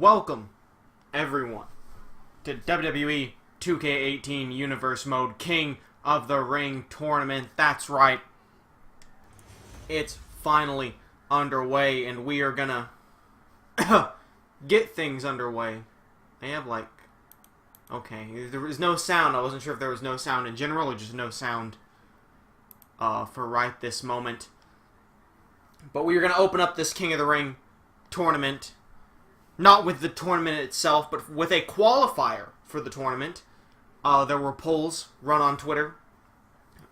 Welcome, everyone, to WWE 2K18 Universe Mode King of the Ring Tournament. That's right. It's finally underway, and we are gonna get things underway. I have, like... Okay, there was no sound. I wasn't sure if there was no sound in general or just no sound for right this moment. But we are going to open up this King of the Ring tournament, not with the tournament itself, but with a qualifier for the tournament. There were polls run on Twitter.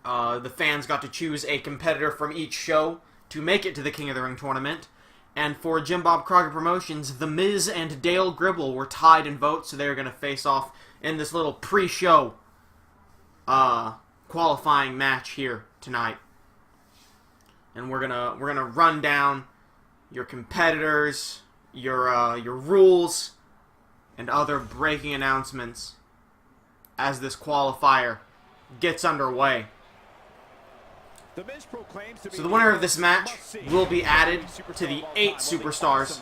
The fans got to choose a competitor from each show to make it to the King of the Ring tournament. And for Jim Bob Crockett Promotions, The Miz and Dale Gribble were tied in votes, so they're going to face off in this little pre-show qualifying match here tonight. And we're gonna run down your competitors, your rules, and other breaking announcements as this qualifier gets underway. So the winner of this match will be added to the 8 superstars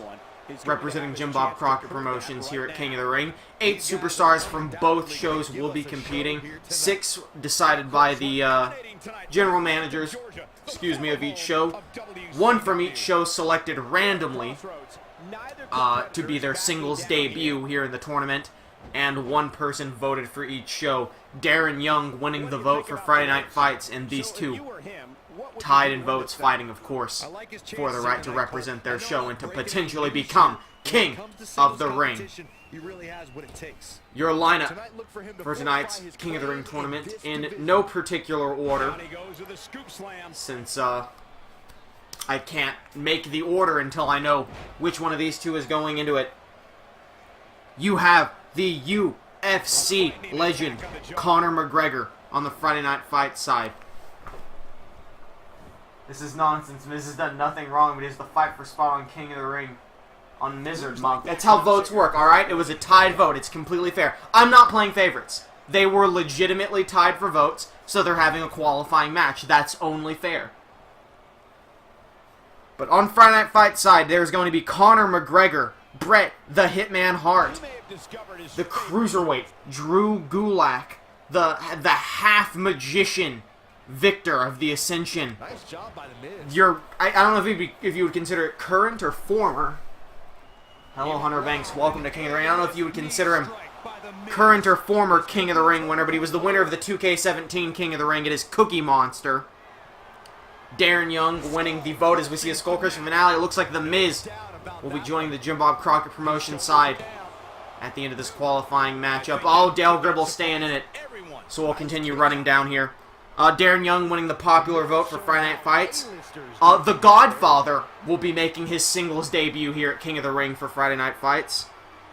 representing Jim Bob Crockett Promotions here at King of the Ring. 8 superstars from both shows will be competing. 6 decided by the general managers, of each show. 1 from each show selected randomly to be their singles debut here in the tournament. And 1 person voted for each show. Darren Young winning the vote for Friday Night Fights, and these 2 tied in votes, fighting, of course, for the right to represent their show and to potentially become King of the Ring. Your lineup for tonight's King of the Ring tournament in no particular order, since I can't make the order until I know which one of these 2 is going into it. You have the UFC legend Conor McGregor on the Friday Night Fight side. This is nonsense. Miz has done nothing wrong, but he has the fight for spot on King of the Ring on Mizzard Monk. That's how votes work, alright? It was a tied vote. It's completely fair. I'm not playing favorites. They were legitimately tied for votes, so they're having a qualifying match. That's only fair. But on Friday Night Fight side, there's going to be Conor McGregor, Bret the Hitman Hart, the Cruiserweight, Drew Gulak, the half-magician, Victor of the Ascension. Nice job by the Miz. I don't know if you would consider it current or former. Hello, Hunter Banks. Welcome to King of the Ring. I don't know if you would consider him current or former King of the Ring winner, but he was the winner of the 2K17 King of the Ring. It is Cookie Monster. Darren Young winning the vote as we see a Skull Crushing finale. It looks like The Miz will be joining the Jim Bob Crockett Promotion side at the end of this qualifying matchup. Oh, Dale Gribble staying in it. So we'll continue running down here. Darren Young winning the popular vote for Friday Night Fights. The Godfather will be making his singles debut here at King of the Ring for Friday Night Fights.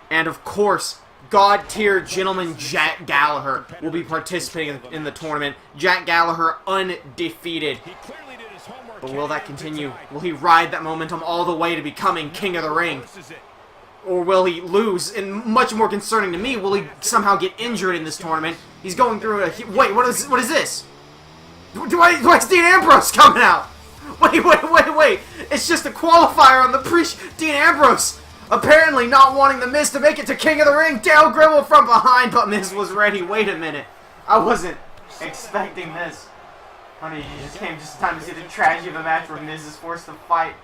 And of course, God-tier gentleman Jack Gallagher will be participating in the tournament. Jack Gallagher undefeated. But will that continue? Will he ride that momentum all the way to becoming King of the Ring? Or will he lose? And much more concerning to me, will he somehow get injured in this tournament? He's going through a... Wait, what is this? Why is Dean Ambrose coming out? Wait. It's just a qualifier on the Dean Ambrose apparently not wanting The Miz to make it to King of the Ring. Dale Gribble from behind, but Miz was ready. Wait a minute. I wasn't expecting this. Honey, you just came just in time to see the tragedy of a match where Miz is forced to fight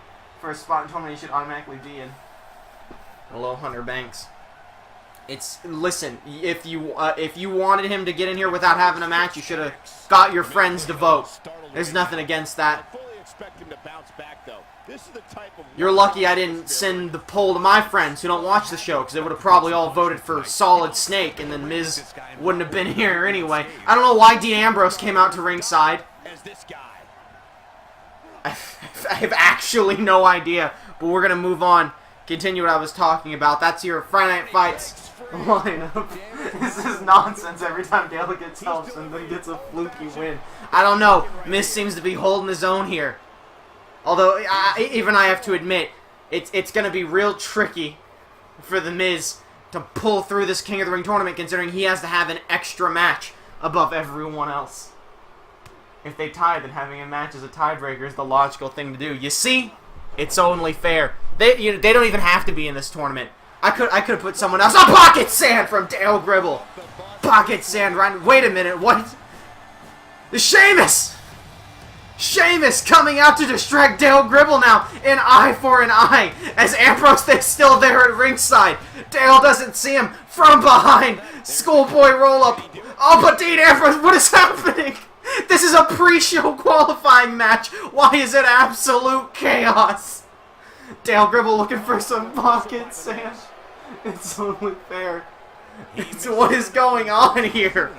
for a spot in the tournament he should automatically be in. Hello, Hunter Banks. Listen, if you wanted him to get in here without having a match, you should have got your friends to vote. There's nothing against that. You're lucky I didn't send the poll to my friends who don't watch the show, because they would have probably all voted for Solid Snake, and then Miz wouldn't have been here anyway. I don't know why Dean Ambrose came out to ringside. I have actually no idea, but we're going to move on. Continue what I was talking about. That's your Friday Night Fights lineup. This is nonsense every time Dale gets help and then gets a fluky win. I don't know. Miz seems to be holding his own here. Although, even I have to admit, it's going to be real tricky for The Miz to pull through this King of the Ring tournament, considering he has to have an extra match above everyone else. If they tie, then having a match as a tiebreaker is the logical thing to do. You see? It's only fair. They don't even have to be in this tournament. I could have put someone else. A pocket sand from Dale Gribble. Pocket sand, right? Wait a minute, what? The Sheamus! Sheamus coming out to distract Dale Gribble now. An eye for an eye. As Ambrose is still there at ringside. Dale doesn't see him from behind. Schoolboy roll up. Oh, but Dean Ambrose, what is happening? This is a pre-show qualifying match. Why is it absolute chaos? Dale Gribble looking for some pocket sand. It's only fair. It's what is going on here?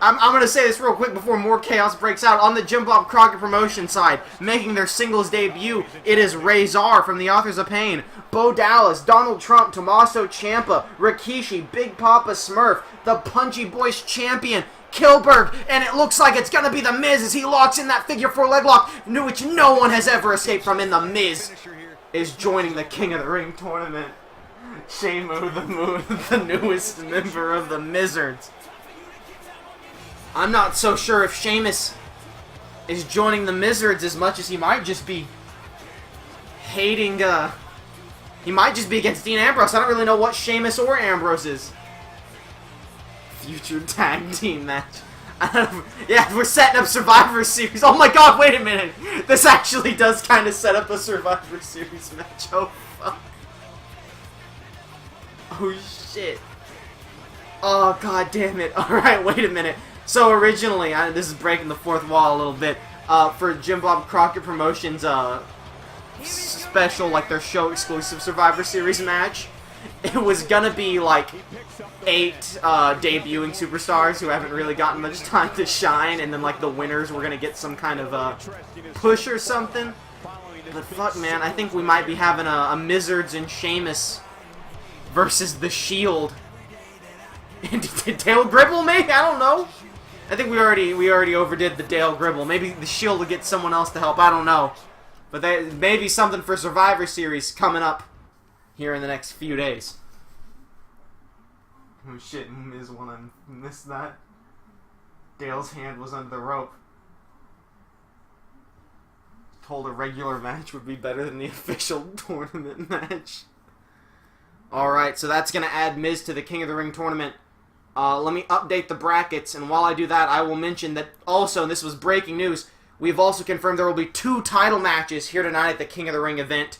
I'm going to say this real quick before more chaos breaks out. On the Jim Bob Crockett promotion side, making their singles debut, it is Razor from the Authors of Pain, Bo Dallas, Donald Trump, Tommaso Ciampa, Rikishi, Big Papa Smurf, the Punchy Boys champion, Kilberg, and it looks like it's going to be The Miz as he locks in that figure 4 leg lock, which no one has ever escaped from, and The Miz is joining the King of the Ring tournament. Sheamu the Moon, the newest member of the Mizzards. I'm not so sure if Sheamus is joining the Mizzards as much as he might just be hating, he might just be against Dean Ambrose. I don't really know what Sheamus or Ambrose is. Future tag team match. Yeah, we're setting up Survivor Series. Oh my god, wait a minute. This actually does kind of set up a Survivor Series match. Oh, fuck. Oh, shit. Oh, god damn it. Alright, wait a minute. So originally, this is breaking the fourth wall a little bit, for Jim Bob Crockett Promotions, special, like their show exclusive Survivor Series match, it was gonna be like 8 debuting superstars who haven't really gotten much time to shine, and then like the winners were gonna get some kind of push or something. But fuck, man, I think we might be having a Mizzards and Sheamus versus The Shield. Dale Gribble, maybe? I don't know. I think we already overdid the Dale Gribble. Maybe the Shield will get someone else to help. I don't know. But maybe something for Survivor Series coming up here in the next few days. Oh shit, Miz when I missed that. Dale's hand was under the rope. Told a regular match would be better than the official tournament match. Alright, so that's going to add Miz to the King of the Ring tournament. Let me update the brackets, and while I do that, I will mention that also, and this was breaking news, we've also confirmed there will be 2 title matches here tonight at the King of the Ring event.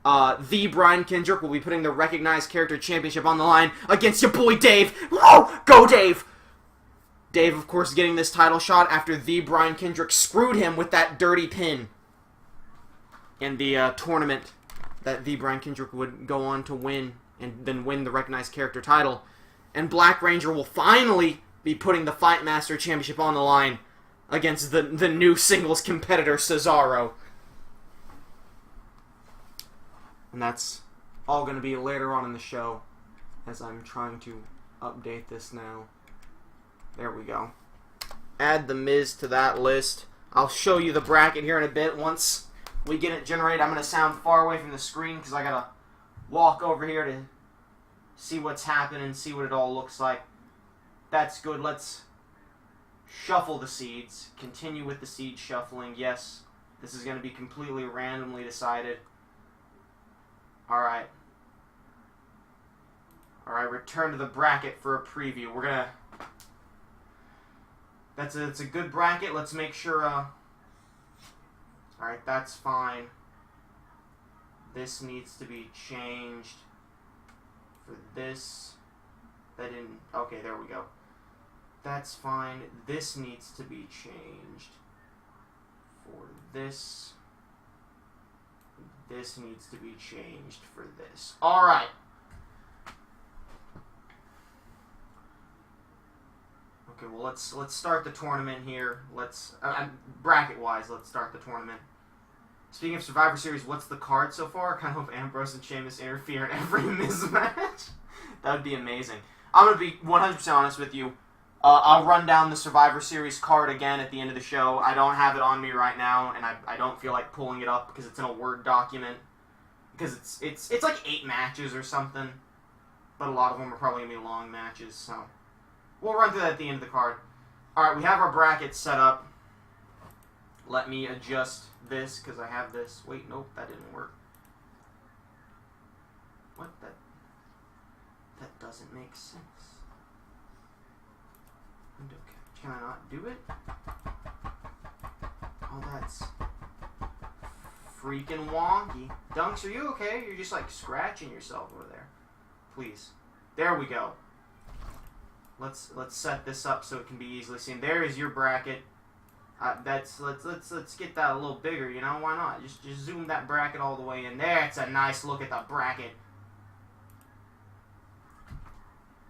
The Brian Kendrick will be putting the Recognized Character Championship on the line against your boy Dave. Whoa! Go Dave! Dave, of course, getting this title shot after the Brian Kendrick screwed him with that dirty pin in the tournament that the Brian Kendrick would go on to win and then win the Recognized Character title. And Black Ranger will finally be putting the Fight Master Championship on the line against the new singles competitor, Cesaro. And that's all going to be later on in the show, as I'm trying to update this now. There we go. Add The Miz to that list. I'll show you the bracket here in a bit. Once we get it generated, I'm going to sound far away from the screen because I got to walk over here to see what's happening, see what it all looks like. That's good. Let's shuffle the seeds. Continue with the seed shuffling. Yes, this is going to be completely randomly decided. Alright. Alright, return to the bracket for a preview. We're going to... That's a good bracket. Let's make sure... Alright, that's fine. This needs to be changed. For this, that didn't, okay, there we go. That's fine. This needs to be changed. For this needs to be changed for this. Alright. Okay, well, let's start the tournament here. Let's, bracket-wise, let's start the tournament. Speaking of Survivor Series, what's the card so far? I kind of hope Ambrose and Sheamus interfere in every Miz match. That would be amazing. I'm going to be 100% honest with you. I'll run down the Survivor Series card again at the end of the show. I don't have it on me right now, and I don't feel like pulling it up because it's in a Word document. Because it's like 8 matches or something. But a lot of them are probably going to be long matches, so... We'll run through that at the end of the card. Alright, we have our brackets set up. Let me adjust this, because I have this. Wait, nope, that didn't work. What the... That doesn't make sense. Can I not do it? Oh, that's freaking wonky. Dunks, are you okay? You're just like scratching yourself over there. Please. There we go. Let's set this up so it can be easily seen. There is your bracket. Let's get that a little bigger. You know, why not? Just zoom that bracket all the way in there. It's a nice look at the bracket.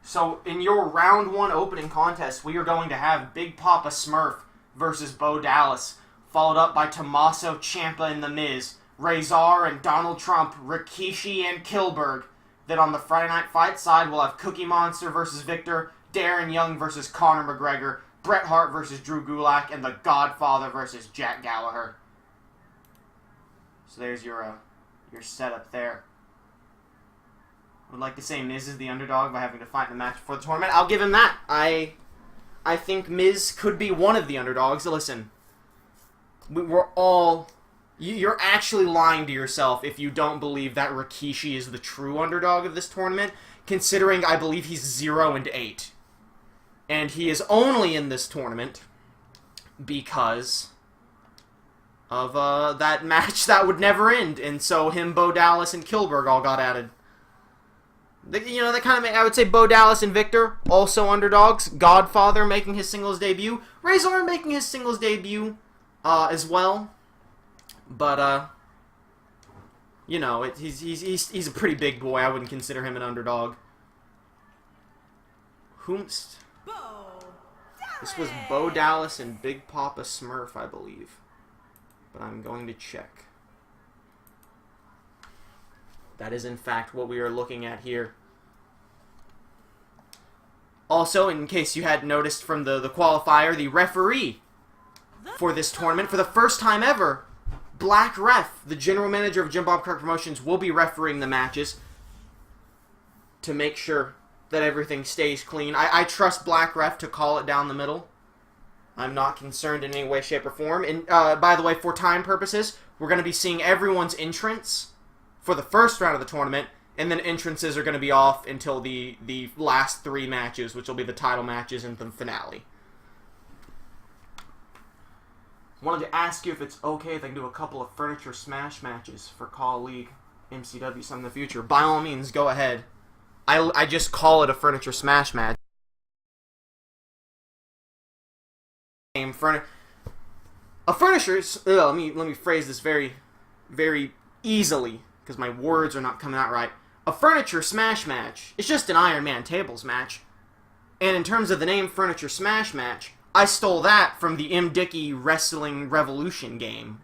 So, in your round 1 opening contest, we are going to have Big Papa Smurf versus Bo Dallas, followed up by Tommaso Ciampa and The Miz, Razor and Donald Trump, Rikishi and Kilberg. Then on the Friday Night Fight side, we'll have Cookie Monster versus Victor, Darren Young versus Conor McGregor, Bret Hart versus Drew Gulak, and The Godfather versus Jack Gallagher. So there's your setup there. Would like to say Miz is the underdog by having to fight in the match before the tournament. I'll give him that. I think Miz could be one of the underdogs. Listen, we're all... You're actually lying to yourself if you don't believe that Rikishi is the true underdog of this tournament, considering I believe he's 0-8. And he is only in this tournament because of that match that would never end. And so him, Bo Dallas, and Kilberg all got added. You know, that kind of, I would say Bo Dallas and Victor, also underdogs. Godfather making his singles debut. Razor making his singles debut as well. But, you know, he's a pretty big boy. I wouldn't consider him an underdog. Whomst? This was Bo Dallas and Big Papa Smurf, I believe. But I'm going to check. That is, in fact, what we are looking at here. Also, in case you hadn't noticed from the qualifier, the referee for this tournament, for the first time ever, Black Ref, the general manager of Jim Bob Clark Promotions, will be refereeing the matches to make sure that everything stays clean. I trust Black Ref to call it down the middle. I'm not concerned in any way, shape, or form. And, by the way, for time purposes, we're going to be seeing everyone's entrance for the first round of the tournament, and then entrances are going to be off until the last 3 matches, which will be the title matches and the finale. Wanted to ask you if it's okay if I can do a couple of Furniture Smash matches for Call League MCW some in the future. By all means, go ahead. I just call it a Furniture Smash match. A furniture... let me phrase this very, very easily, because my words are not coming out right. A Furniture Smash match is just an Iron Man tables match. And in terms of the name Furniture Smash match, I stole that from the M. Dickey Wrestling Revolution game.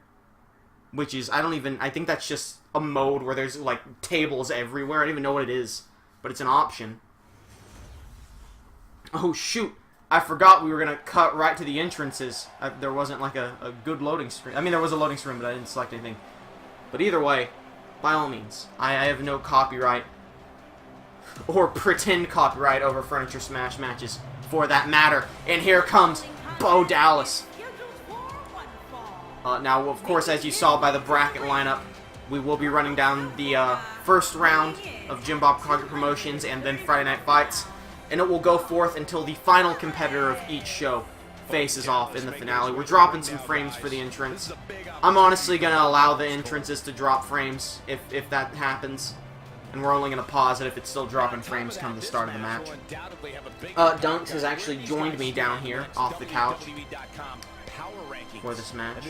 Which is, I think that's just a mode where there's, like, tables everywhere. I don't even know what it is. But it's an option. Oh, shoot. I forgot we were going to cut right to the entrances. There wasn't, like, a good loading screen. I mean, there was a loading screen, but I didn't select anything. But either way, by all means, I have no copyright or pretend copyright over Furniture Smash matches for that matter. And here comes Bo Dallas. Now, of course, as you saw by the bracket lineup, we will be running down the first round of Jim Bob Clark Promotions and then Friday Night Fights. And it will go forth until the final competitor of each show faces off in the finale. We're dropping some frames for the entrance. I'm honestly going to allow the entrances to drop frames if that happens. And we're only going to pause it if it's still dropping frames come the start of the match. Dunks has actually joined me down here off the couch for this match.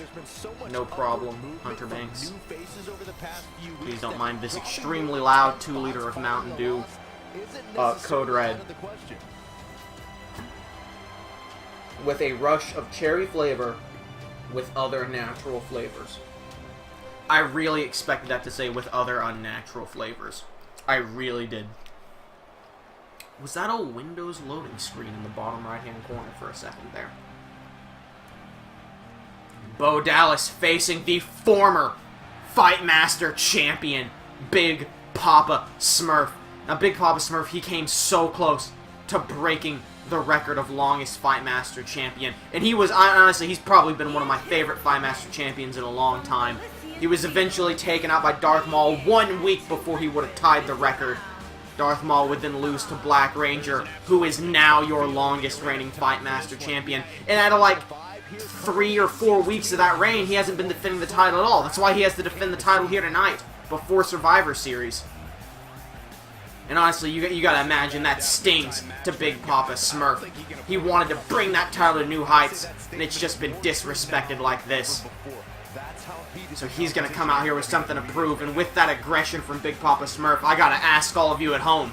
No problem, Hunter Banks. Please don't mind this extremely loud 2-liter of Mountain Dew. Code Red. With a rush of cherry flavor with other natural flavors. I really expected that to say with other unnatural flavors. I really did. Was that a Windows loading screen in the bottom right-hand corner for a second there? Bo Dallas facing the former Fight Master champion, Big Papa Smurf. Now, Big Papa Smurf, he came so close to breaking the record of longest Fight Master champion. And he was, honestly, he's probably been one of my favorite Fight Master champions in a long time. He was eventually taken out by Darth Maul 1 week before he would have tied the record. Darth Maul would then lose to Black Ranger, who is now your longest reigning Fight Master champion. And out of like 3 or 4 weeks of that reign, he hasn't been defending the title at all. That's why he has to defend the title here tonight, before Survivor Series. And honestly, you gotta imagine that stings to Big Papa Smurf. He wanted to bring that title to new heights, and it's just been disrespected like this. So he's gonna come out here with something to prove, and with that aggression from Big Papa Smurf, I gotta ask all of you at home,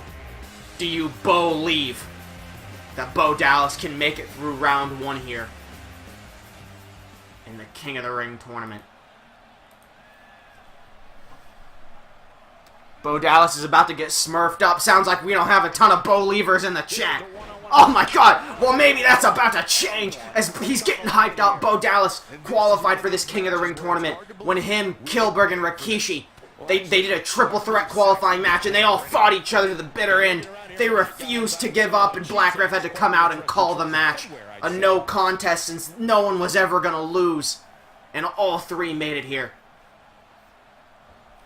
do you believe that Bo Dallas can make it through round 1 here in the King of the Ring tournament? Bo Dallas is about to get smurfed up. Sounds like we don't have a ton of Bo-Leavers in the chat. Oh my god! Well, maybe that's about to change as he's getting hyped up. Bo Dallas qualified for this King of the Ring tournament when him, Kilberg, and Rikishi, they did a triple threat qualifying match and they all fought each other to the bitter end. They refused to give up and Black Ref had to come out and call the match a no contest since no one was ever going to lose. And all 3 made it here.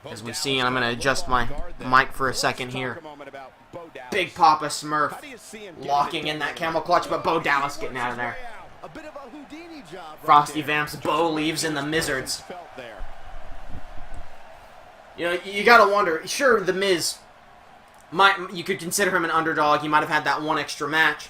As we see, and I'm going to adjust my mic for a second here. Big Papa Smurf locking in that camel clutch, but Bo Dallas getting out of there. Frosty Vamps, Bo leaves in the Mizzards. You know, you got to wonder, sure, The Miz, you could consider him an underdog. He might have had that 1 extra match.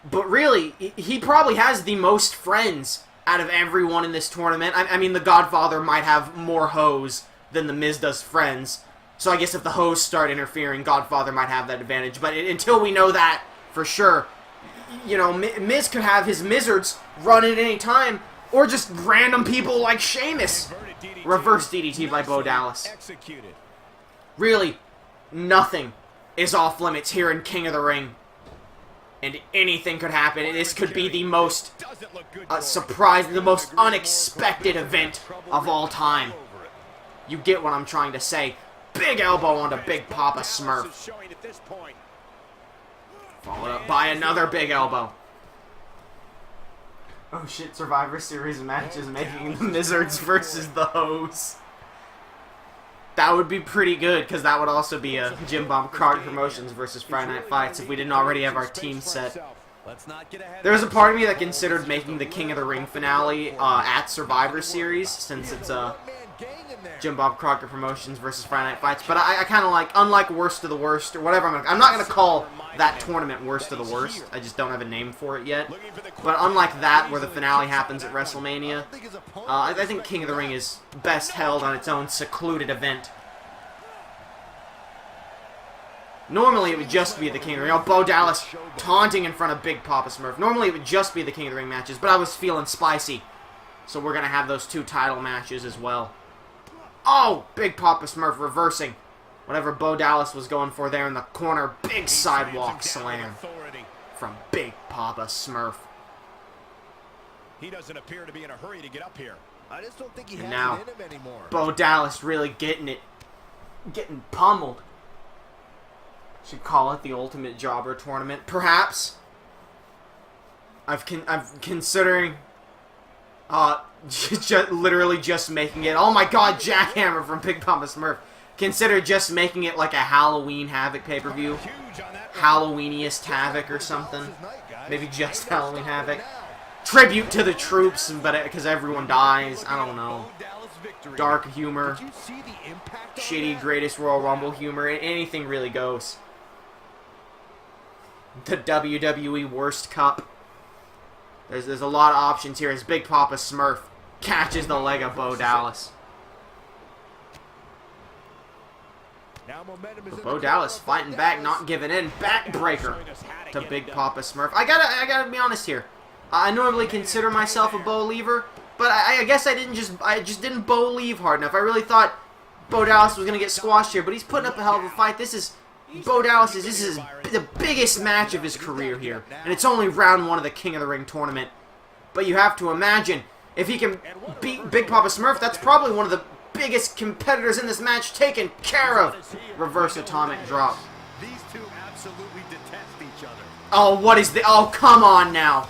But really, he probably has the most friends out of everyone in this tournament. I mean, the Godfather might have more hoes than The Miz does friends. So I guess if the hoes start interfering, Godfather might have that advantage. But until we know that for sure, you know, Miz could have his Mizzards run at any time, or just random people like Sheamus. Reverse DDT by Bo Dallas. Really, nothing is off limits here in King of the Ring. And anything could happen. This could be the most surprising, the most unexpected event of all time. You get what I'm trying to say. Big elbow onto Big Papa Smurf. Followed up by another big elbow. Oh shit, Survivor Series matches making the Mizzards versus the Hoes. That would be pretty good, because that would also be a Jim Bob Crockett Promotions versus Friday Night Fights if we didn't already have our team set. There was a part of me that considered making the King of the Ring finale at Survivor Series, since it's Jim Bob Crockett Promotions versus Friday Night Fights. But I kind of like, unlike Worst of the Worst, or whatever, I'm not going to call that tournament Worst of the Worst. I just don't have a name for it yet. But unlike that, where the finale happens at WrestleMania, I think King of the Ring is best held on its own secluded event. Normally it would just be the King of the Ring. Oh, Bo Dallas taunting in front of Big Papa Smurf. Normally it would just be the King of the Ring matches, but I was feeling spicy. So we're going to have those 2 title matches as well. Oh, Big Papa Smurf reversing whatever Bo Dallas was going for there in the corner. Big sidewalk slam from Big Papa Smurf. He doesn't appear to be in a hurry to get up here. I just don't think he has now, it in him anymore. Bo Dallas really getting pummeled. Should call it the Ultimate Jobber Tournament, perhaps. I'm considering literally just making it. Oh my god, Jackhammer from Big Papa Smurf. Consider just making it like a Halloween Havoc pay-per-view. Halloweeniest Havoc or something. Maybe just Halloween Havoc. Tribute to the troops, but because everyone dies. I don't know. Dark humor. Shitty Greatest Royal Rumble humor. Anything really goes. The WWE Worst Cup. There's a lot of options here as Big Papa Smurf catches the leg of Bo Dallas. But Bo Dallas fighting back, not giving in. Backbreaker to Big Papa Smurf. I gotta be honest here. I normally consider myself a Bo Leaver, but I guess I just didn't Bo Leave hard enough. I really thought Bo Dallas was gonna get squashed here, but he's putting up a hell of a fight. Bo Dallas this is the biggest match of his career here, and it's only round 1 of the King of the Ring tournament. But you have to imagine, if he can beat Big Papa Smurf, that's probably one of the biggest competitors in this match taken care of. Reverse atomic drop. These two absolutely detest each other. Oh, what is the? Oh, come on now.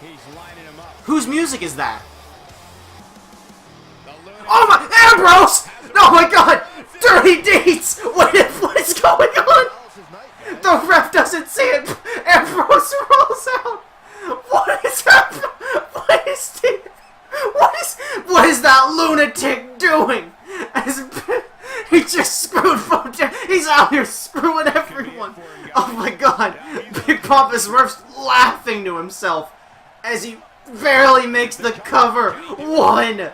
He's lining him up. Whose music is that? Oh my, Ambrose! Oh my god! Dirty deeds! What is going on? The ref doesn't see it. Ambrose rolls out. What is happening? What is that lunatic doing? He just screwed from down. He's out here screwing everyone. Oh my god. Big Papa Smurf's laughing to himself as he barely makes the cover. 1,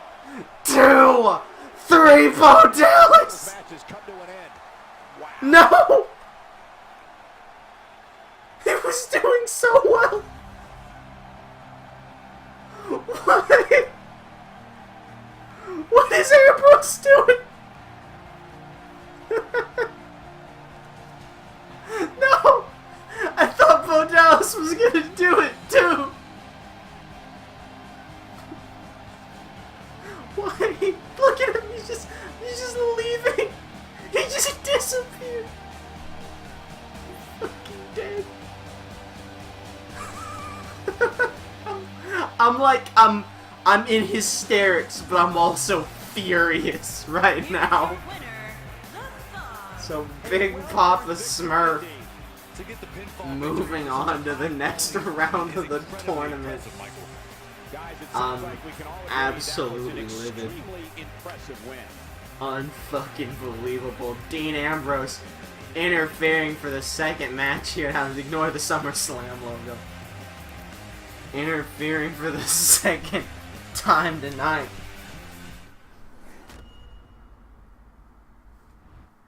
2, 3, Bo Dallas. No. He was doing so well. What is Ambrose doing? No! I thought Bo Dallas was gonna do it too! Why? Look at him, he's just leaving! He just disappeared! Fucking dead. I'm in hysterics, but I'm also furious right now. So Big Papa Smurf moving on to the next round of the tournament. I'm absolutely livid. Unfucking believable. Dean Ambrose interfering for the second match here. Now ignore the SummerSlam logo. Interfering for the second time tonight.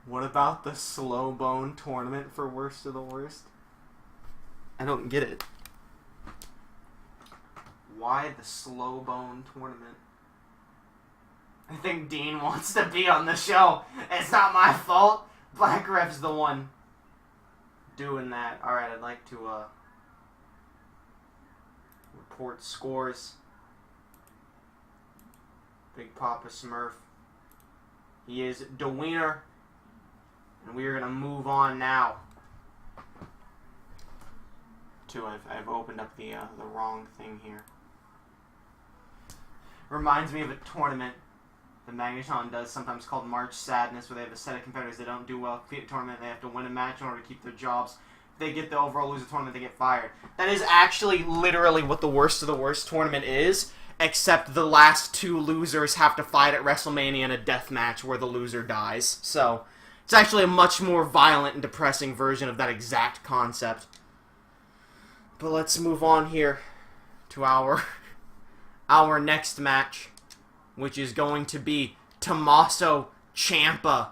What about the slow bone tournament for worst of the worst? I don't get it. Why the slow bone tournament? I think Dean wants to be on the show. It's not my fault. Black Ref's the one doing that. Alright, I'd like to report scores. Big Papa Smurf. He is the winner. And we are going to move on now to, I've opened up the wrong thing here. Reminds me of a tournament the Magneton does, sometimes called March Sadness, where they have a set of competitors that don't do well at the tournament. They have to win a match in order to keep their jobs. If they get the overall loser tournament, they get fired. That is actually literally what the worst of the worst tournament is, except the last 2 losers have to fight at WrestleMania in a death match where the loser dies. So it's actually a much more violent and depressing version of that exact concept. But let's move on here to our next match, which is going to be Tommaso Ciampa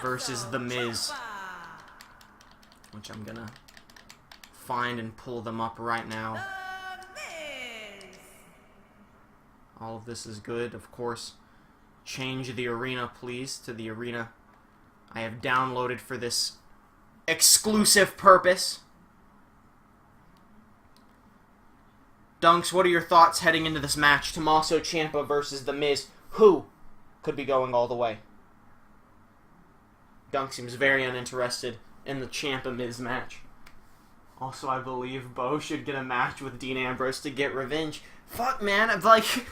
versus The Miz. Which I'm gonna find and pull them up right now. All of this is good, of course. Change the arena, please, to the arena I have downloaded for this exclusive purpose. Dunks, what are your thoughts heading into this match? Tommaso Ciampa versus The Miz. Who could be going all the way? Dunk seems very uninterested in the Ciampa-Miz match. Also, I believe Bo should get a match with Dean Ambrose to get revenge. Fuck, man, I'm like...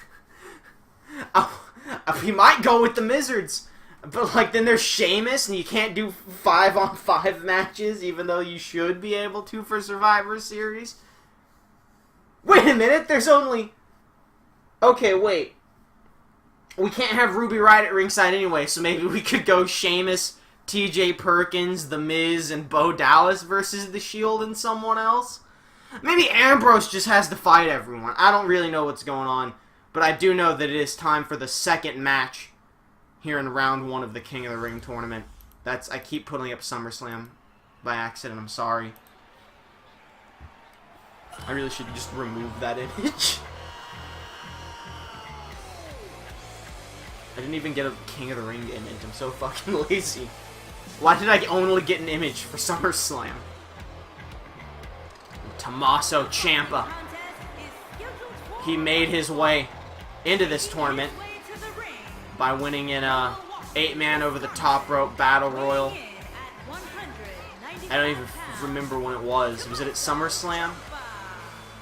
we might go with the Mizzards. But, like, then there's Sheamus, and you can't do 5-on-5 matches, even though you should be able to for Survivor Series. Wait a minute, there's only... Okay, wait. We can't have Ruby Riott at ringside anyway, so maybe we could go Sheamus, TJ Perkins, The Miz, and Bo Dallas versus The Shield and someone else? Maybe Ambrose just has to fight everyone. I don't really know what's going on, but I do know that it is time for the second match here in round 1 of the King of the Ring tournament. I keep putting up SummerSlam by accident, I'm sorry. I really should just remove that image. I didn't even get a King of the Ring image. I'm so fucking lazy. Why did I only get an image for SummerSlam? Tommaso Ciampa. He made his way into this tournament by winning in a 8-man over the top rope battle royal. I don't even remember when it was. Was it at SummerSlam?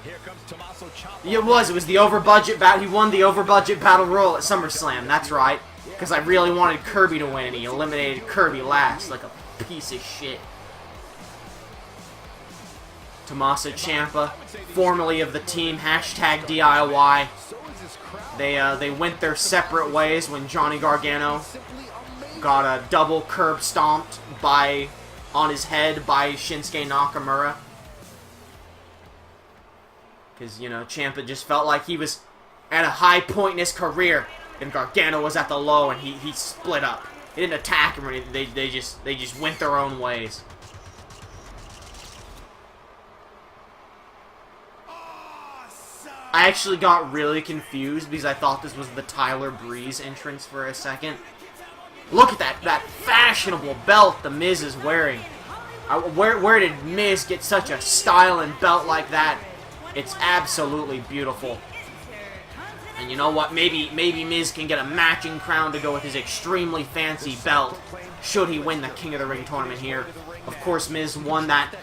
Here comes Tommaso Ciampa. It was the over-budget battle. He won the over-budget battle royal at SummerSlam. That's right. Because I really wanted Kirby to win, and he eliminated Kirby last, like a piece of shit. Tommaso Ciampa, formerly of the team #DIY. They went their separate ways when Johnny Gargano got a double curb stomped on his head by Shinsuke Nakamura. Because, you know, Ciampa just felt like he was at a high point in his career, and Gargano was at the low, and he split up. They didn't attack him or anything. They just went their own ways. I actually got really confused because I thought this was the Tyler Breeze entrance for a second. Look at that fashionable belt the Miz is wearing. Where did Miz get such a style and belt like that? It's absolutely beautiful. And you know what? Maybe Miz can get a matching crown to go with his extremely fancy belt, should he win the King of the Ring tournament here. Of course, Miz won that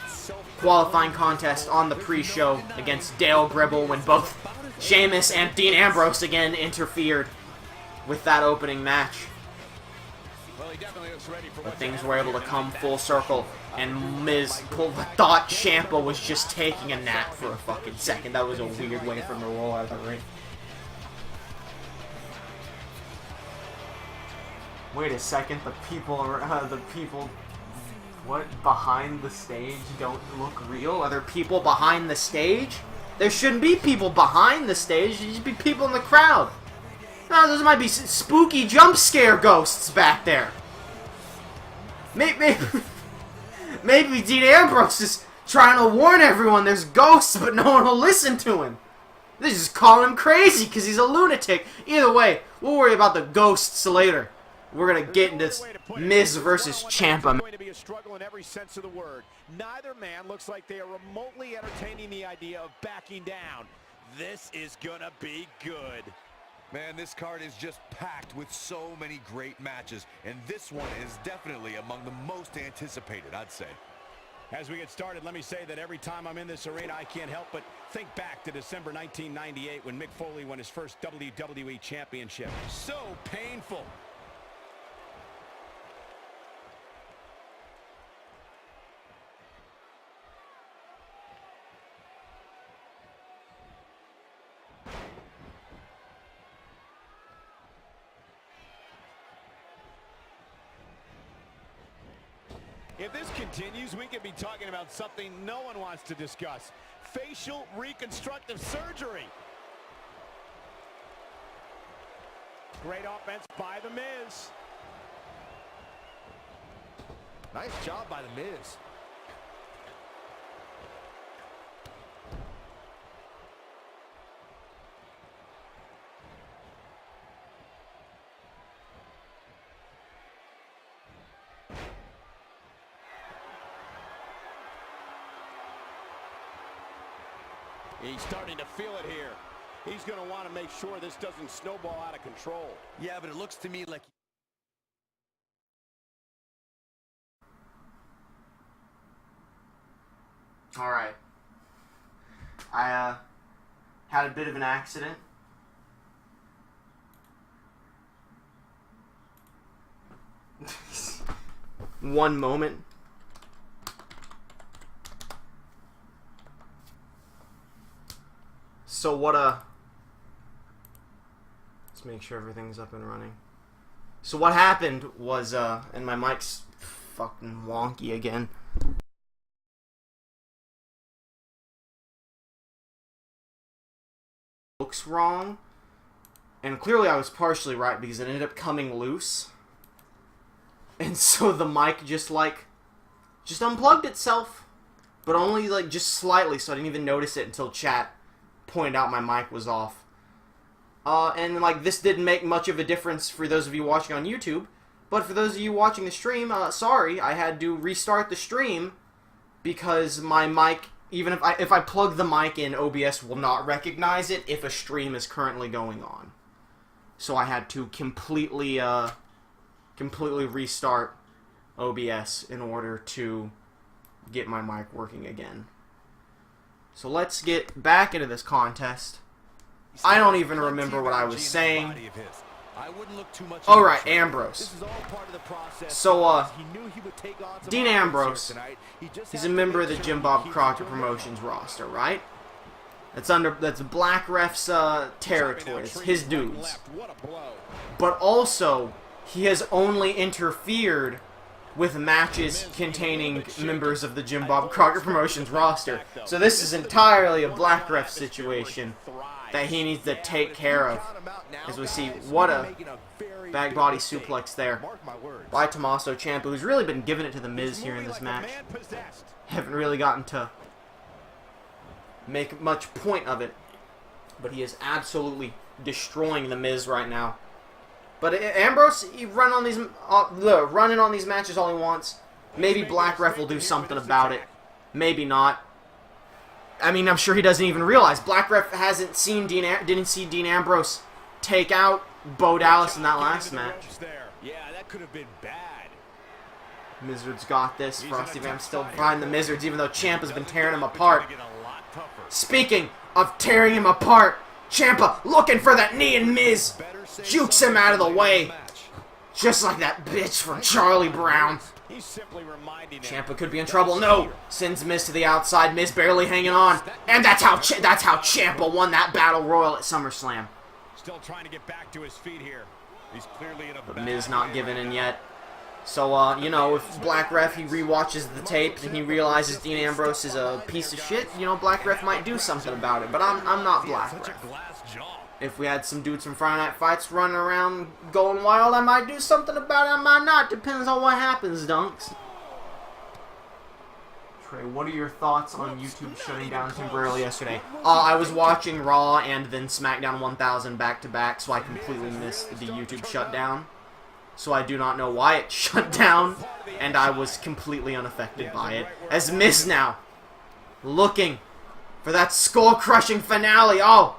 qualifying contest on the pre-show against Dale Gribble when both Sheamus and Dean Ambrose again interfered with that opening match. But things were able to come full circle, and Miz thought Ciampa was just taking a nap for a fucking second. That was a weird way for him to roll out of the ring. Wait a second, the people what, behind the stage don't look real? Are there people behind the stage? There shouldn't be people behind the stage. There should be people in the crowd. No, those might be spooky jump scare ghosts back there. Maybe Dean Ambrose is trying to warn everyone there's ghosts, but no one will listen to him. They just call him crazy because he's a lunatic. Either way, we'll worry about the ghosts later. We're gonna get into this Miz versus Ciampa. Going to be a struggle in every sense of the word. Neither man looks like they are remotely entertaining the idea of backing down. This is gonna be good. Man, this card is just packed with so many great matches, and this one is definitely among the most anticipated, I'd say. As we get started, let me say that every time I'm in this arena, I can't help but think back to December 1998 when Mick Foley won his first WWE Championship. So painful. If this continues, we could be talking about something no one wants to discuss. Facial reconstructive surgery. Great offense by The Miz. Nice job by The Miz. He's starting to feel it here. He's going to want to make sure this doesn't snowball out of control. Yeah, but it looks to me like... Alright. I had a bit of an accident. One moment. So let's make sure everything's up and running. So what happened was, and my mic's fucking wonky again. Looks wrong, and clearly I was partially right because it ended up coming loose. And so the mic just unplugged itself, but only just slightly, so I didn't even notice it until chat pointed out my mic was off. And this didn't make much of a difference for those of you watching on YouTube, but for those of you watching the stream, sorry, I had to restart the stream because my mic, even if I plug the mic in, OBS will not recognize it if a stream is currently going on. So I had to completely restart OBS in order to get my mic working again. So let's get back into this contest. I don't even remember what I was saying. Alright, Ambrose. So, Dean Ambrose, he's a member of the Jim Bob Crockett Promotions roster, right? That's Black Ref's territory. It's his dudes. But also, he has only interfered with matches containing members of the Jim Bob Crockett Promotions roster. So this is entirely a Black Ref situation that he needs to take care of. As we see, what a back body suplex there by Tommaso Ciampa, who's really been giving it to The Miz here in this match. Haven't really gotten to make much point of it, but he is absolutely destroying The Miz right now. But Ambrose, he running on these matches all he wants. Maybe Black Ref will do something about it. Maybe not. I mean, I'm sure he doesn't even realize Black Ref didn't see Dean Ambrose take out Bo Dallas in that last match. Yeah, that could have been bad. Mizzard's got this. Frosty Vamp still behind the Mizzards, even though Ciampa's been tearing him apart. Speaking of tearing him apart, Ciampa looking for that knee, and Miz jukes him out of the way. Just like that bitch from Charlie Brown. Ciampa could be in trouble. No! Sends Miz to the outside. Miz barely hanging on. And that's how Ciampa won that Battle Royal at SummerSlam. Still trying to get back to his feet here. He's clearly in a but Miz not giving in yet. So, you know, if Black Ref, he rewatches the tape and he realizes Dean Ambrose is a piece of shit, you know, Black Ref might do something about it. But I'm not Black Ref. If we had some dudes from Friday Night Fights running around going wild, I might do something about it, I might not. Depends on what happens, Dunks. Trey, what are your thoughts on YouTube shutting down temporarily yesterday? I was watching Raw and then SmackDown 1000 back-to-back, so I completely missed the YouTube shutdown. So I do not know why it shut down, and I was completely unaffected by it. As Miz now, looking for that skull-crushing finale. Oh!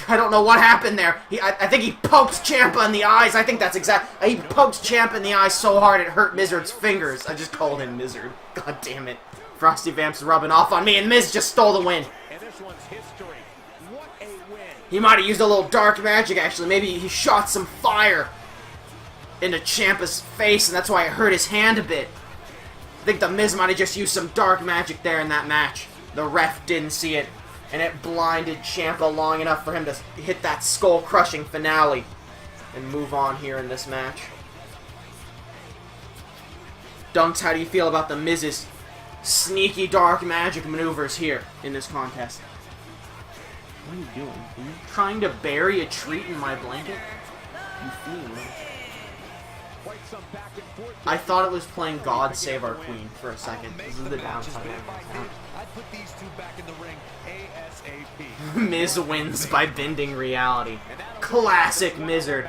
I don't know what happened there. I think he poked Ciampa in the eyes. I think that's exact. He poked Ciampa in the eyes so hard it hurt Mizzard's fingers. I just called him Mizzard. God damn it. Frosty Vamp's rubbing off on me, and Miz just stole the win. And this one's history. What a win. He might have used a little dark magic, actually. Maybe he shot some fire into Ciampa's face, and that's why it hurt his hand a bit. I think the Miz might have just used some dark magic there in that match. The ref didn't see it. And it blinded Ciampa long enough for him to hit that skull-crushing finale and move on here in this match. Dunks, how do you feel about the Miz's sneaky dark magic maneuvers here in this contest? What are you doing? Are you trying to bury a treat in my blanket? You fiend. I thought it was playing God Save Our Queen for a second. This is the downside. Put these two back in the ring ASAP. Miz wins by bending reality. Classic Mizzard.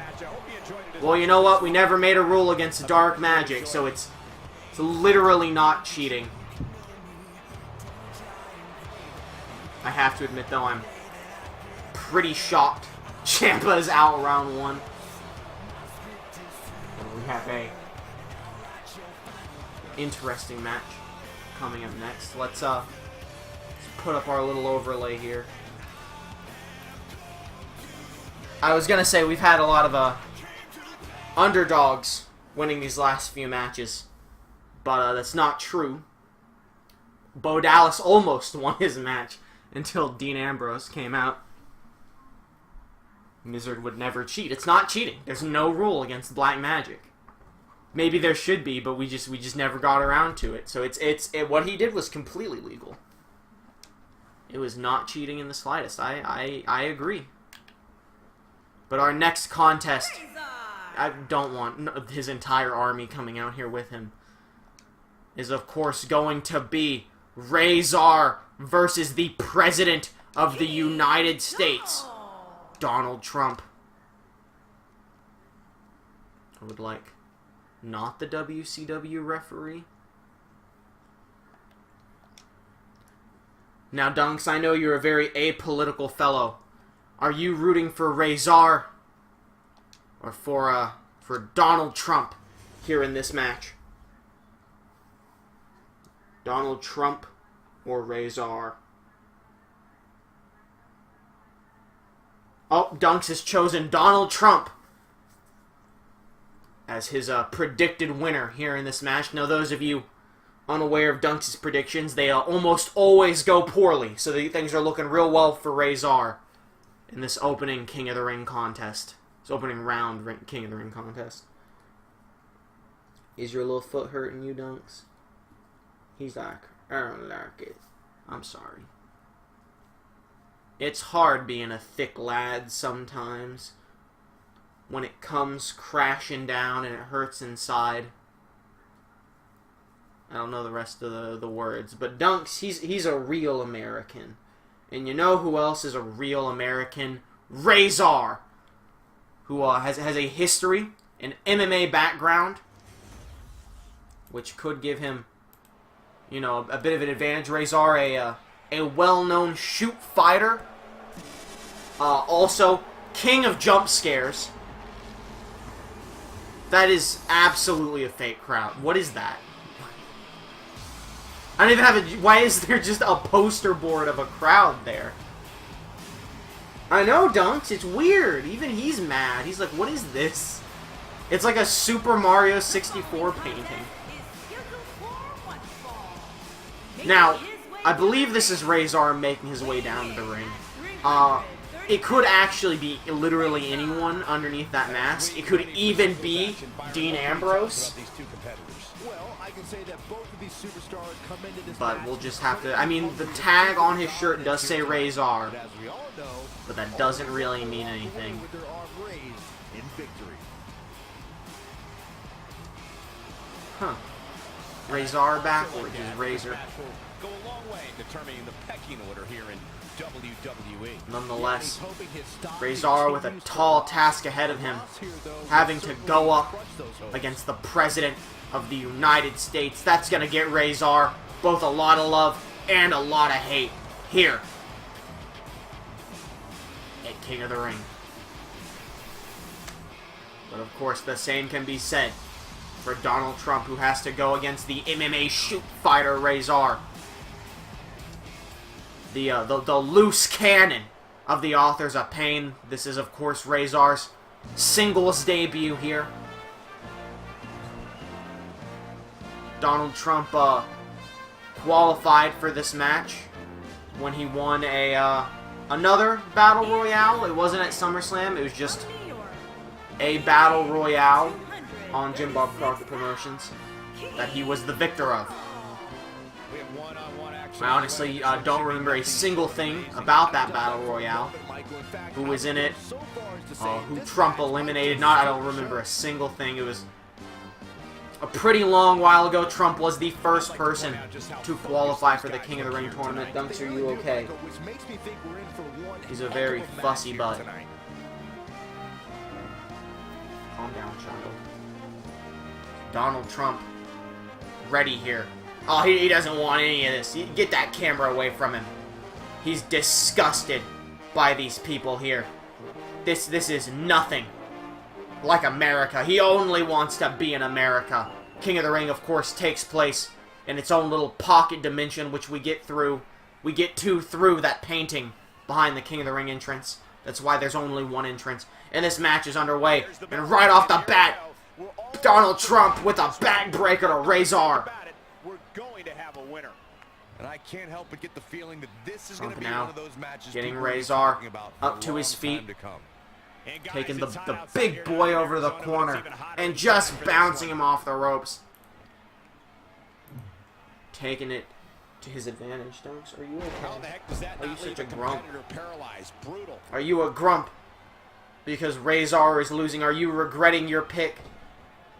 Well, you know what? We never made a rule against dark magic, so it's literally not cheating. I have to admit, though, I'm pretty shocked. Ciampa is out round one. And we have a interesting match coming up next. Let's put up our little overlay here. I was gonna say we've had a lot of underdogs winning these last few matches, but that's not true. Bo Dallas almost won his match until Dean Ambrose came out. Mizzard would never cheat. It's not cheating. There's no rule against black magic. Maybe there should be, but we just never got around to it. So what he did was completely legal. It was not cheating in the slightest. I agree. But our next contest, I don't want his entire army coming out here with him, is of course going to be Razor versus the President of the United States, Donald Trump. I would like not the WCW referee. Now, Dunks, I know you're a very apolitical fellow. Are you rooting for Razor or for Donald Trump here in this match? Donald Trump or Razor? Oh, Dunks has chosen Donald Trump as his predicted winner here in this match. Now, those of you unaware of Dunks' predictions, they almost always go poorly. So things are looking real well for Razor in this opening King of the Ring contest. This opening round King of the Ring contest. Is your little foot hurting you, Dunks? He's like, I don't like it. I'm sorry. It's hard being a thick lad sometimes. When it comes crashing down and it hurts inside. I don't know the rest of the words. But Dunks, he's a real American. And you know who else is a real American? Razor, who has a history, an MMA background, which could give him, you know, a bit of an advantage. Razor, a well-known shoot fighter, also king of jump scares. That is absolutely a fake crowd. What is that? I don't even have a... Why is there just a poster board of a crowd there? I know, Dunks. It's weird. Even he's mad. He's like, what is this? It's like a Super Mario 64 painting. Now, I believe this is Razor making his way down to the ring. It could actually be literally anyone underneath that mask. It could even be Dean Ambrose. But we'll just have to... I mean, the tag on his shirt does say Razor, but that doesn't really mean anything. Huh. Razor backwards is Razor. Go a long way in determining the pecking order here in WWE. Nonetheless, Razor with a tall task ahead of him, having to go up against the President of the United States. That's going to get Razor both a lot of love and a lot of hate here at King of the Ring. But of course, the same can be said for Donald Trump, who has to go against the MMA shoot fighter Razor. The loose cannon of the Authors of Pain. This is, of course, Razor's singles debut here. Donald Trump qualified for this match when he won another Battle Royale. It wasn't at SummerSlam. It was just a Battle Royale on Jim Bob Crockett Promotions that he was the victor of. I honestly don't remember a single thing about that Battle Royale. Who was in it? Who Trump eliminated? I don't remember a single thing. It was a pretty long while ago. Trump was the first person to qualify for the King of the Ring tournament. Dunks, are you okay? He's a very fussy bud. Calm down, child. Donald Trump, ready here. Oh, he doesn't want any of this. Get that camera away from him. He's disgusted by these people here. This is nothing like America. He only wants to be in America. King of the Ring, of course, takes place in its own little pocket dimension, which we get to through that painting behind the King of the Ring entrance. That's why there's only one entrance. And this match is underway. And right off the bat, Donald Trump with a backbreaker to Razor. We're going to have a winner. And I can't help but get the feeling that this is going to be now one of those matches getting people will be Razor talking about for up a to his long feet, time to come. taking the big boy over to the corner and just bouncing him off the ropes. Taking it to his advantage. Dunks, are you okay? Are you such a grump? Are you a grump because Razor is losing? Are you regretting your pick?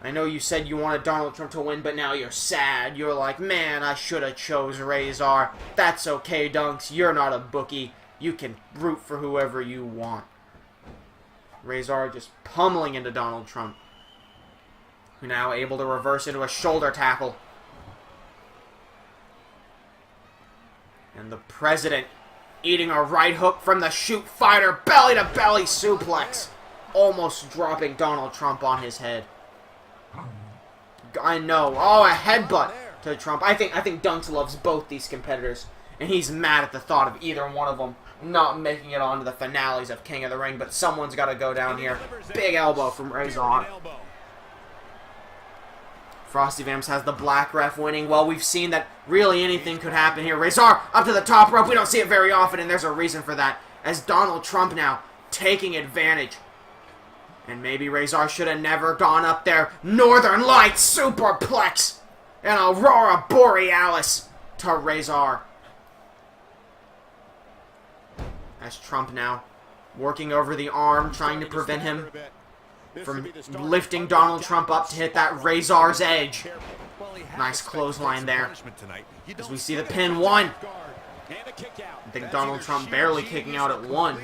I know you said you wanted Donald Trump to win, but now you're sad. You're like, man, I should have chose Razor. That's okay, Dunks. You're not a bookie. You can root for whoever you want. Razor just pummeling into Donald Trump, who now able to reverse into a shoulder tackle. And the President eating a right hook from the shoot fighter, belly-to-belly suplex, almost dropping Donald Trump on his head. I know. Oh, a headbutt to Trump. I think Dunks loves both these competitors, and he's mad at the thought of either one of them not making it onto the finales of King of the Ring, but someone's got to go down here. Big elbow from Razor. Frosty Vamps has the black ref winning. Well, we've seen that really anything could happen here. Razor up to the top rope. We don't see it very often, and there's a reason for that. As Donald Trump now taking advantage. And maybe Razor should have never gone up there. Northern Lights superplex. And Aurora Borealis to Razor. As Trump now working over the arm, trying to prevent him from lifting Donald Trump up to hit that Razor's edge. Nice clothesline there. As we see the pin, 1. I think Donald Trump barely kicking out at 1.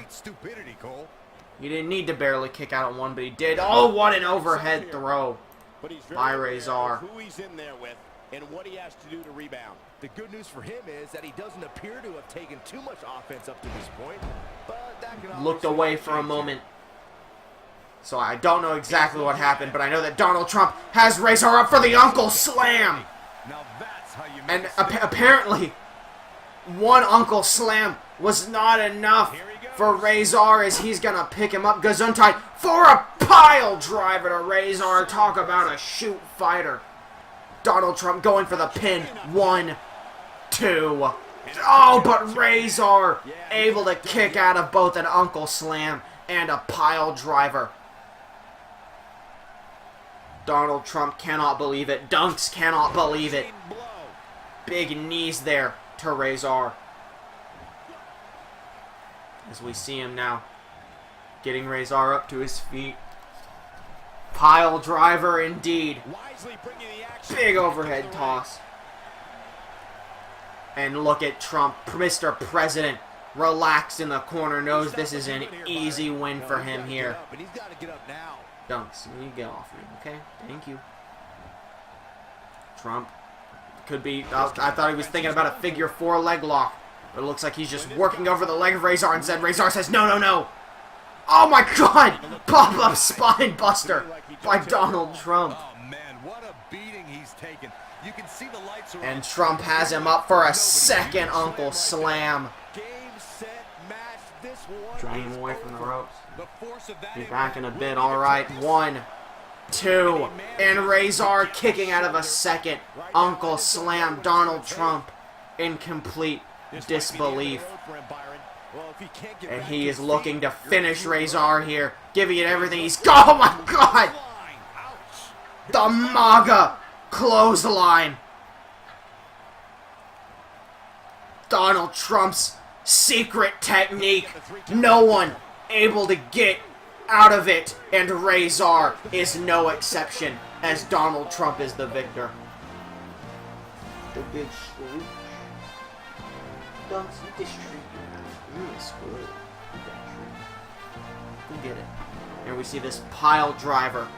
He didn't need to barely kick out at 1, but he did. Oh, what an overhead throw by Razor. And what he has to do to rebound. The good news for him is that he doesn't appear to have taken too much offense up to this point, but that can looked away for a moment. So I don't know exactly what happened, but I know that Donald Trump has Razor up for the Uncle Slam. Now that's how you And apparently, 1 Uncle Slam was not enough for Razor, as he's going to pick him up. Gesundheit for a pile driver to Razor. Talk about a shoot fighter. Donald Trump going for the pin. 1, 2. Oh, but Razor able to kick out of both an Uncle Slam and a pile driver. Donald Trump cannot believe it. Dunks cannot believe it. Big knees there to Razor. As we see him now getting Razor up to his feet. Pile driver indeed. Big overhead toss. And look at Trump, Mr. President, relaxed in the corner, knows this is an easy win for him here. Dunks, you get off me, okay? Thank you. Trump could be, I thought he was thinking about a figure 4 leg lock. But it looks like he's just working over the leg of Razor instead. Razor says, no, no, no. Oh my God! Pop-up spine buster by Donald Trump. Oh man, what a beating he's taken. You can see the lights are And Trump has him up for a second Uncle Slam. Game, set, match. This one Dragging him away from the ropes. the force of that. Be back in a bit. All right, 1, 2, and Razor kicking out of a second Uncle Slam. Donald Trump in complete disbelief. And he is looking to finish Razor here, giving it everything he's got. Oh my God! The MAGA clothesline. Donald Trump's secret technique. No one able to get out of it, and Razor is no exception, as Donald Trump is the victor. The big screw. Don't eat this tree. We'll get it. And we see this pile driver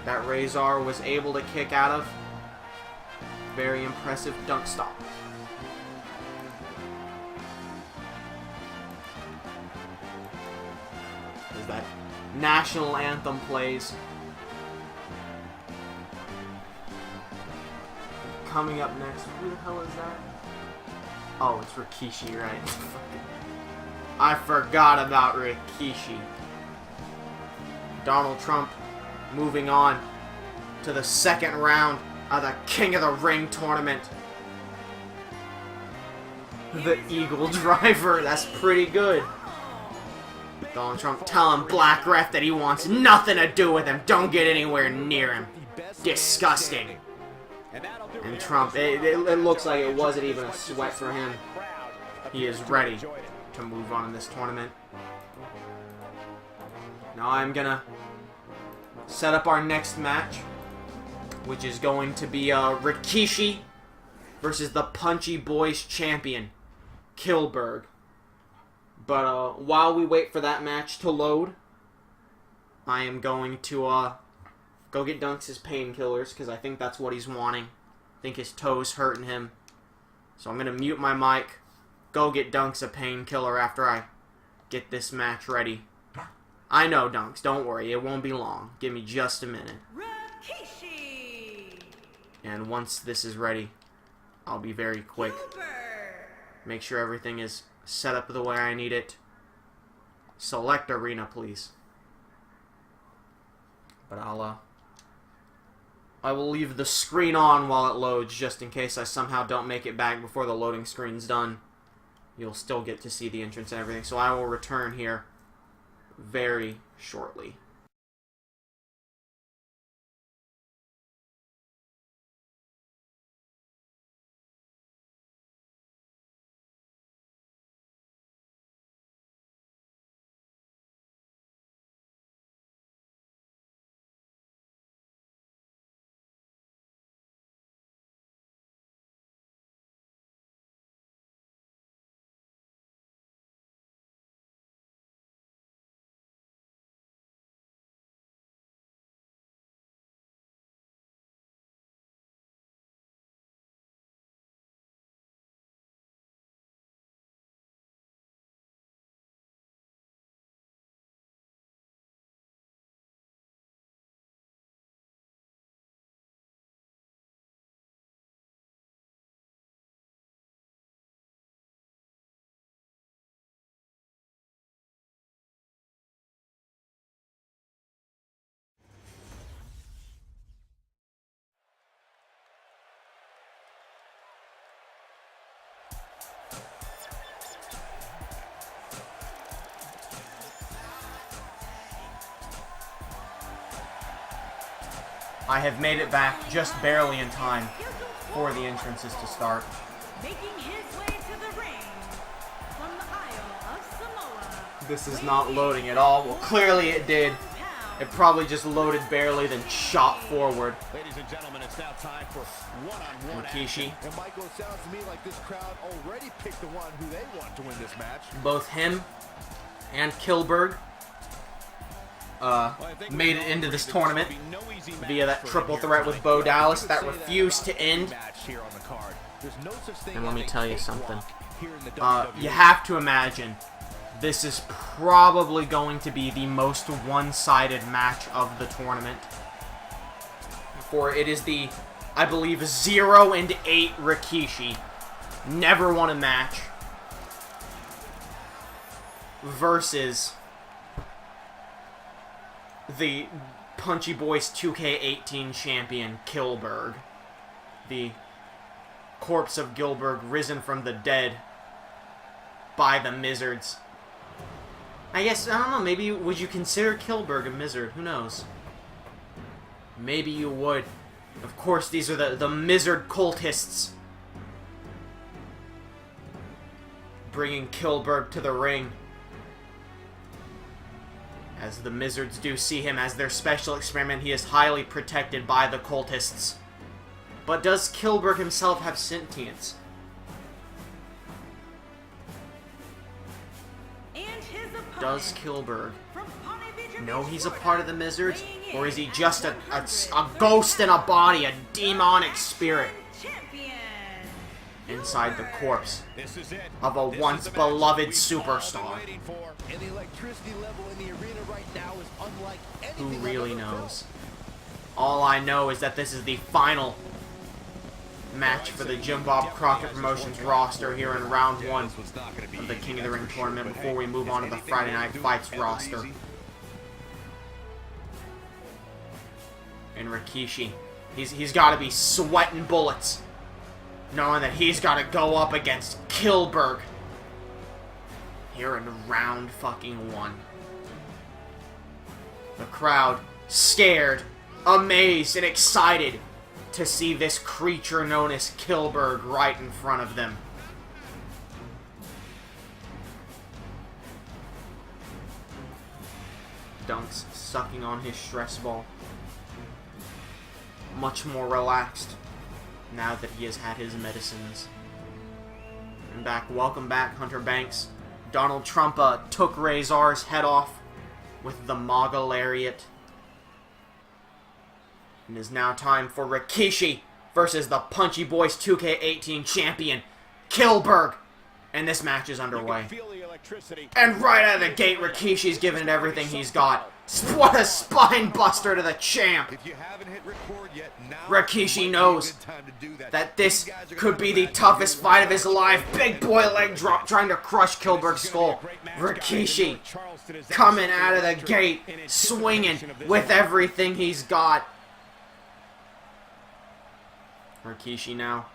that Razor was able to kick out of. Very impressive dunk stop. As that national anthem plays. Coming up next, who the hell is that? Oh, it's Rikishi, right? I forgot about Rikishi. Donald Trump moving on to the second round of the King of the Ring tournament. The Eagle Driver, that's pretty good. Donald Trump telling Black Ref that he wants nothing to do with him. Don't get anywhere near him. Disgusting. And Trump, it looks like it wasn't even a sweat for him. He is ready to move on in this tournament. Now I'm gonna set up our next match, which is going to be Rikishi versus the Punchy Boys champion, Kilberg. But while we wait for that match to load, I am going to go get Dunks' painkillers, because I think that's what he's wanting. I think his toe's hurting him. So I'm going to mute my mic, go get Dunks a painkiller after I get this match ready. I know, Dunks, don't worry, it won't be long. Give me just a minute. Rikishi. And once this is ready, I'll be very quick. Make sure everything is set up the way I need it. Select arena, please. But I will leave the screen on while it loads, just in case I somehow don't make it back before the loading screen's done. You'll still get to see the entrance and everything, so I will return here very shortly. I have made it back just barely in time for the entrances to start. Making his way to the ring from the Isle of Samoa. This is not loading at all. Well, clearly it did. It probably just loaded barely, then shot forward. Ladies and gentlemen, it's now time for one-on-one Rikishi. And Michael, it sounds to me like this crowd already picked the one who they want to win this match. Both him and Kilberg made it into this tournament via that triple threat with Bo Dallas that refused to end. And let me tell you something. You have to imagine this is probably going to be the most one-sided match of the tournament. For it is the, I believe, 0-8 Rikishi. Never won a match. Versus the Punchy Boys 2K18 champion, Kilberg. The corpse of Gilbert risen from the dead by the Mizzards. I guess, I don't know, maybe would you consider Kilberg a Mizzard? Who knows? Maybe you would. Of course, these are the Mizzard cultists bringing Kilberg to the ring. As the Mizzards do see him as their special experiment, he is highly protected by the cultists. But does Kilberg himself have sentience? Does Kilberg know he's a part of the Mizzards? Or is he just a ghost in a body, a demonic spirit inside the corpse of a once beloved superstar? Who really knows? All I know is that this is the final match for the Jim Bob Crockett Promotions roster here in round 1 of the King of the Ring tournament before we move on to the Friday Night Fights roster. And Rikishi, he's got to be sweating bullets, knowing that he's got to go up against Kilberg here in round fucking 1. The crowd, scared, amazed, and excited to see this creature known as Kilberg right in front of them. Dunks sucking on his stress ball. Much more relaxed now that he has had his medicines. And welcome back, Hunter Banks. Donald Trump took Razor's head off with the MAGA lariat. It is now time for Rikishi versus the Punchy Boys 2K18 champion, Kilberg. And this match is underway. And right out of the gate, Rikishi's giving it everything he's got. What a spine buster to the champ. If you haven't hit record yet, now Rikishi might knows be a good time to do that this These guys are could gonna be come the at you toughest with fight of right his life. hook. Big boy leg drop trying to crush Kilberg's skull. Rikishi coming out of the gate, swinging with everything he's got. Rikishi now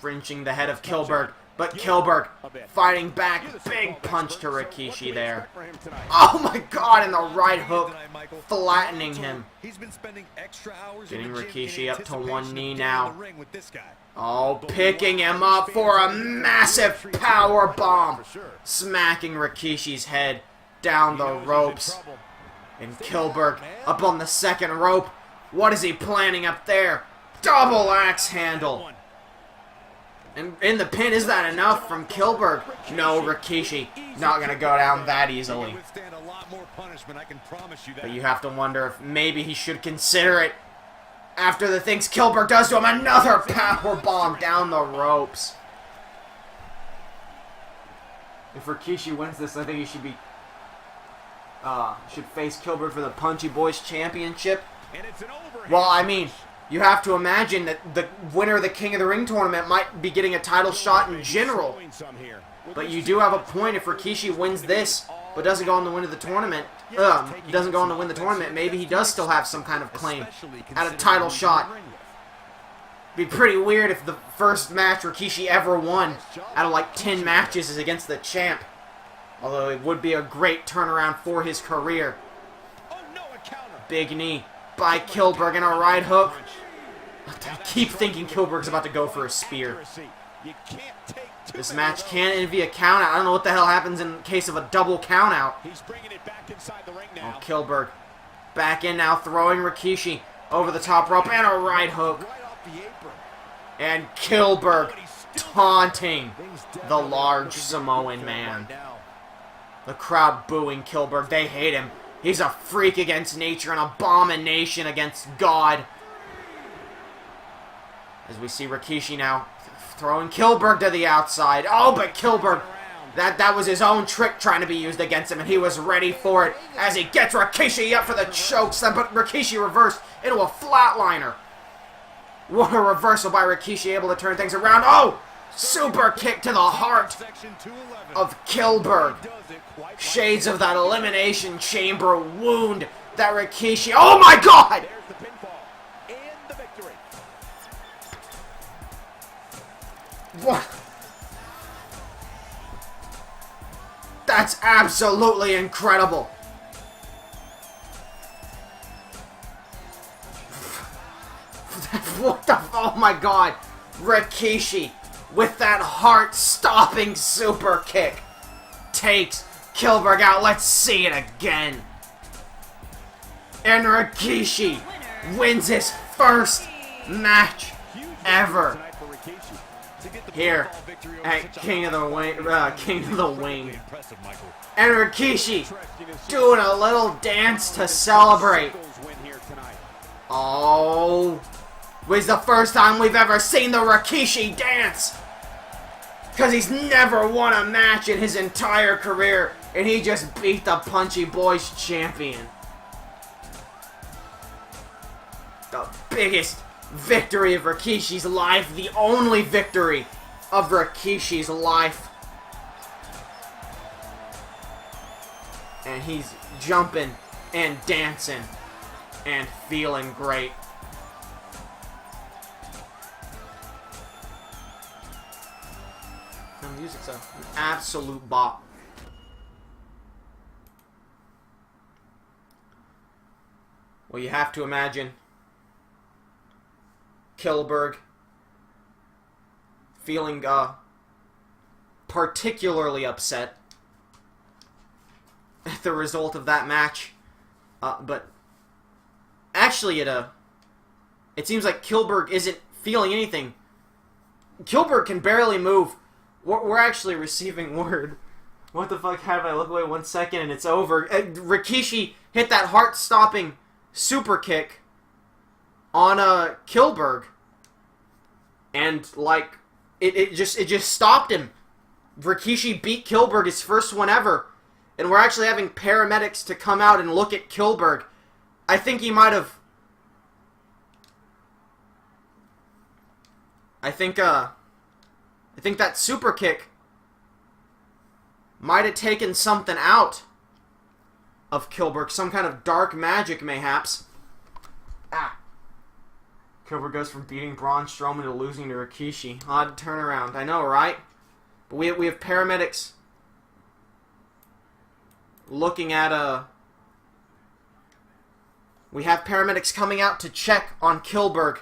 wrenching the head of Kilberg, but Kilberg fighting back. Big punch to Rikishi there. Oh my god, and the right hook flattening him. He's been spending extra hours Getting in the gym Rikishi in up to one anticipation knee of getting now. in the ring with this guy. Oh, picking him up for a massive power bomb, smacking Rikishi's head down the ropes. And Kilberg up on the second rope. What is he planning up there? Double axe handle. And in the pin, is that enough from Kilberg? No, Rikishi not going to go down that easily. But you have to wonder if maybe he should consider it after the things Kilberg does to him. Another power bomb down the ropes. If Rikishi wins this, I think he should be should face Kilberg for the Punchy Boys Championship. Well, I mean, you have to imagine that the winner of the King of the Ring tournament might be getting a title shot in general. But you do have a point. If Rikishi wins this, but doesn't go on to win the tournament, doesn't go on to win the tournament, maybe he does still have some kind of claim at a title shot. Be pretty weird if the first match Rikishi ever won out of like 10 matches is against the champ. Although it would be a great turnaround for his career. Big knee by Kilberg and a right hook. I keep thinking Kilberg's about to go for a spear. This match can end via countout. I don't know what the hell happens in case of a double countout. Oh, Kilberg back in now, throwing Rikishi over the top rope and a right hook. And Kilberg taunting the large Samoan man. The crowd booing Kilberg. They hate him. He's a freak against nature, an abomination against God. As we see Rikishi now throwing Kilberg to the outside. Oh, but Kilberg, that was his own trick trying to be used against him, and he was ready for it as he gets Rikishi up for the chokeslam, but Rikishi reversed into a flatliner. What a reversal by Rikishi, able to turn things around. Oh, super kick to the heart of Kilberg. Shades of that Elimination Chamber wound that Rikishi... Oh my god! What? That's absolutely incredible. What the... Oh my god. Rikishi with that heart-stopping super kick takes Kilberg out. Let's see it again. And Rikishi wins his first match ever here at King of the Wing. And Rikishi doing a little dance to celebrate. Oh, was the first time we've ever seen the Rikishi dance. Because he's never won a match in his entire career, and he just beat the Punchy Boys champion. The biggest victory of Rikishi's life, the only victory of Rikishi's life. And he's jumping and dancing and feeling great. The music's an absolute bop. Well, you have to imagine Kilberg feeling particularly upset at the result of that match. But actually, it seems like Kilberg isn't feeling anything. Kilberg can barely move. We're actually receiving word. What the fuck? How did I look away 1 second and it's over? Rikishi hit that heart-stopping super kick on Kilberg, and like it just stopped him. Rikishi beat Kilberg, his first one ever, and we're actually having paramedics to come out and look at Kilberg, I think he might have... I think that super kick might have taken something out of Kilberg. Some kind of dark magic, mayhaps. Ah. Kilberg goes from beating Braun Strowman to losing to Rikishi. Odd turnaround. I know, right? But we have paramedics looking at we have paramedics coming out to check on Kilberg.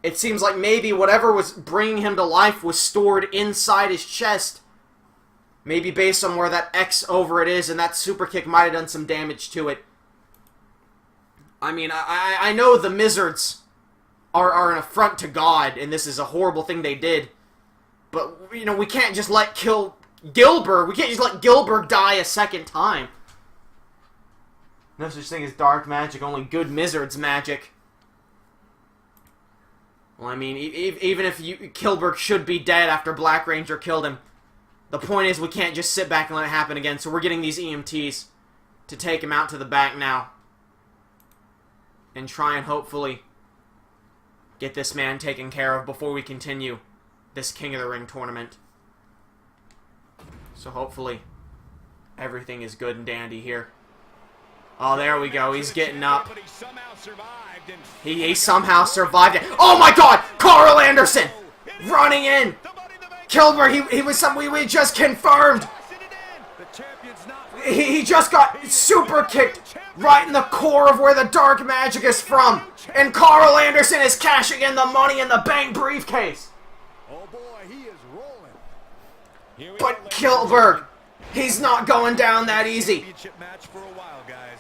It seems like maybe whatever was bringing him to life was stored inside his chest. Maybe based on where that X over it is, and that super kick might have done some damage to it. I mean, I know the Mizzards are an affront to God, and this is a horrible thing they did. But, you know, we can't just let Gilbert, we can't just let Gilbert die a second time. No such thing as dark magic, only good Mizzards magic. Well, I mean, even if Kilberg should be dead after Black Ranger killed him, the point is we can't just sit back and let it happen again, so we're getting these EMTs to take him out to the back now. And try and hopefully get this man taken care of before we continue this King of the Ring tournament. So hopefully everything is good and dandy here. Oh, there we go. He's getting up. He somehow survived it. Oh my God! Carl Anderson running in. Kilberg, he was something we just confirmed. He just got super kicked right in the core of where the dark magic is from. And Carl Anderson is cashing in the Money in the Bank briefcase. Oh boy, he is rolling. But Kilberg, he's not going down that easy.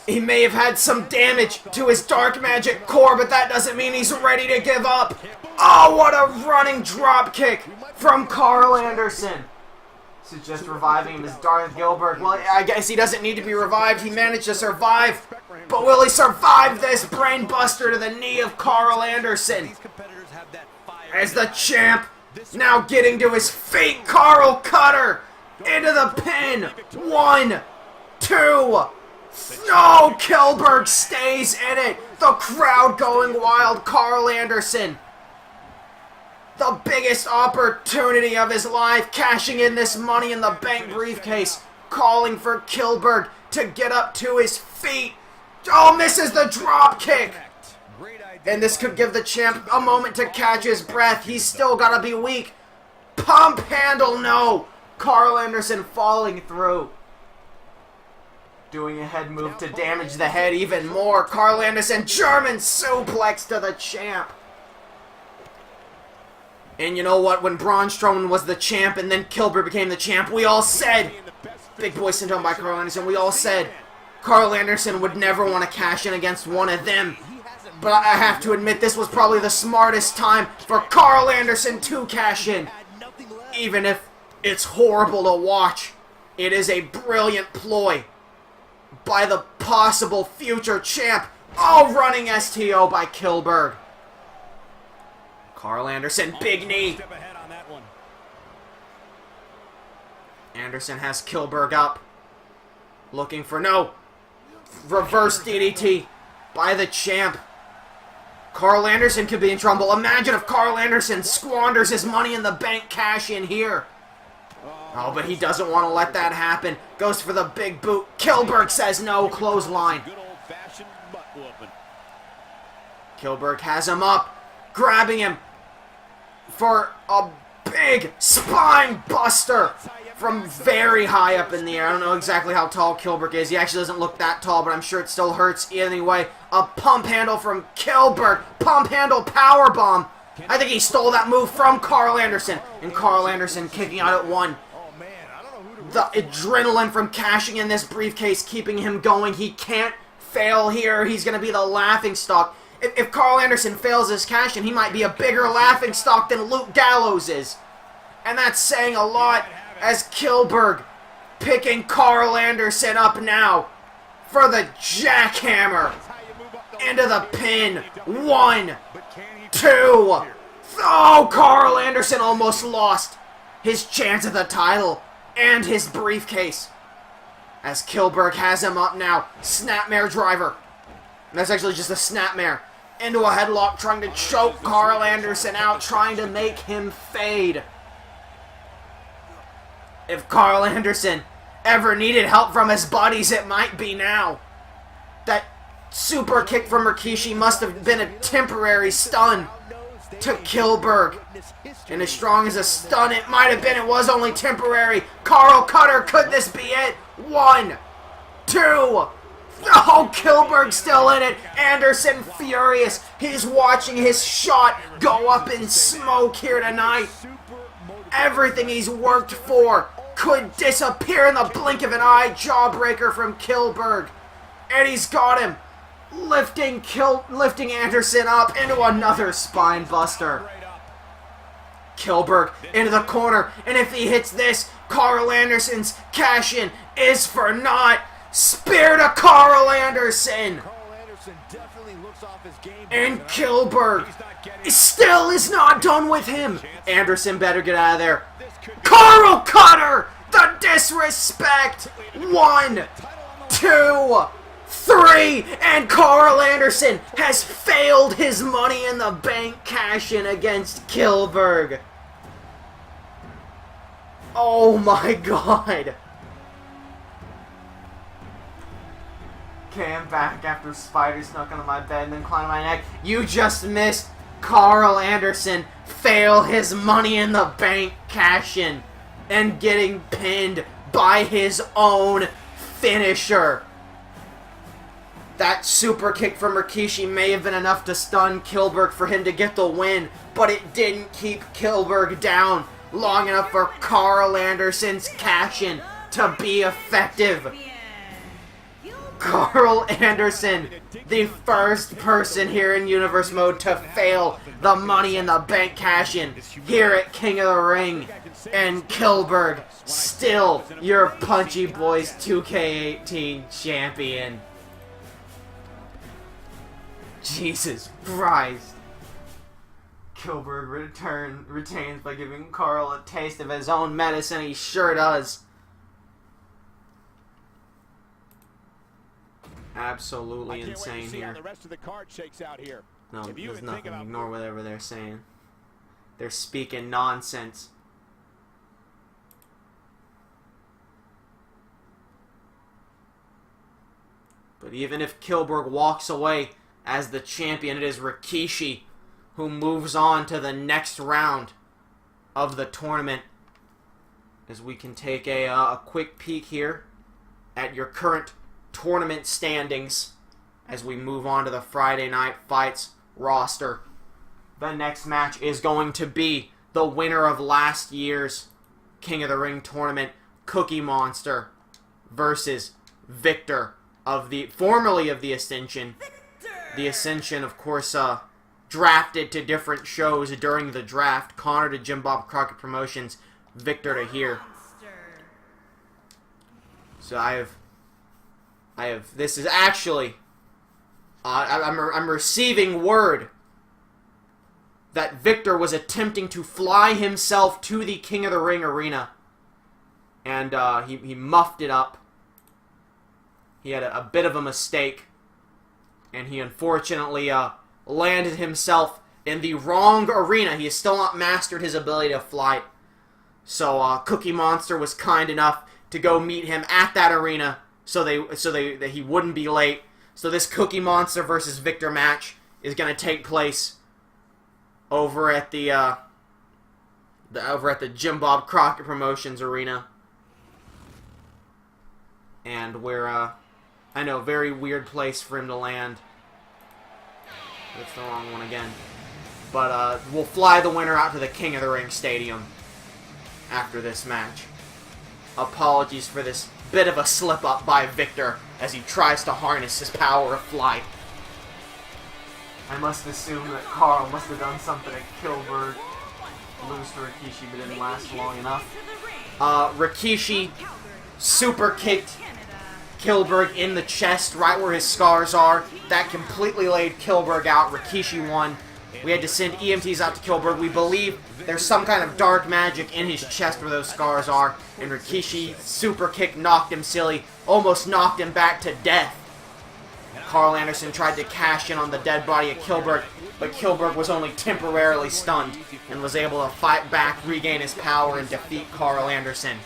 He may have had some damage to his dark magic core, but that doesn't mean he's ready to give up. Oh, what a running drop kick from Carl Anderson. This is just reviving him as Darth Gilbert. Well, I guess he doesn't need to be revived. He managed to survive. But will he survive this brain buster to the knee of Carl Anderson? As the champ now getting to his feet, Carl Cutter into the pin. 1, 2. No, Kilberg stays in it. The crowd going wild. Carl Anderson, the biggest opportunity of his life, cashing in this Money in the Bank briefcase, calling for Kilberg to get up to his feet. Oh, misses the drop kick. And this could give the champ a moment to catch his breath. He's still got to be weak. Pump handle, no. Carl Anderson falling through. Doing a head move to damage the head even more. Carl Anderson, German suplex to the champ. And you know what? When Braun Strowman was the champ and then Kilberg became the champ, we all said, big boy syndrome by Carl Anderson, we all said Carl Anderson would never want to cash in against one of them. But I have to admit, this was probably the smartest time for Carl Anderson to cash in. Even if it's horrible to watch, it is a brilliant ploy by the possible future champ. Oh, running STO by Kilberg. Carl Anderson, big knee. Anderson has Kilberg up. Looking for no. Reverse DDT by the champ. Carl Anderson could be in trouble. Imagine if Carl Anderson squanders his Money in the Bank cash in here. Oh, but he doesn't want to let that happen. Goes for the big boot. Kilberg says no. Clothesline. Kilberg has him up. Grabbing him for a big spine buster from very high up in the air. I don't know exactly how tall Kilberg is. He actually doesn't look that tall, but I'm sure it still hurts anyway. A pump handle from Kilberg. Pump handle powerbomb. I think he stole that move from Carl Anderson. And Carl Anderson kicking out at 1. The adrenaline from cashing in this briefcase keeping him going. He can't fail here. He's going to be the laughingstock. If Carl Anderson fails his cash in, he might be a bigger laughingstock than Luke Gallows is. And that's saying a lot, as Kilberg picking Carl Anderson up now for the jackhammer into the pin. 1, 2. Oh, Carl Anderson almost lost his chance at the title and his briefcase. As Kilberg has him up now. Snapmare driver. And that's actually just a snapmare. Into a headlock, trying to choke Carl Anderson out, trying to make him fade. If Carl Anderson ever needed help from his buddies, it might be now. That super kick from Rikishi must have been a temporary stun to Kilberg. And as strong as a stun it might have been, it was only temporary. Carl Cutter, could this be it? 1, 2... Oh, Kilberg's still in it. Anderson furious. He's watching his shot go up in smoke here tonight. Everything he's worked for could disappear in the blink of an eye. Jawbreaker from Kilberg. And he's got him. Lifting Anderson up into another spine buster. Kilberg into the corner. And if he hits this, Carl Anderson's cash-in is for naught. Spear to Carl Anderson. And Kilberg still is not done with him. Anderson better get out of there. Carl Cutter! The disrespect! 1, 2, 3, and Carl Anderson has failed his Money in the Bank cash-in against Kilberg. Oh my god. Okay, I'm back after Spider snuck onto my bed and then climbed my neck. You just missed Carl Anderson fail his Money in the Bank cash-in and getting pinned by his own finisher. That super kick from Rikishi may have been enough to stun Kilberg for him to get the win, but it didn't keep Kilberg down long enough for Carl Anderson's cash-in to be effective. Carl Anderson, the first person here in Universe Mode to fail the Money in the Bank cash-in here at King of the Ring. And Kilberg, still your Punchy Boys 2K18 champion. Jesus Christ. Kilberg retains by giving Carl a taste of his own medicine. He sure does. Absolutely insane here. The rest of the card shakes out here. No, there's nothing. Ignore whatever they're saying. They're speaking nonsense. But even if Kilberg walks away as the champion, it is Rikishi who moves on to the next round of the tournament. As we can take a quick peek here at your current tournament standings as we move on to the Friday Night Fights roster. The next match is going to be the winner of last year's King of the Ring tournament, Cookie Monster, versus Victor of the formerly of the Ascension. The Ascension, of course, drafted to different shows during the draft. Connor to Jim Bob Crockett Promotions, Victor to here. So I have. This is actually. I'm receiving word that Victor was attempting to fly himself to the King of the Ring arena, and he muffed it up. He had a bit of a mistake, and he unfortunately landed himself in the wrong arena. He has still not mastered his ability to fly. So Cookie Monster was kind enough to go meet him at that arena, so that he wouldn't be late. So this Cookie Monster versus Victor match is going to take place over at the Jim Bob Crockett Promotions arena, and where I know, very weird place for him to land. That's the wrong one again. But we'll fly the winner out to the King of the Ring Stadium after this match. Apologies for this bit of a slip-up by Victor as he tries to harness his power of flight. I must assume that Carl must have done something to Kilberg. Lose to Rikishi, but didn't last long enough. Rikishi super kicked Kilberg in the chest, right where his scars are. That completely laid Kilberg out. Rikishi won. We had to send EMTs out to Kilberg. We believe there's some kind of dark magic in his chest where those scars are. And Rikishi super kick knocked him silly, almost knocked him back to death. Carl Anderson tried to cash in on the dead body of Kilberg, but Kilberg was only temporarily stunned and was able to fight back, regain his power, and defeat Carl Anderson,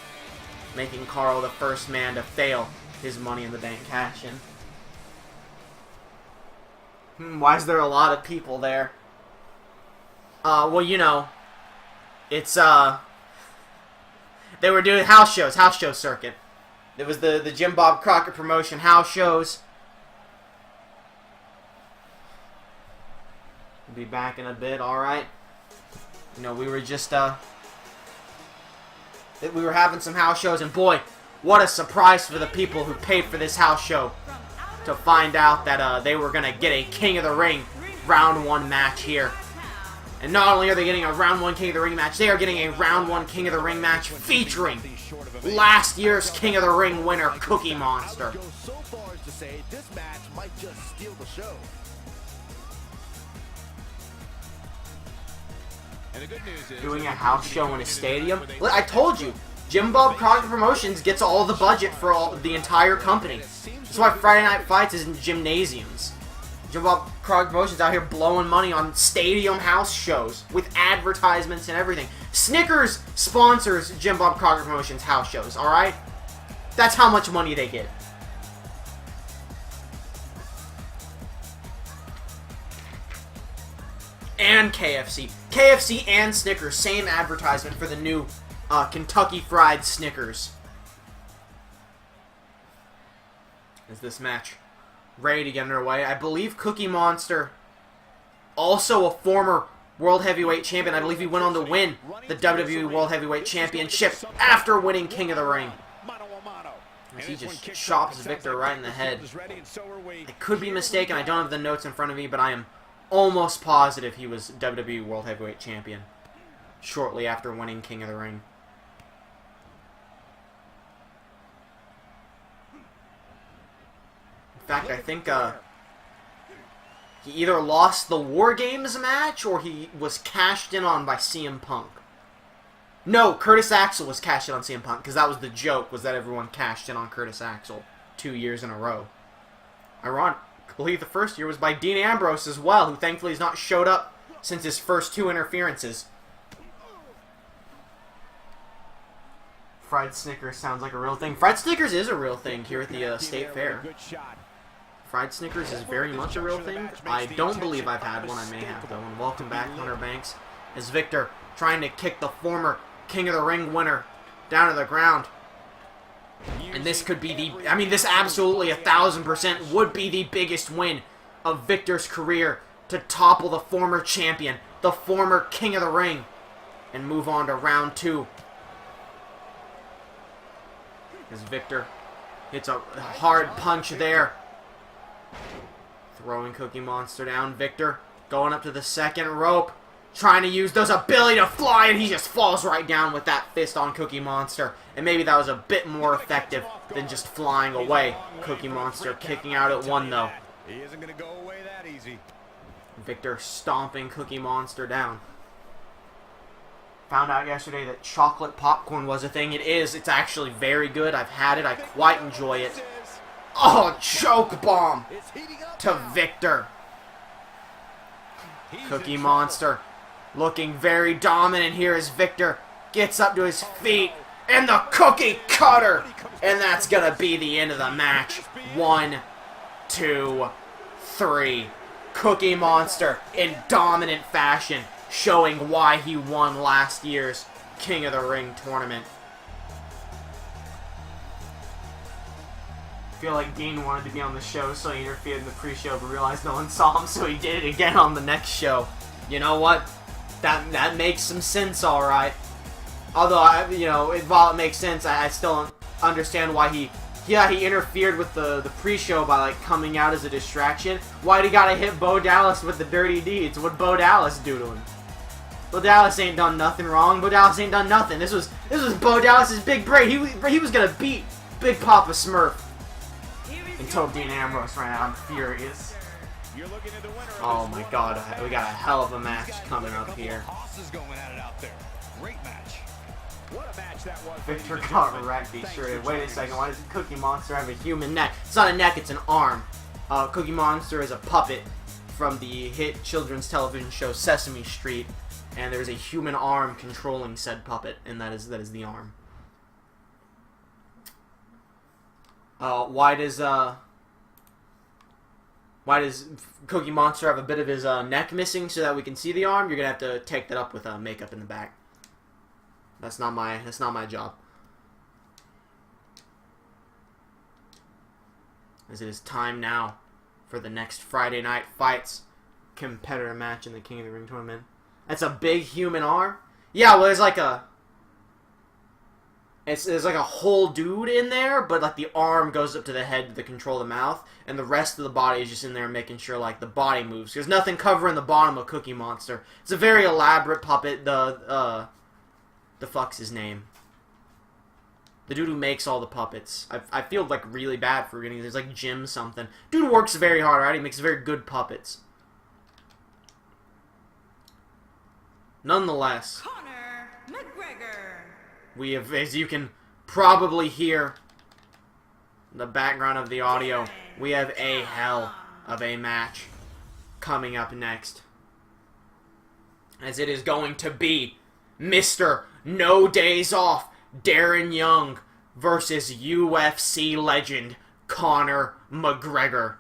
making Carl the first man to fail his Money in the Bank cash-in. Why is there a lot of people there? Well, you know, it's, they were doing house show circuit. It was the Jim Bob Crockett promotion house shows. We'll be back in a bit, alright? You know, we were just, we were having some house shows, and boy, what a surprise for the people who paid for this house show to find out that, they were gonna get a King of the Ring Round 1 match here. And not only are they getting a Round 1 King of the Ring match, they are getting a Round 1 King of the Ring match featuring last year's King of the Ring winner, Cookie Monster. Go so far as to say this match might just steal the show. And the good news is Doing a house show in a stadium? I told you, Jim Bob Crockett Promotions gets all the budget for the entire company. That's why Friday Night Fights is in gymnasiums. Jim Bob Crockett Promotions out here blowing money on stadium house shows with advertisements and everything. Snickers sponsors Jim Bob Crockett Promotions house shows, alright? That's how much money they get. And KFC. KFC and Snickers, same advertisement for the new Kentucky Fried Snickers. Is this match ready to get underway? I believe Cookie Monster, also a former World Heavyweight Champion. I believe he went on to win the WWE World Heavyweight Championship after winning King of the Ring. As he just chops Victor right in the head. I could be mistaken. I don't have the notes in front of me, but I am almost positive he was WWE World Heavyweight Champion shortly after winning King of the Ring. In fact, I think he either lost the War Games match or he was cashed in on by CM Punk. No, Curtis Axel was cashed in on CM Punk, because that was the joke, was that everyone cashed in on Curtis Axel 2 years in a row. Ironic. I believe the first year was by Dean Ambrose as well, who thankfully has not showed up since his first 2 interferences. Fried Snickers sounds like a real thing. Fried Snickers is a real thing here at the State Fair. Fried Snickers is very much a real thing. I don't believe I've had one. I may have, though. And welcome back, Hunter Banks, as Victor trying to kick the former King of the Ring winner down to the ground. And this could be the, I mean, this absolutely 1000% would be the biggest win of Victor's career, to topple the former champion, the former King of the Ring, and move on to round 2. As Victor hits a hard punch there. Throwing Cookie Monster down. Victor going up to the second rope, trying to use those ability to fly, and he just falls right down with that fist on Cookie Monster. And maybe that was a bit more effective than just flying away. Cookie Monster kicking out at 1, though. He isn't going to go away that easy. Victor stomping Cookie Monster down. Found out yesterday that chocolate popcorn was a thing. It is. It's actually very good. I've had it. I quite enjoy it. Oh, choke bomb to Victor. Cookie Monster looking very dominant here as Victor gets up to his feet. And the Cookie Cutter. And that's going to be the end of the match. 1, 2, 3. Cookie Monster in dominant fashion, showing why he won last year's King of the Ring tournament. I feel like Dean wanted to be on the show, so he interfered in the pre-show, but realized no one saw him, so he did it again on the next show. You know what? That makes some sense, alright. Although, while it makes sense, I still don't understand why he interfered with the pre-show by, like, coming out as a distraction. Why'd he gotta hit Bo Dallas with the dirty deeds? What'd Bo Dallas do to him? Bo Dallas ain't done nothing wrong. Bo Dallas ain't done nothing. This was Bo Dallas's big break. He was gonna beat Big Papa Smurf until Dean Ambrose ran out. I'm furious. You're looking at the winner of Oh this my one. god, we got a hell of a match coming up here. Bosses going at it out there. Great match. What a match that was. Victor ladies and got gentlemen. wrecked, he Thanks sure for did. Wait a joining second, us. why does Cookie Monster have a human neck? It's not a neck, it's an arm. Cookie Monster is a puppet from the hit children's television show Sesame Street, and there's a human arm controlling said puppet, and that is the arm. Why does Cookie Monster have a bit of his neck missing so that we can see the arm? You're gonna have to take that up with makeup in the back. That's not my job. As it is time now for the next Friday Night Fights competitor match in the King of the Ring tournament. That's a big human arm. Yeah, well, there's like a whole dude in there, but like the arm goes up to the head to control the mouth, and the rest of the body is just in there making sure like the body moves. There's nothing covering the bottom of Cookie Monster. It's a very elaborate puppet. The fuck's his name? The dude who makes all the puppets. I feel like really bad for getting. There's like Jim something. Dude works very hard, right? He makes very good puppets. Nonetheless, Conor McGregor. we have, as you can probably hear in the background of the audio, we have a hell of a match coming up next. As it is going to be Mr. No Days Off, Darren Young versus UFC legend Conor McGregor.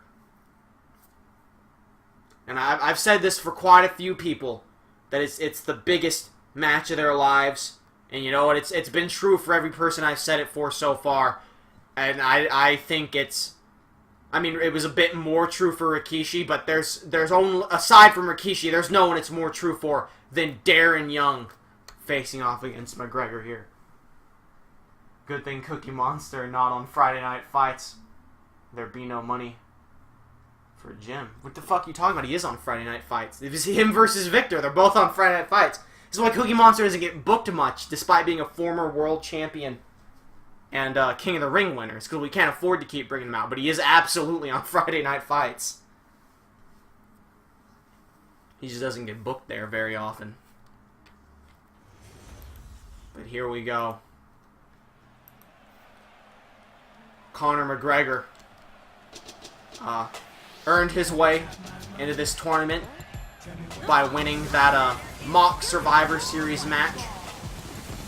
And I've said this for quite a few people, that it's the biggest match of their lives. And you know what? It's been true for every person I've said it for so far. And I think it's... I mean, it was a bit more true for Rikishi, but there's only... Aside from Rikishi, there's no one it's more true for than Darren Young facing off against McGregor here. Good thing Cookie Monster not on Friday Night Fights. There'd be no money for Jim. What the fuck are you talking about? He is on Friday Night Fights. It was him versus Victor. They're both on Friday Night Fights. This is why Cookie Monster doesn't get booked much, despite being a former world champion and King of the Ring winner. It's because we can't afford to keep bringing him out. But he is absolutely on Friday Night Fights. He just doesn't get booked there very often. But here we go. Conor McGregor earned his way into this tournament by winning that mock Survivor Series match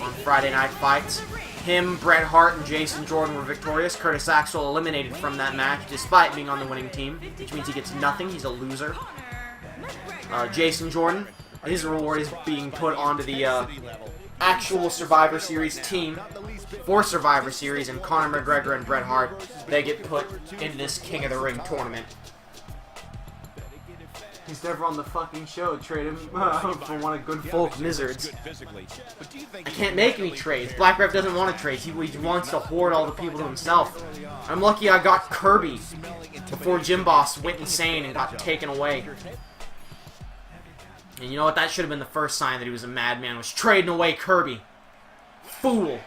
on Friday Night Fights. Him, Bret Hart, and Jason Jordan were victorious. Curtis Axel eliminated from that match despite being on the winning team, which means he gets nothing. He's a loser. Jason Jordan, his reward is being put onto the actual Survivor Series team for Survivor Series, and Conor McGregor and Bret Hart, they get put into this King of the Ring tournament. He's never on the fucking show. Trade him for one of Good Folk Mizzards. I can't make any trades. Black Ref doesn't want to trade. He wants to hoard all the people to himself. I'm lucky I got Kirby before Jim Boss went insane and got taken away. And you know what? That should have been the first sign that he was a madman, was trading away Kirby. Fool.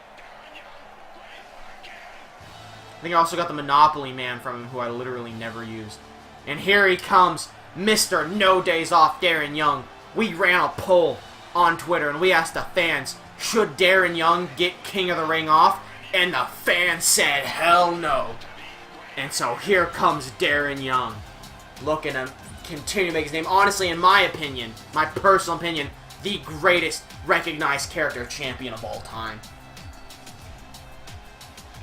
I think I also got the Monopoly Man from him, who I literally never used. And here he comes, Mr. No Days Off Darren Young. We ran a poll on Twitter, and we asked the fans, should Darren Young get King of the Ring off? And the fans said, hell no. And so here comes Darren Young, looking to continue to make his name. Honestly, in my opinion, my personal opinion, the greatest recognized character champion of all time.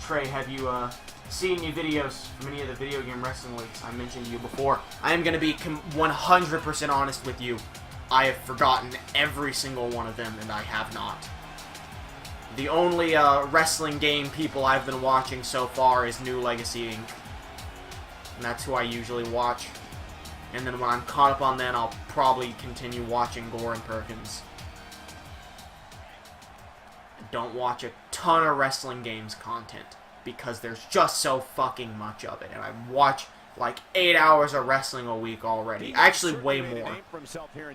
Trey, have you seen any videos from any of the video game wrestling leagues I mentioned to you before? I am going to be 100% honest with you. I have forgotten every single one of them, and I have not. The only wrestling game people I've been watching so far is New Legacy Inc. And that's who I usually watch. And then when I'm caught up on that, I'll probably continue watching Gore and Perkins. I don't watch a ton of wrestling games content because there's just so fucking much of it. And I watch like 8 hours of wrestling a week already. Actually, way more.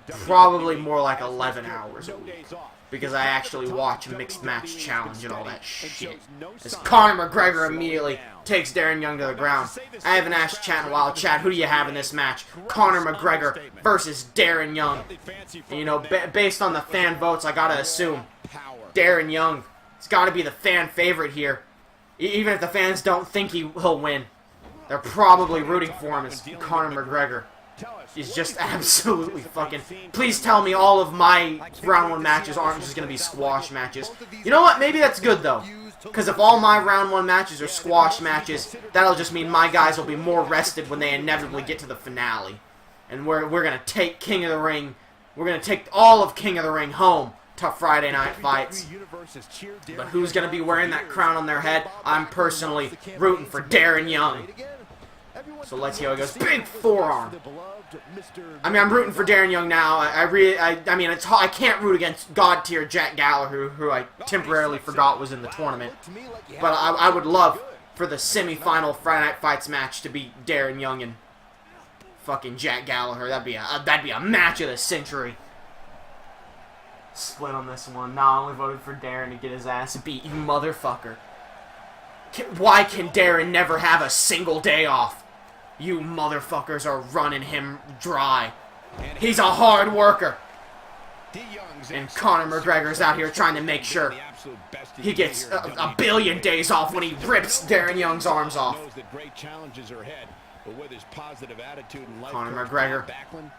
Probably more like 11 hours a week. because I actually watch Mixed Match Challenge and all that shit. As Conor McGregor immediately takes Darren Young to the ground. I haven't asked Chat in a while. Chat, who do you have in this match? Conor McGregor versus Darren Young. And, you know, based on the fan votes, I gotta assume Darren Young has got to be the fan favorite here. Even if the fans don't think he'll win, they're probably rooting for him as Conor McGregor is just absolutely fucking... Please tell me all of my round 1 matches aren't just going to be squash matches. You know what? Maybe that's good, though. Because if all my round 1 matches are squash matches, that'll just mean my guys will be more rested when they inevitably get to the finale. And we're going to take King of the Ring. We're going to take all of King of the Ring home to Friday Night Fights. But who's going to be wearing that crown on their head? I'm personally rooting for Darren Young. So let's see how it goes. Big forearm. I mean, I'm rooting for Darren Young now. I mean, I can't root against God tier Jack Gallagher, who I temporarily forgot was in the tournament. But I would love for the semi-final Friday Night Fights match to be Darren Young and fucking Jack Gallagher. That'd be a match of the century. Split on this one. Nah, I only voted for Darren to get his ass beat, you motherfucker. Why can Darren never have a single day off? You motherfuckers are running him dry. He's a hard worker. And Conor McGregor's out here trying to make sure he gets a billion days off when he rips Darren Young's arms off. Conor McGregor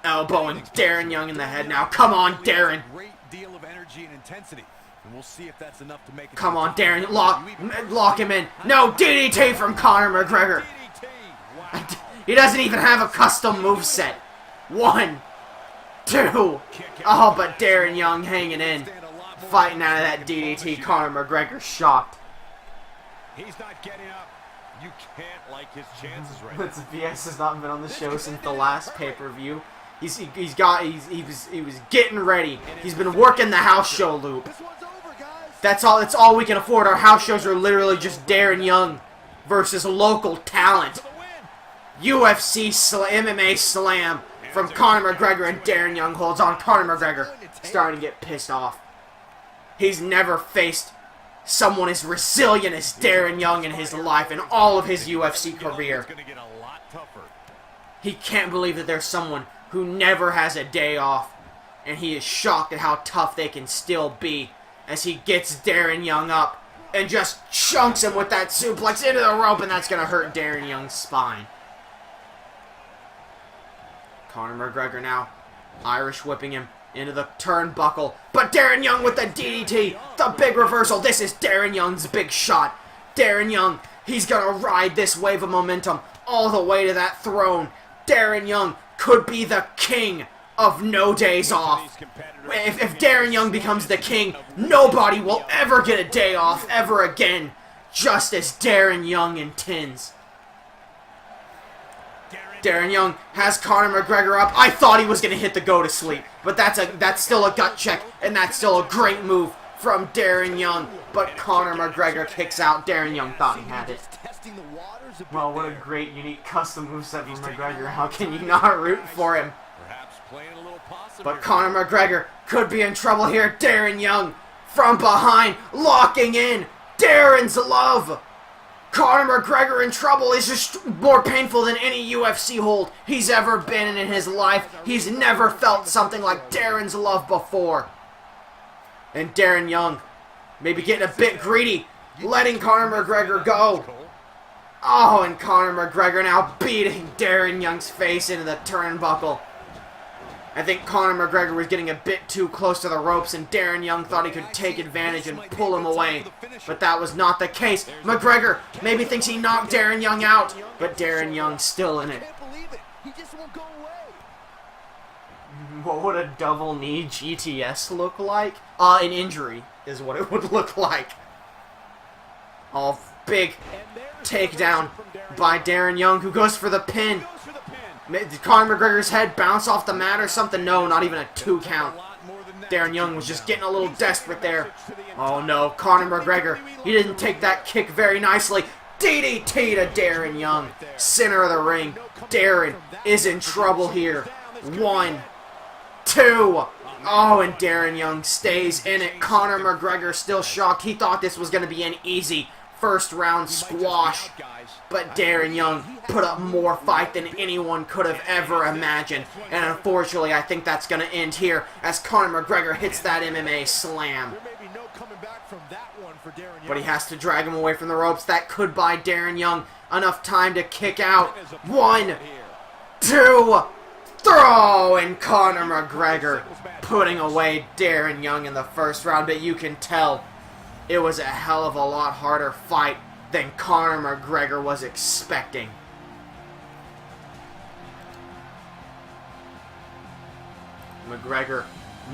elbowing Darren Young in the head now. Come on, Darren. Come on, Darren. Lock him in. No, DDT from Conor McGregor. He doesn't even have a custom moveset. 1, 2. Oh, but Darren Young hanging in. Fighting out of that DDT. Conor McGregor shocked. He's not getting up. You can't like his chances right now. BS has not been on the show since the last pay-per-view. He was getting ready. He's been working the house show loop. That's all we can afford. Our house shows are literally just Darren Young versus local talent. UFC MMA Slam from Conor McGregor and Darren Young holds on. Conor McGregor starting to get pissed off. He's never faced someone as resilient as Darren Young in his life in all of his UFC career. He can't believe that there's someone who never has a day off, and he is shocked at how tough they can still be as he gets Darren Young up and just chunks him with that suplex into the rope, and that's going to hurt Darren Young's spine. Conor McGregor now Irish whipping him into the turnbuckle, but Darren Young with the DDT, the big reversal. This is Darren Young's big shot. Darren Young, he's going to ride this wave of momentum all the way to that throne. Darren Young could be the king of no days off. If Darren Young becomes the king, nobody will ever get a day off ever again, just as Darren Young intends. Darren Young has Conor McGregor up. I thought he was going to hit the go to sleep, but that's still a gut check, and that's still a great move from Darren Young. But Conor McGregor kicks out. Darren Young thought he had it. Well, what a great, unique custom moveset from McGregor. How can you not root for him? But Conor McGregor could be in trouble here. Darren Young from behind, locking in. Darren's love. Conor McGregor in trouble is just more painful than any UFC hold he's ever been in his life. He's never felt something like Darren's love before. And Darren Young maybe getting a bit greedy, letting Conor McGregor go. Oh, and Conor McGregor now beating Darren Young's face into the turnbuckle. I think Conor McGregor was getting a bit too close to the ropes, and Darren Young thought he could take advantage and pull him away. But that was not the case. McGregor maybe thinks he knocked Darren Young out, but Darren Young's still in it. What would a double knee GTS look like? An injury is what it would look like. Oh, big takedown by Darren Young, who goes for the pin. Did Conor McGregor's head bounce off the mat or something? No, not even a 2 count. Darren Young was just getting a little desperate there. Oh no, Conor McGregor, he didn't take that kick very nicely. DDT to Darren Young. Center of the ring. Darren is in trouble here. 1, 2. Oh, and Darren Young stays in it. Conor McGregor still shocked. He thought this was going to be an easy first round squash. But Darren Young put up more fight than anyone could have ever imagined. And unfortunately, I think that's going to end here as Conor McGregor hits that MMA slam. But he has to drag him away from the ropes. That could buy Darren Young enough time to kick out. 1, 2, throw! And Conor McGregor putting away Darren Young in the first round. But you can tell it was a hell of a lot harder fight than Conor McGregor was expecting. McGregor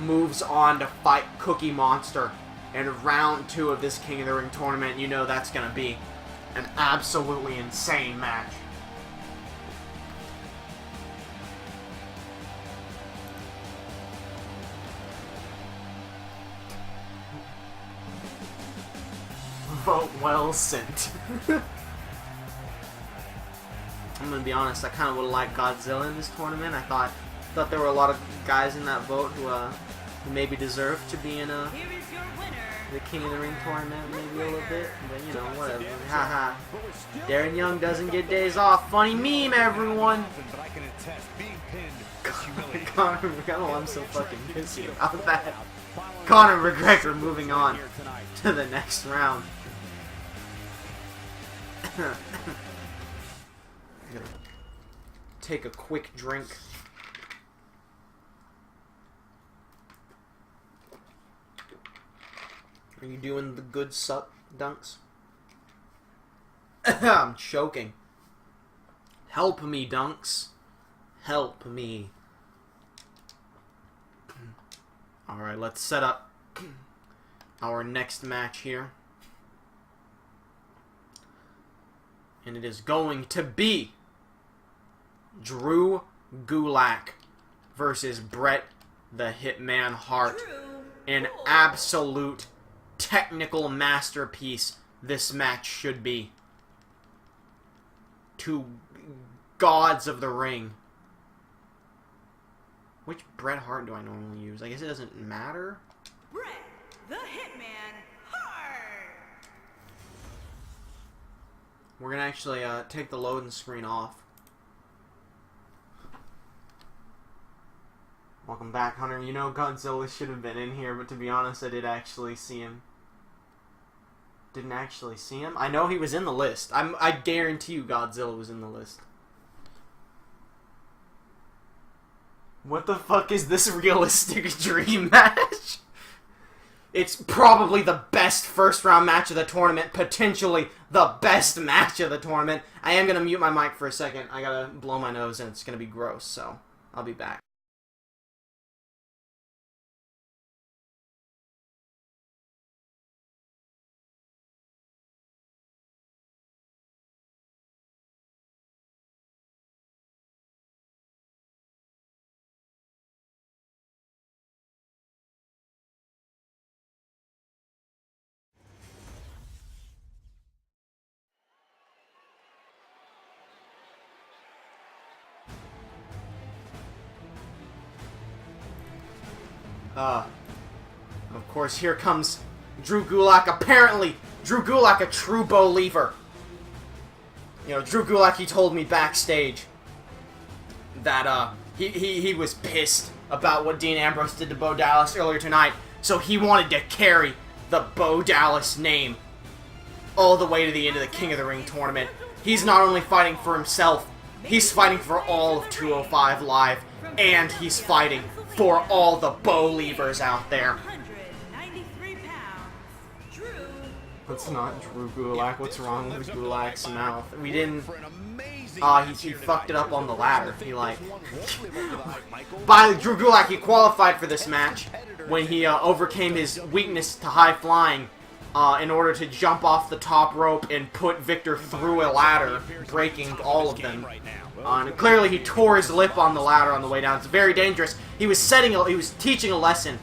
moves on to fight Cookie Monster in round 2 of this King of the Ring tournament. You know that's going to be an absolutely insane match. Vote well sent. I'm gonna be honest, I kind of would have liked Godzilla in this tournament. I thought there were a lot of guys in that vote who maybe deserved to be in the King of the Ring tournament, maybe a little bit, but you know, whatever. Haha. Darren Young doesn't get days off. Funny meme, everyone. Conor McGregor, I'm so fucking pissy about that. Conor McGregor moving on to the next round. I'm gonna take a quick drink. Are you doing the good suck dunks? I'm choking. Help me, dunks. Help me. Alright, let's set up our next match here. And it is going to be Drew Gulak versus Bret the Hitman Hart. An absolute technical masterpiece this match should be. Two gods of the ring. Which Bret Hart do I normally use? I guess it doesn't matter. Bret the Hitman Hart. We're gonna actually take the loading screen off. Welcome back, Hunter. You know Godzilla should have been in here, but to be honest, I did actually see him. Didn't actually see him. I know he was in the list. I guarantee you Godzilla was in the list. What the fuck is this realistic dream match? It's probably the best first round match of the tournament. Potentially the best match of the tournament. I am going to mute my mic for a second. I got to blow my nose and it's going to be gross. So I'll be back. Of course, here comes Drew Gulak. Apparently, Drew Gulak, a true believer. You know, Drew Gulak, he told me backstage that he was pissed about what Dean Ambrose did to Bo Dallas earlier tonight, so he wanted to carry the Bo Dallas name all the way to the end of the King of the Ring tournament. He's not only fighting for himself, he's fighting for all of 205 Live, and he's fighting for all the Bo-Leavers out there. 193 pounds. Drew. That's not Drew Gulak. What's wrong with Gulak's mouth? We didn't... he fucked it up on the ladder. He, like... By Drew Gulak, he qualified for this match when he overcame his weakness to high flying in order to jump off the top rope and put Victor through a ladder, breaking all of them. And clearly he tore his lip on the ladder on the way down. It's very dangerous. He was teaching a lesson,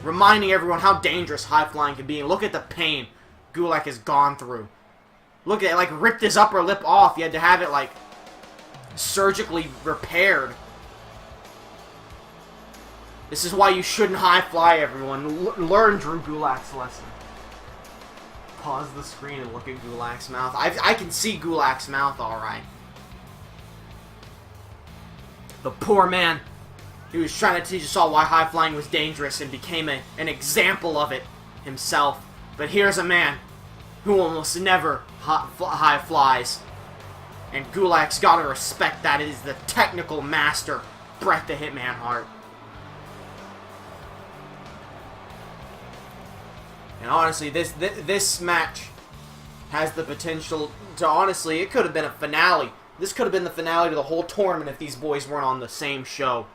reminding everyone how dangerous high flying can be. And look at the pain Gulak has gone through. Look at it, like ripped his upper lip off. He had to have it like surgically repaired. This is why you shouldn't high fly, everyone. Learn Drew Gulak's lesson. Pause the screen and look at Gulak's mouth. I can see Gulak's mouth alright. The poor man. He was trying to teach us all why high flying was dangerous and became an example of it himself. But here's a man who almost never high flies. And Gulak's gotta respect that. It is the technical master, Bret the Hitman Hart. And honestly, this match has the potential to, honestly, it could have been a finale. This could have been the finale to the whole tournament if these boys weren't on the same show.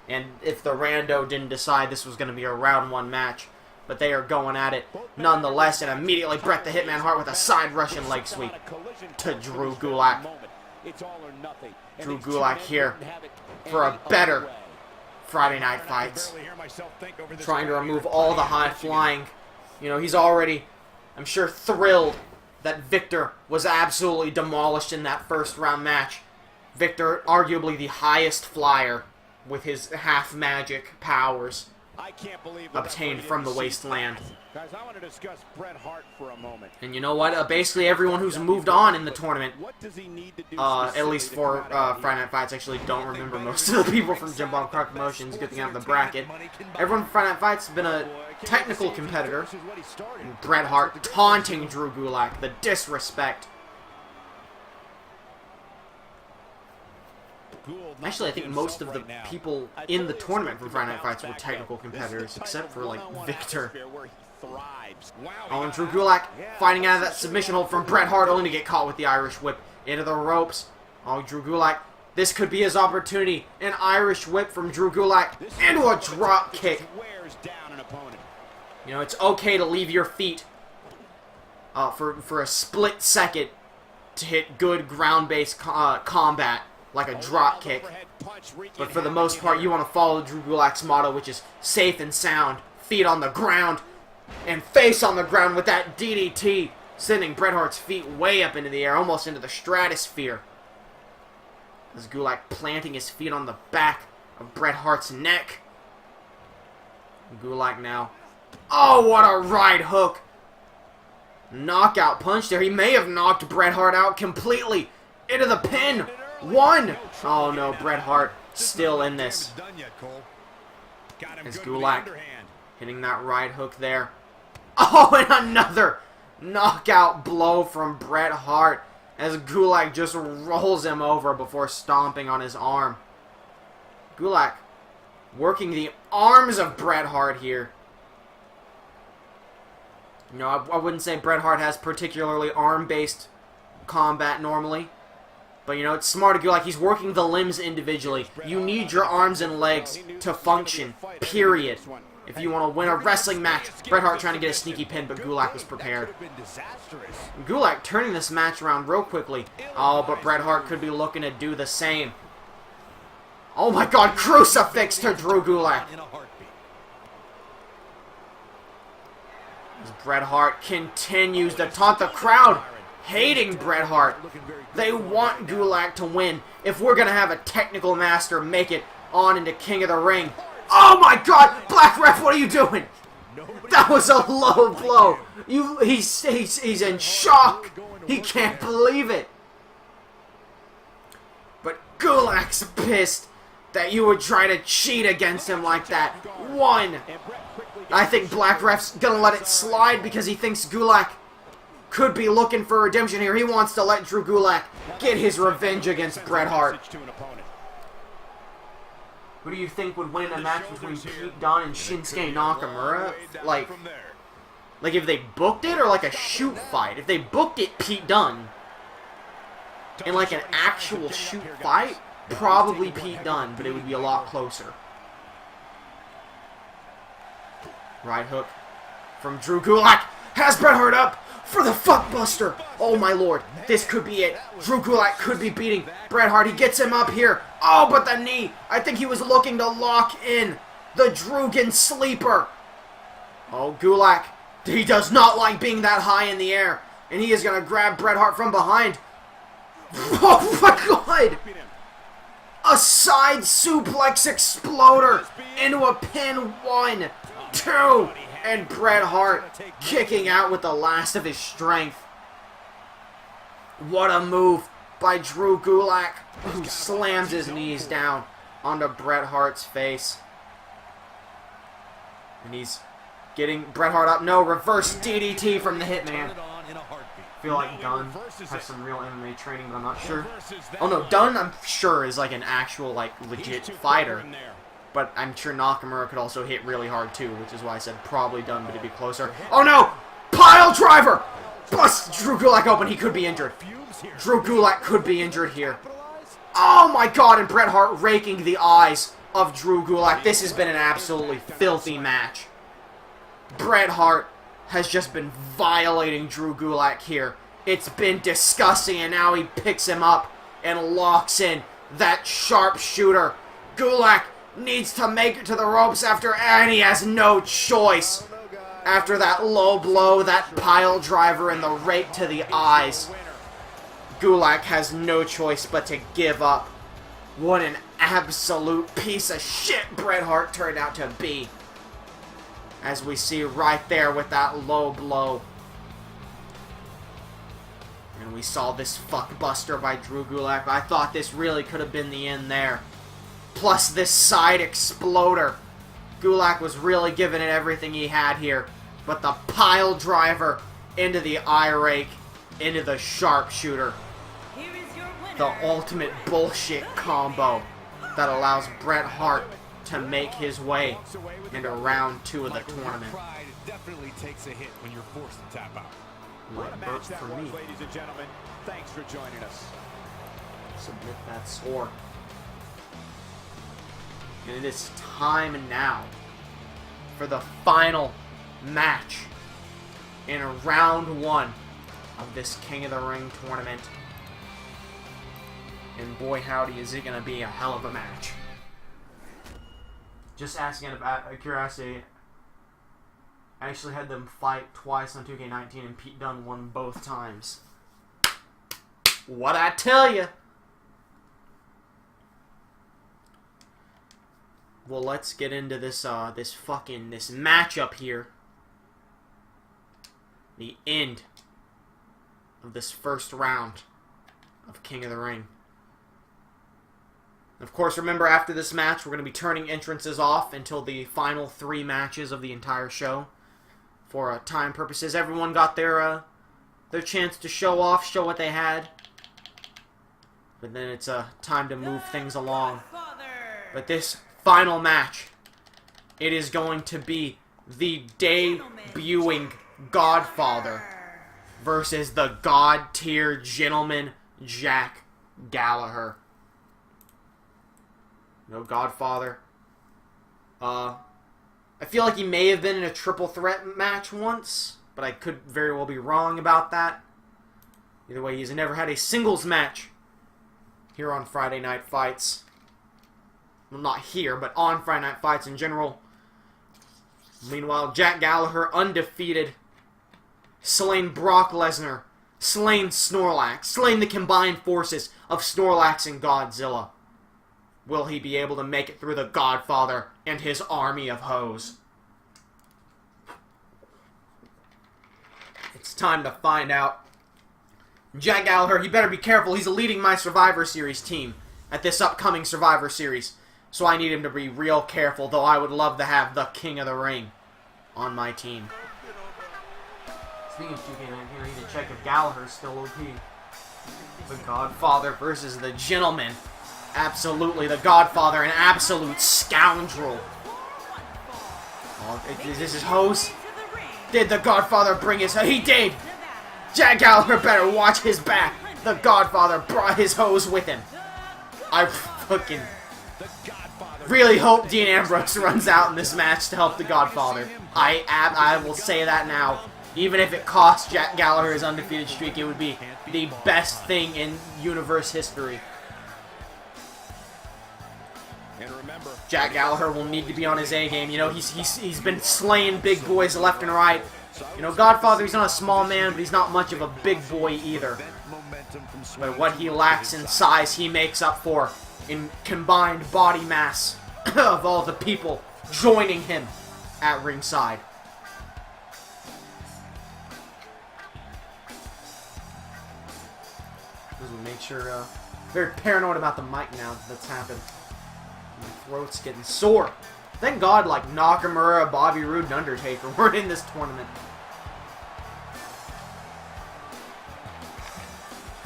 And if the rando didn't decide this was going to be a round 1 match. But they are going at it nonetheless. And immediately Bret the Hitman Hart with a side Russian leg sweep to Drew Gulak. Drew Gulak here for a better Friday Night Fights. Trying to remove all the high flying. You know, he's already, I'm sure, thrilled that Victor was absolutely demolished in that first round match. Victor, arguably the highest flyer with his half-magic powers obtained from the wasteland. Guys, I want to discuss Bret Hart for a moment. And you know what? Basically everyone who's moved on in the tournament, at least for Friday Night Fights, actually don't remember most of the people from Jim Bob Clark Promotions, good thing out of the bracket. Everyone from Friday Night Fights has been a technical competitor. And Bret Hart taunting Drew Gulak, the disrespect. Actually, I think most of the people in the tournament from Friday Night Fights were technical competitors, except for, like, Victor. Oh, and Drew Gulak fighting out of that submission hold from Bret Hart, only to get caught with the Irish whip into the ropes. Oh, Drew Gulak, this could be his opportunity. An Irish whip from Drew Gulak into a drop kick. You know, it's okay to leave your feet for a split second to hit good ground-based combat, like a drop kick. But for the most part, you want to follow Drew Gulak's motto, which is safe and sound, feet on the ground, and face on the ground with that DDT, sending Bret Hart's feet way up into the air, almost into the stratosphere. As Gulak planting his feet on the back of Bret Hart's neck. Gulak now. Oh, what a right hook. Knockout punch there. He may have knocked Bret Hart out completely into the pin. 1. Oh no, Bret Hart still in this. As Gulak hitting that right hook there. Oh, and another knockout blow from Bret Hart as Gulak just rolls him over before stomping on his arm. Gulak working the arms of Bret Hart here. You know, I wouldn't say Bret Hart has particularly arm-based combat normally. But, you know, it's smart of Gulak. He's working the limbs individually. You need your arms and legs to function, period. If you want to win a wrestling match, Bret Hart trying to get a sneaky pin, but Gulak was prepared. Gulak turning this match around real quickly. Oh, but Bret Hart could be looking to do the same. Oh my god, crucifix to Drew Gulak. As Bret Hart continues to taunt the crowd, hating Bret Hart. They want Gulak to win. If we're going to have a technical master make it on into King of the Ring. Oh my god! Black Ref, what are you doing? That was a low blow. He's in shock. He can't believe it. But Gulak's pissed that you would try to cheat against him like that. 1. I think Black Ref's going to let it slide because he thinks Gulak could be looking for redemption here. He wants to let Drew Gulak get his revenge against Bret Hart. Who do you think would win a match between Pete Dunne and Shinsuke Nakamura? Like if they booked it, or like a shoot fight? If they booked it, Pete Dunne. In like an actual shoot fight, probably Pete Dunne, but it would be a lot closer. Right hook from Drew Gulak. Has Bret Hart up for the fuckbuster. Oh my lord, this could be it. Drew Gulak could be beating Bret Hart. He gets him up here. Oh, but the knee. I think he was looking to lock in the Drugan sleeper. Oh, Gulak. He does not like being that high in the air. And he is going to grab Bret Hart from behind. Oh my god. A side suplex exploder into a pin. 1, 2, and Bret Hart kicking out with the last of his strength. What a move by Drew Gulak, who slams his knees down onto Bret Hart's face. And he's getting Bret Hart up. No, reverse DDT from the Hitman. I feel like Dunn has some real MMA training, but I'm not sure. Oh no, Dunn I'm sure is like an actual, like, legit fighter. But I'm sure Nakamura could also hit really hard too, which is why I said probably Dunn, but it'd be closer. Oh no! Pile driver! Bust Drew Gulak open, he could be injured. Drew Gulak could be injured here. Oh my god, and Bret Hart raking the eyes of Drew Gulak. This has been an absolutely filthy match. Bret Hart has just been violating Drew Gulak here. It's been disgusting, and now he picks him up and locks in that sharpshooter. Gulak needs to make it to the ropes and he has no choice. After that low blow, that pile driver, and the rake to the eyes, Gulak has no choice but to give up. What an absolute piece of shit Bret Hart turned out to be. As we see right there with that low blow. And we saw this fuckbuster by Drew Gulak. I thought this really could have been the end there. Plus this side exploder. Gulak was really giving it everything he had here. But the pile driver into the eye rake, into the sharpshooter. The ultimate bullshit combo that allows Bret Hart to make his way into round 2 of the tournament. Pride definitely takes a hit when you're forced to tap out. What a match that was, ladies and gentlemen. Thanks for joining us. Submit that score. And it is time now for the final match in round 1 of this King of the Ring tournament. And boy howdy, is it going to be a hell of a match. Just asking about curiosity, I actually had them fight twice on 2K18 and Pete Dunne won both times. What I tell you? Well, let's get into this this matchup here. The end of this first round of King of the Ring. Of course, remember, after this match, we're going to be turning entrances off until the final 3 matches of the entire show. For time purposes, everyone got their chance to show off, show what they had. But then it's time to move things along. But this final match, it is going to be the debuting Godfather versus the God-tier gentleman Jack Gallagher. No Godfather. I feel like he may have been in a triple threat match once, but I could very well be wrong about that. Either way, he's never had a singles match here on Friday Night Fights. Well, not here, but on Friday Night Fights in general. Meanwhile, Jack Gallagher, undefeated, slain Brock Lesnar, slain Snorlax, slain the combined forces of Snorlax and Godzilla. Will he be able to make it through the Godfather and his army of hoes? It's time to find out. Jack Gallagher, he better be careful. He's leading my Survivor Series team at this upcoming Survivor Series. So I need him to be real careful, though I would love to have the King of the Ring on my team. Speaking of 2K19, I need to check if Gallagher's still OP. The Godfather versus the Gentleman. Absolutely, the Godfather, an absolute scoundrel. Oh, is this his hose? Did the Godfather bring his... He did! Jack Gallagher better watch his back. The Godfather brought his hose with him. I fucking really hope Dean Ambrose runs out in this match to help the Godfather. I will say that now. Even if it costs Jack Gallagher his undefeated streak, it would be the best thing in Universe history. Jack Gallagher will need to be on his A game. You know, he's been slaying big boys left and right. You know, Godfather, he's not a small man, but he's not much of a big boy either. But what he lacks in size, he makes up for in combined body mass of all the people joining him at ringside. As we make sure, very paranoid about the mic now that's happened. My throat's getting sore. Thank God, like, Nakamura, Bobby Roode, and Undertaker weren't in this tournament.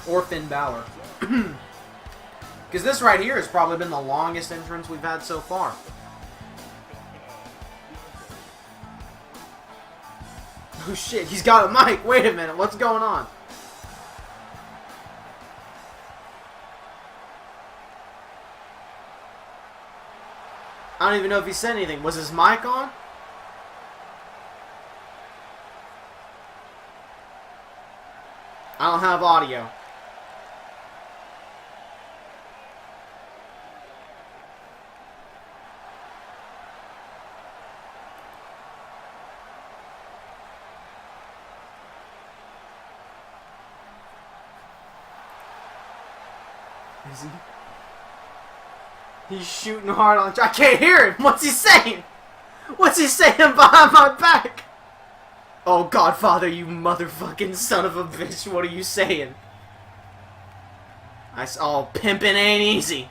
Or Finn Balor. Because this right here has probably been the longest entrance we've had so far. Oh shit, he's got a mic. Wait a minute, what's going on? I don't even know if he said anything. Was his mic on? I don't have audio. Is he? He's shooting hard on... I can't hear him! What's he saying? What's he saying behind my back? Oh, Godfather, you motherfucking son of a bitch. What are you saying? Oh, pimpin' ain't easy.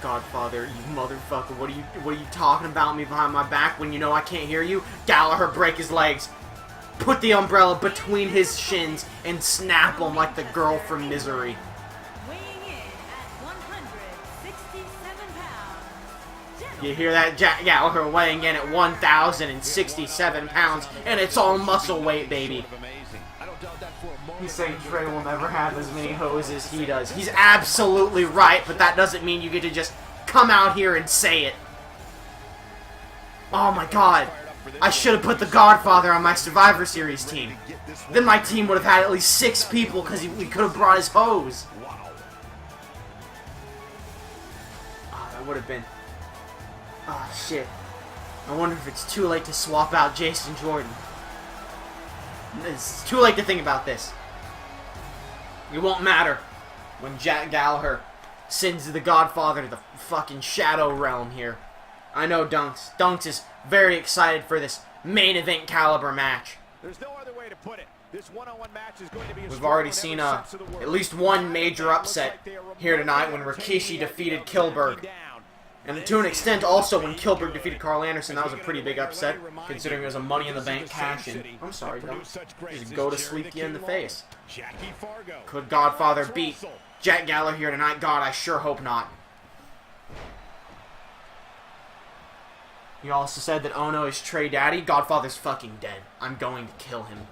Godfather, you motherfucker. What are you talking about me behind my back when you know I can't hear you? Gallagher, break his legs. Put the umbrella between his shins and snap him like the girl from Misery. Weighing in at 167 pounds. You hear that? Jack Gallagher weighing in at 1,067 pounds, and it's all muscle weight, baby. He's saying Trey will never have as many hoes as he does. He's absolutely right, but that doesn't mean you get to just come out here and say it. Oh my god. I should have put the Godfather on my Survivor Series team. Then my team would have had at least 6 people because we could have brought his hose. Oh, that would have been... Oh, shit. I wonder if it's too late to swap out Jason Jordan. It's too late to think about this. It won't matter when Jack Gallagher sends the Godfather to the fucking Shadow Realm here. I know Dunks. Dunks is very excited for this main event caliber match. There's no other way to put it. This one-on-one match is going to be We've already seen at least one major upset here tonight when Rikishi defeated Kilberg. And to an extent also when Kilberg defeated Carl Anderson. That was a pretty big upset considering it was a Money in the Bank cash-in. I'm sorry, Dunks. Just go to sleep you in the face. Could Godfather beat Jack Gallagher here tonight? God, I sure hope not. He also said that Ono is Trey Daddy. Godfather's fucking dead. I'm going to kill him.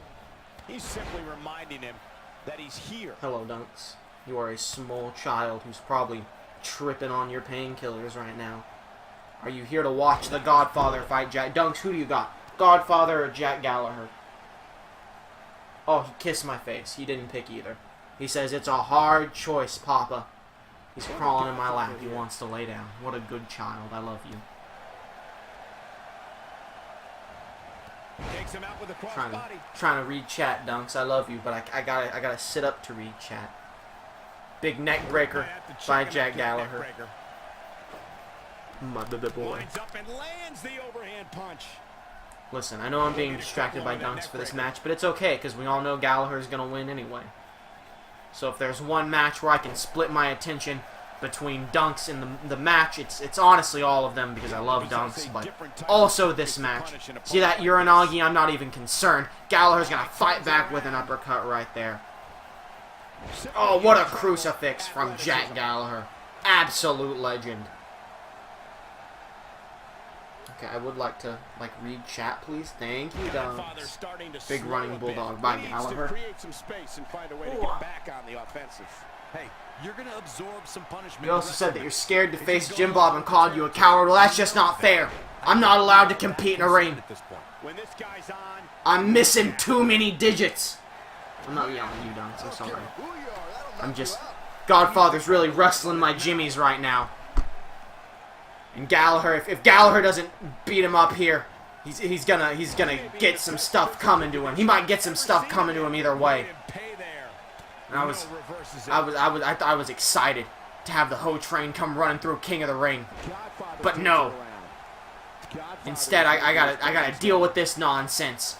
He's simply reminding him that he's here. Hello, Dunks. You are a small child who's probably tripping on your painkillers right now. Are you here to watch the Godfather fight Jack? Dunks, who do you got? Godfather or Jack Gallagher? Oh, he kissed my face. He didn't pick either. He says, it's a hard choice, Papa. He's crawling in my lap. He wants to lay down. What a good child. I love you. Takes him out with a crossbody. Trying to read chat, Dunks. I love you, but I gotta sit up to read chat. Big neck breaker by Jack Gallagher. My baby boy. Lines up and lands the overhand punch. Listen, I know I'm being distracted by Dunks for this match, but it's okay because we all know Gallagher is gonna win anyway. So if there's one match where I can split my attention between Dunks and the match, it's honestly all of them because I love Dunks, but also this match. See that Uranagi? I'm not even concerned. Gallagher's gonna fight back with an uppercut right there. Oh, what a crucifix from Jack Gallagher. Absolute legend. Okay, I would like to read chat, please. Thank you, Dunks. Big running bulldog by Gallagher. Hey, you're gonna absorb some punishment. He also said that you're scared to face Jim Bob and called you a coward. Well, that's just not fair. I'm not allowed to compete in a ring. I'm missing too many digits. I'm not yelling at you, Dunks. I'm sorry. I'm just... Godfather's really wrestling my jimmies right now. And Gallagher, if Gallagher doesn't beat him up here, he's gonna get some stuff coming to him. He might get some stuff coming to him either way. And I was excited to have the Ho Train come running through King of the Ring. But no. Instead, I gotta deal with this nonsense.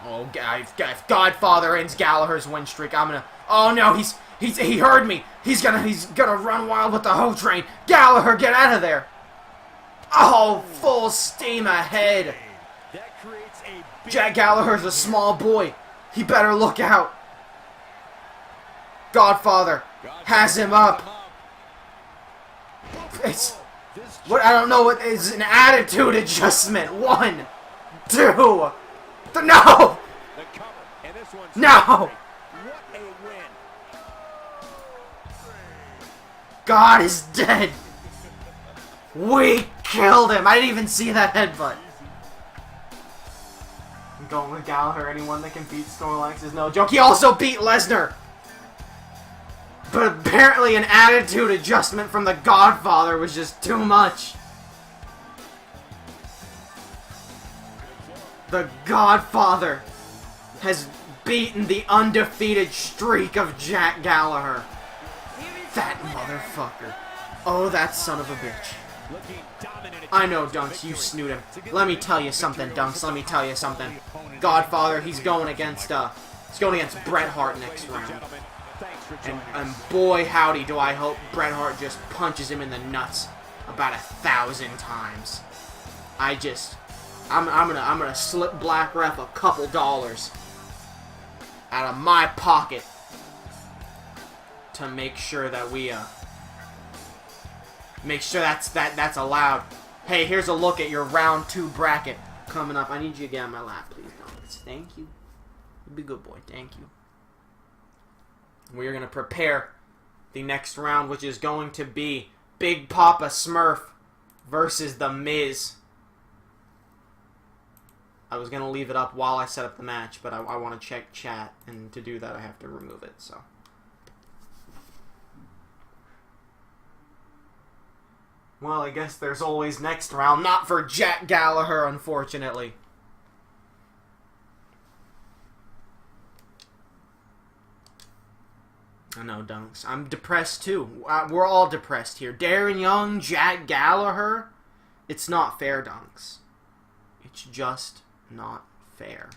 Oh, if Godfather ends Gallagher's win streak, I'm gonna. Oh no, he heard me. He's gonna run wild with the Ho Train. Gallagher, get out of there. Oh, full steam ahead. Jack Gallagher's a small boy. He better look out. Godfather has him up. It's what I don't know what is an attitude adjustment. 1, 2, no! No! God is dead. We killed him. I didn't even see that headbutt. I'm going with Gallagher. Anyone that can beat Snorlax is no joke. He also beat Lesnar. But apparently an attitude adjustment from the Godfather was just too much. The Godfather has beaten the undefeated streak of Jack Gallagher. That motherfucker. Oh, that son of a bitch. I know, Dunks, you snoot him. Let me tell you something, Dunks. Let me tell you something. Godfather, he's going against Bret Hart next round. And boy, howdy, do I hope Bret Hart just punches him in the nuts about 1,000 times. I'm gonna slip Black Ref a couple dollars out of my pocket to make sure that make sure that's allowed. Hey, here's a look at your round 2 bracket coming up. I need you to get on my lap, please, Dunks. Thank you. You be a good boy. Thank you. We are gonna prepare the next round, which is going to be Big Papa Smurf versus The Miz. I was going to leave it up while I set up the match, but I want to check chat, and to do that I have to remove it, so. Well, I guess there's always next round. Not for Jack Gallagher, unfortunately. I know, Dunks. I'm depressed, too. We're all depressed here. Darren Young, Jack Gallagher. It's not fair, Dunks. It's just not fair.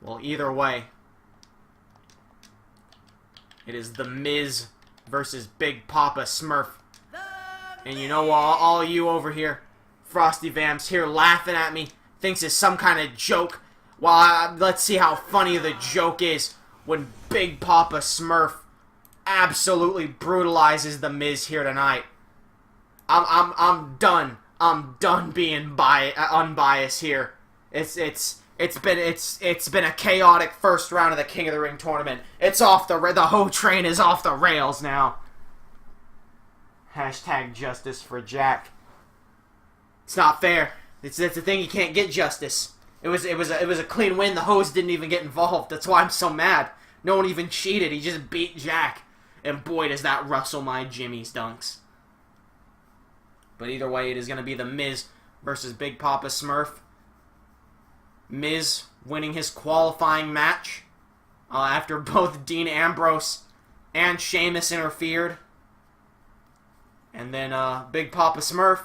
Well, either way, it is The Miz versus Big Papa Smurf. And you know, all you over here, Frosty Vamps here laughing at me, thinks it's some kind of joke. Well, let's see how funny the joke is when Big Papa Smurf absolutely brutalizes The Miz here tonight. I'm done. I'm done being unbiased here. It's been a chaotic first round of the King of the Ring tournament. It's off the Ho Train is off the rails now. Hashtag justice for Jack. It's not fair. It's the thing, you can't get justice. It was a clean win. The Hoes didn't even get involved. That's why I'm so mad. No one even cheated. He just beat Jack. And boy, does that rustle my jimmies, Dunks. But either way, it is going to be The Miz versus Big Papa Smurf. Miz winning his qualifying match after both Dean Ambrose and Sheamus interfered. And then Big Papa Smurf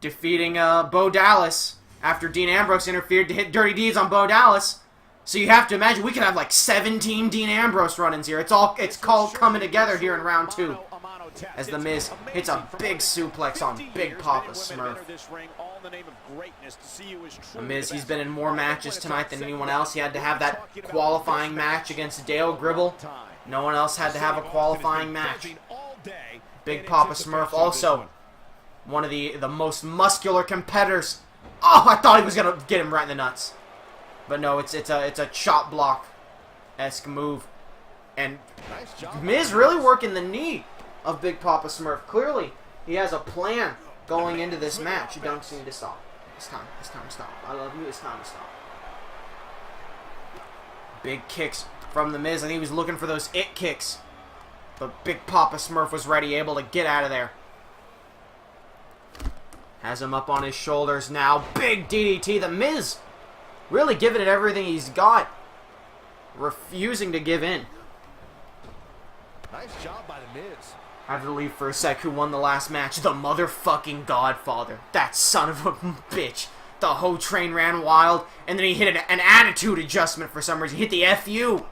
defeating Bo Dallas after Dean Ambrose interfered to hit Dirty Deeds on Bo Dallas. So you have to imagine we could have like 17 Dean Ambrose run-ins here. It's called coming together here in round 2. As The Miz hits a big suplex on Big Papa Smurf. The Miz, he's been in more matches tonight than anyone else. He had to have that qualifying match against Dale Gribble. No one else had to have a qualifying match. Big Papa Smurf also one of the most muscular competitors. Oh, I thought he was gonna get him right in the nuts. But no, it's a chop block-esque move. And Miz really working the knee of Big Papa Smurf. Clearly, he has a plan going into this match. You don't need to stop. It's time to stop. I love you. It's time to stop. Big kicks from The Miz. I think he was looking for those it kicks. But Big Papa Smurf was ready, able to get out of there. Has him up on his shoulders now. Big DDT. The Miz really giving it everything he's got. refusing to give in. Nice job by The Miz. I have to leave for a sec. Who won the last match? The motherfucking Godfather. That son of a bitch. The whole train ran wild, and then he hit an attitude adjustment for some reason. He hit the FU.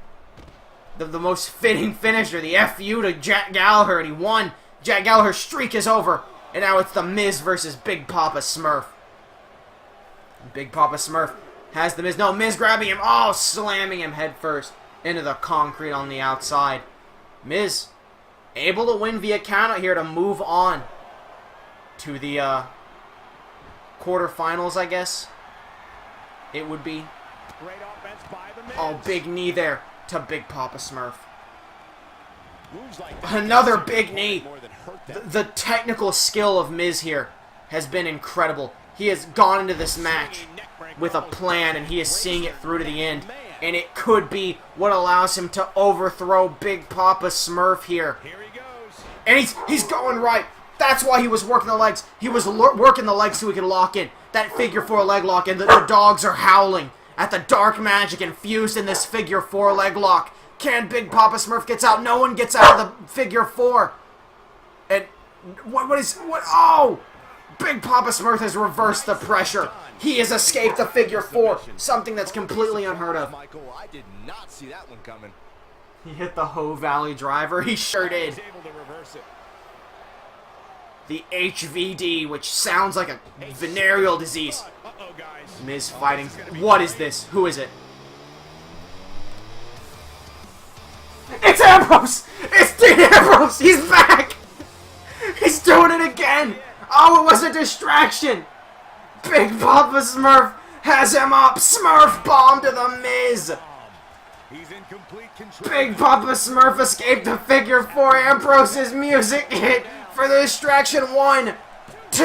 The most fitting finisher, the FU to Jack Gallagher, and he won. Jack Gallagher's streak is over, and now it's The Miz versus Big Papa Smurf. Big Papa Smurf has The Miz. No, Miz grabbing him. Oh, slamming him head first into the concrete on the outside. Miz able to win via countout here to move on to the quarterfinals, I guess it would be. Great offense by The Miz. Oh, big knee there to Big Papa Smurf. Moves like that Another big knee. more than hurt them. The technical skill of Miz here has been incredible. He has gone into this match with a plan, and he is seeing it through to the end. And it could be what allows him to overthrow Big Papa Smurf here. Here he goes. And he's going right. That's why he was working the legs. He was working the legs so he could lock in. That figure 4 leg lock, and the dogs are howling at the dark magic infused in this figure 4 leg lock. Can Big Papa Smurf gets out? No one gets out of the figure 4. And what? Oh! Big Papa Smurf has reversed the pressure. He has escaped the figure 4. Something that's completely unheard of. Michael, I did not see that one coming. He hit the Ho Valley driver. He sure did. He's able to reverse it. The HVD, which sounds like a venereal disease. Uh-oh, guys. Miz fighting. What is this? Who is it? It's Ambrose! It's Dean Ambrose! He's back! He's doing it again! Oh, it was a distraction! Big Papa Smurf has him up! Smurf bomb to the Miz! He's in complete control. Big Papa Smurf escaped the figure 4. Ambrose's music hit for the distraction. 1, 2.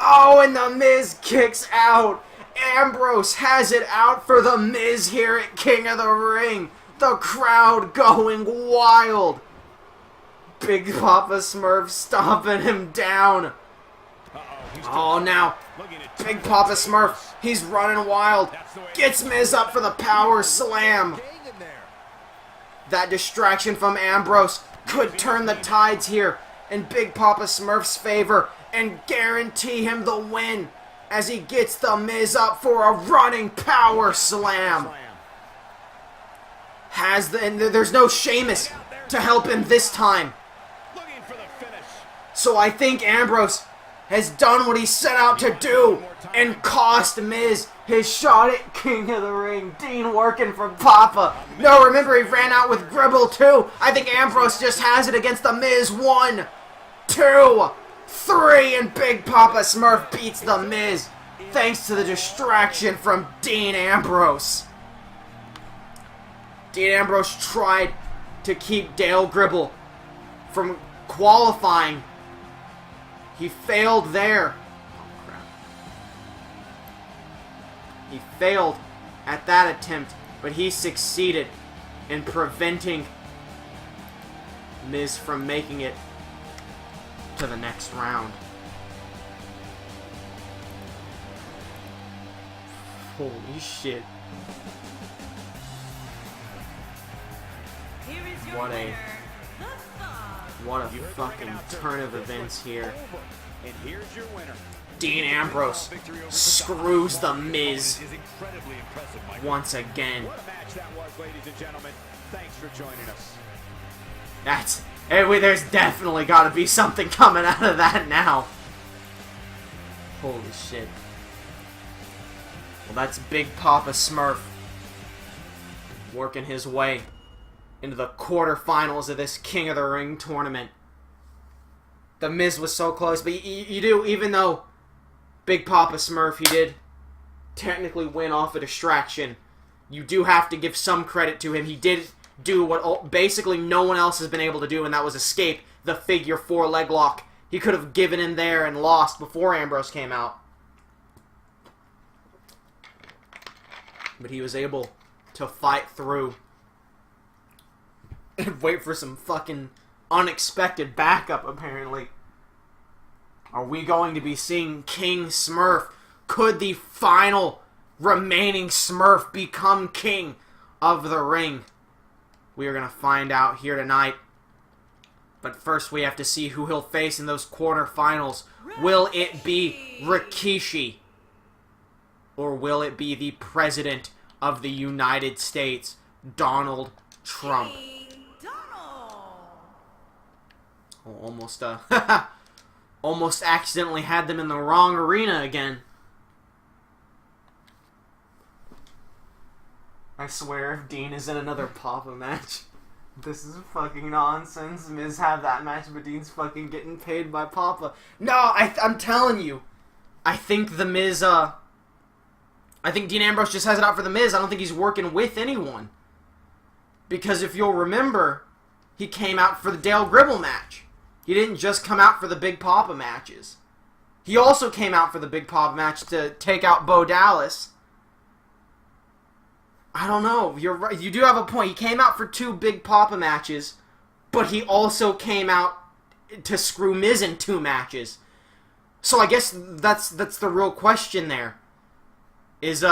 Oh, and the Miz kicks out. Ambrose has it out for the Miz here at King of the Ring. The crowd going wild. Big Papa Smurf stomping him down. Oh, now Big Papa Smurf, he's running wild. Gets Miz up for the power slam. That distraction from Ambrose could turn the tides here in Big Papa Smurf's favor and guarantee him the win as he gets the Miz up for a running power slam. And there's no Sheamus to help him this time. Looking for the finish. So I think Ambrose has done what he set out to do and cost Miz his shot at King of the Ring. Dean working for Papa. No, remember he ran out with Gribble too. I think Ambrose just has it against the Miz. 1, 2, 3, and Big Papa Smurf beats the Miz thanks to the distraction from Dean Ambrose. Dean Ambrose tried to keep Dale Gribble from qualifying. He failed there. Oh, crap. He failed at that attempt, but he succeeded in preventing Miz from making it to the next round. Holy shit. Here is your What a- winner, the Thug. What a fucking turn of events here. And here's your winner. Dean Ambrose screws the Miz Is incredibly impressive, Michael. once again. What a match that was, ladies and gentlemen. Thanks for joining us. There's definitely got to be something coming out of that now. Holy shit. Well, that's Big Papa Smurf working his way into the quarterfinals of this King of the Ring tournament. The Miz was so close, but you do, even though Big Papa Smurf, he did technically win off a distraction, you do have to give some credit to him. He did do what basically no one else has been able to do, and that was escape the figure 4 leg lock. He could have given in there and lost before Ambrose came out. But he was able to fight through and wait for some fucking unexpected backup, apparently. Are we going to be seeing King Smurf? Could the final remaining Smurf become king of the ring. We are going to find out here tonight. But first we have to see who he'll face in those quarterfinals. Will it be Rikishi? Or will it be the President of the United States, Donald Trump? Oh, almost, almost accidentally had them in the wrong arena again. I swear, if Dean is in another Papa match, this is fucking nonsense. Miz have that match, but Dean's fucking getting paid by Papa. No, I'm telling you. I think the Miz, I think Dean Ambrose just has it out for the Miz. I don't think he's working with anyone. Because if you'll remember, he came out for the Dale Gribble match. He didn't just come out for the Big Papa matches. He also came out for the Big Papa match to take out Bo Dallas. I don't know. You're right. You do have a point. He came out for 2 Big Papa matches, but he also came out to screw Miz in 2 matches. So I guess that's the real question there. Is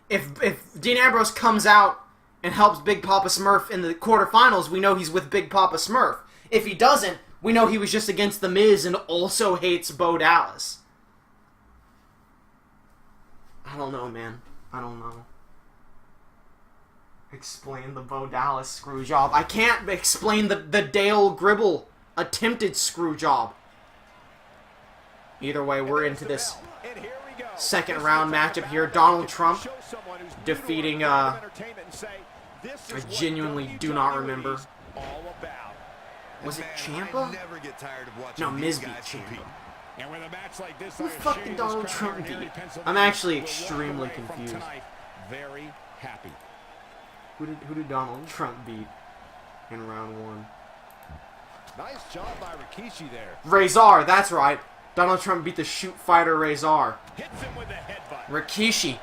if Dean Ambrose comes out and helps Big Papa Smurf in the quarterfinals, we know he's with Big Papa Smurf. If he doesn't, we know he was just against The Miz and also hates Bo Dallas. I don't know, man. I don't know. Explain the Bo Dallas screw job. I can't explain the Dale Gribble attempted screw job. Either way, we're into this second round matchup here. Donald Trump defeating, I genuinely do not remember. Was it Ciampa? No, Miz beat Ciampa. Who the fuck did Donald Trump beat? I'm actually extremely confused. Who did Donald Trump beat in round 1? Nice job by Rikishi there. Razor, that's right. Donald Trump beat the shoot fighter Razor. Hits him with a headbutt. Rikishi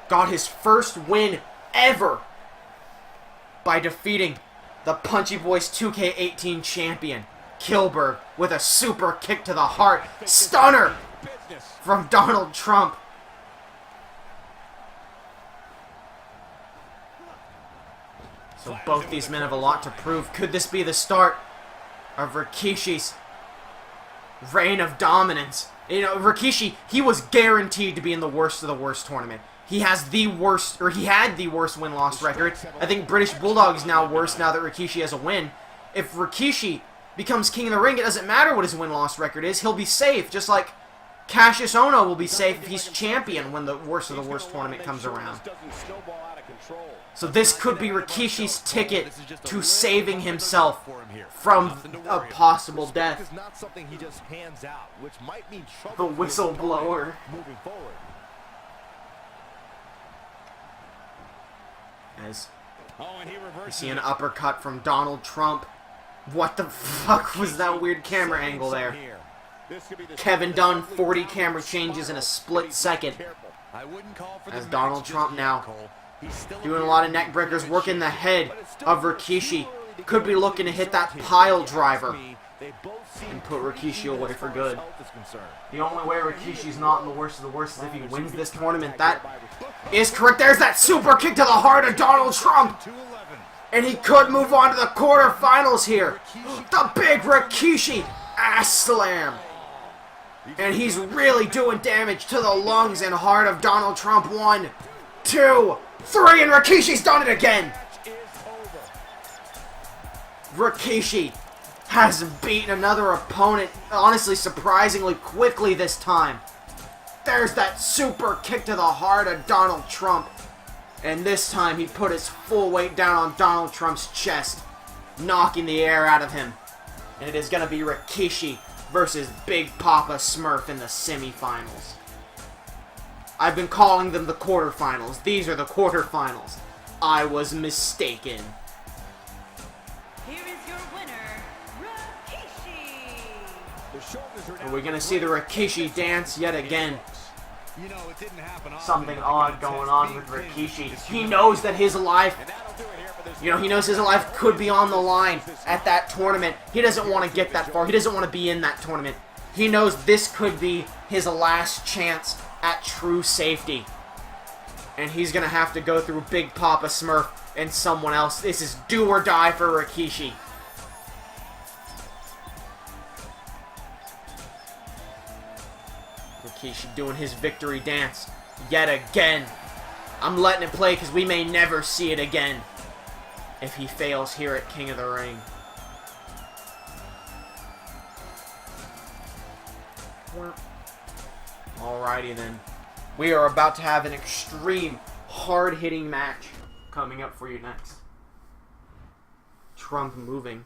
got his first win ever by defeating the Punchy Boys 2K18 champion, Kilberg, with a super kick to the heart. Stunner from Donald Trump. So both these men have a lot to prove. Could this be the start of Rikishi's reign of dominance? You know, Rikishi, he was guaranteed to be in the worst of the worst tournament. He has the worst, or he had the worst win-loss record. I think British Bulldog is now worse now that Rikishi has a win. If Rikishi becomes king of the ring, it doesn't matter what his win-loss record is. He'll be safe, just like Cassius Ohno will be safe if he's champion when the worst of the worst tournament comes around. So this could be Rikishi's ticket to saving himself from a possible death. The whistleblower. As you see an uppercut from Donald Trump. What the fuck was that weird camera angle there? Kevin Dunn, 40 camera changes in a split second. As Donald Trump now doing a lot of neck breakers, working the head of Rikishi. Could be looking to hit that pile driver and put Rikishi away for good. The only way Rikishi's not in the worst of the worst is if he wins this tournament. That is correct. There's that super kick to the heart of Donald Trump. And he could move on to the quarterfinals here. The big Rikishi ass slam. And he's really doing damage to the lungs and heart of Donald Trump. 1, 2, 3, and Rikishi's done it again. Rikishi has beaten another opponent, honestly, surprisingly quickly this time. There's that super kick to the heart of Donald Trump. And this time he put his full weight down on Donald Trump's chest, knocking the air out of him. And it is going to be Rikishi versus Big Papa Smurf in the semifinals. I've been calling them the quarterfinals. These are the quarterfinals. I was mistaken. Here is your winner, Rikishi. Are we going to see the Rikishi dance yet again? Something odd going on with Rikishi. He knows that his life, he knows his life could be on the line at that tournament. He doesn't want to get that far. He doesn't want to be in that tournament. He knows this could be his last chance at true safety. And he's going to have to go through Big Papa Smurf and someone else. This is do or die for Rikishi. Rikishi doing his victory dance yet again. I'm letting it play because we may never see it again if he fails here at King of the Ring. Alrighty then. We are about to have an extreme, hard-hitting match coming up for you next. Trump moving.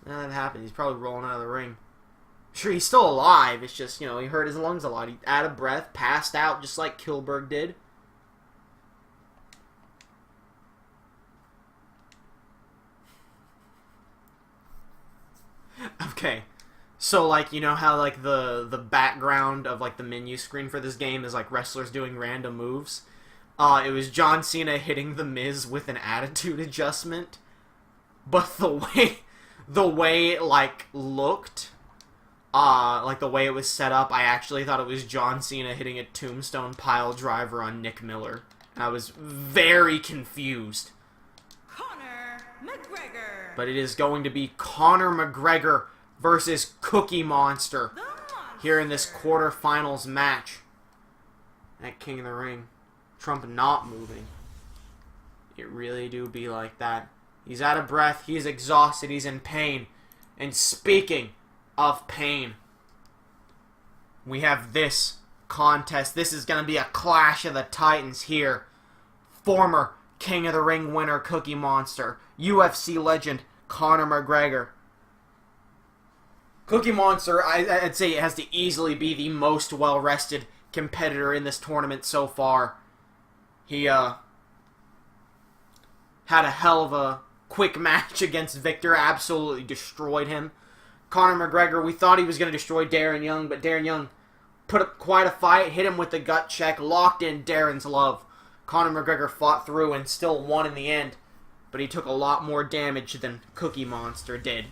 Now that happened, he's probably rolling out of the ring. Sure, he's still alive. It's just, you know, he hurt his lungs a lot. He out of breath, passed out just like Kilberg did. Okay. So, like, you know how, like, the background of, like, the menu screen for this game is, like, wrestlers doing random moves? It was John Cena hitting The Miz with an attitude adjustment. But the way it, like, looked, like, the way it was set up, I actually thought it was John Cena hitting a tombstone pile driver on Nick Miller. I was very confused. Conor McGregor. But it is going to be Conor McGregor versus Cookie Monster here in this quarterfinals match at King of the Ring. Trump not moving. It really do be like that. He's out of breath, he's exhausted, he's in pain. And speaking of pain, we have this contest. This is going to be a clash of the titans here. Former King of the Ring winner Cookie Monster, UFC legend Conor McGregor. Cookie Monster, I'd say, has to easily be the most well-rested competitor in this tournament so far. He had a hell of a quick match against Victor, absolutely destroyed him. Conor McGregor, we thought he was going to destroy Darren Young, but Darren Young put up quite a fight, hit him with the gut check, locked in Darren's love. Conor McGregor fought through and still won in the end, but he took a lot more damage than Cookie Monster did.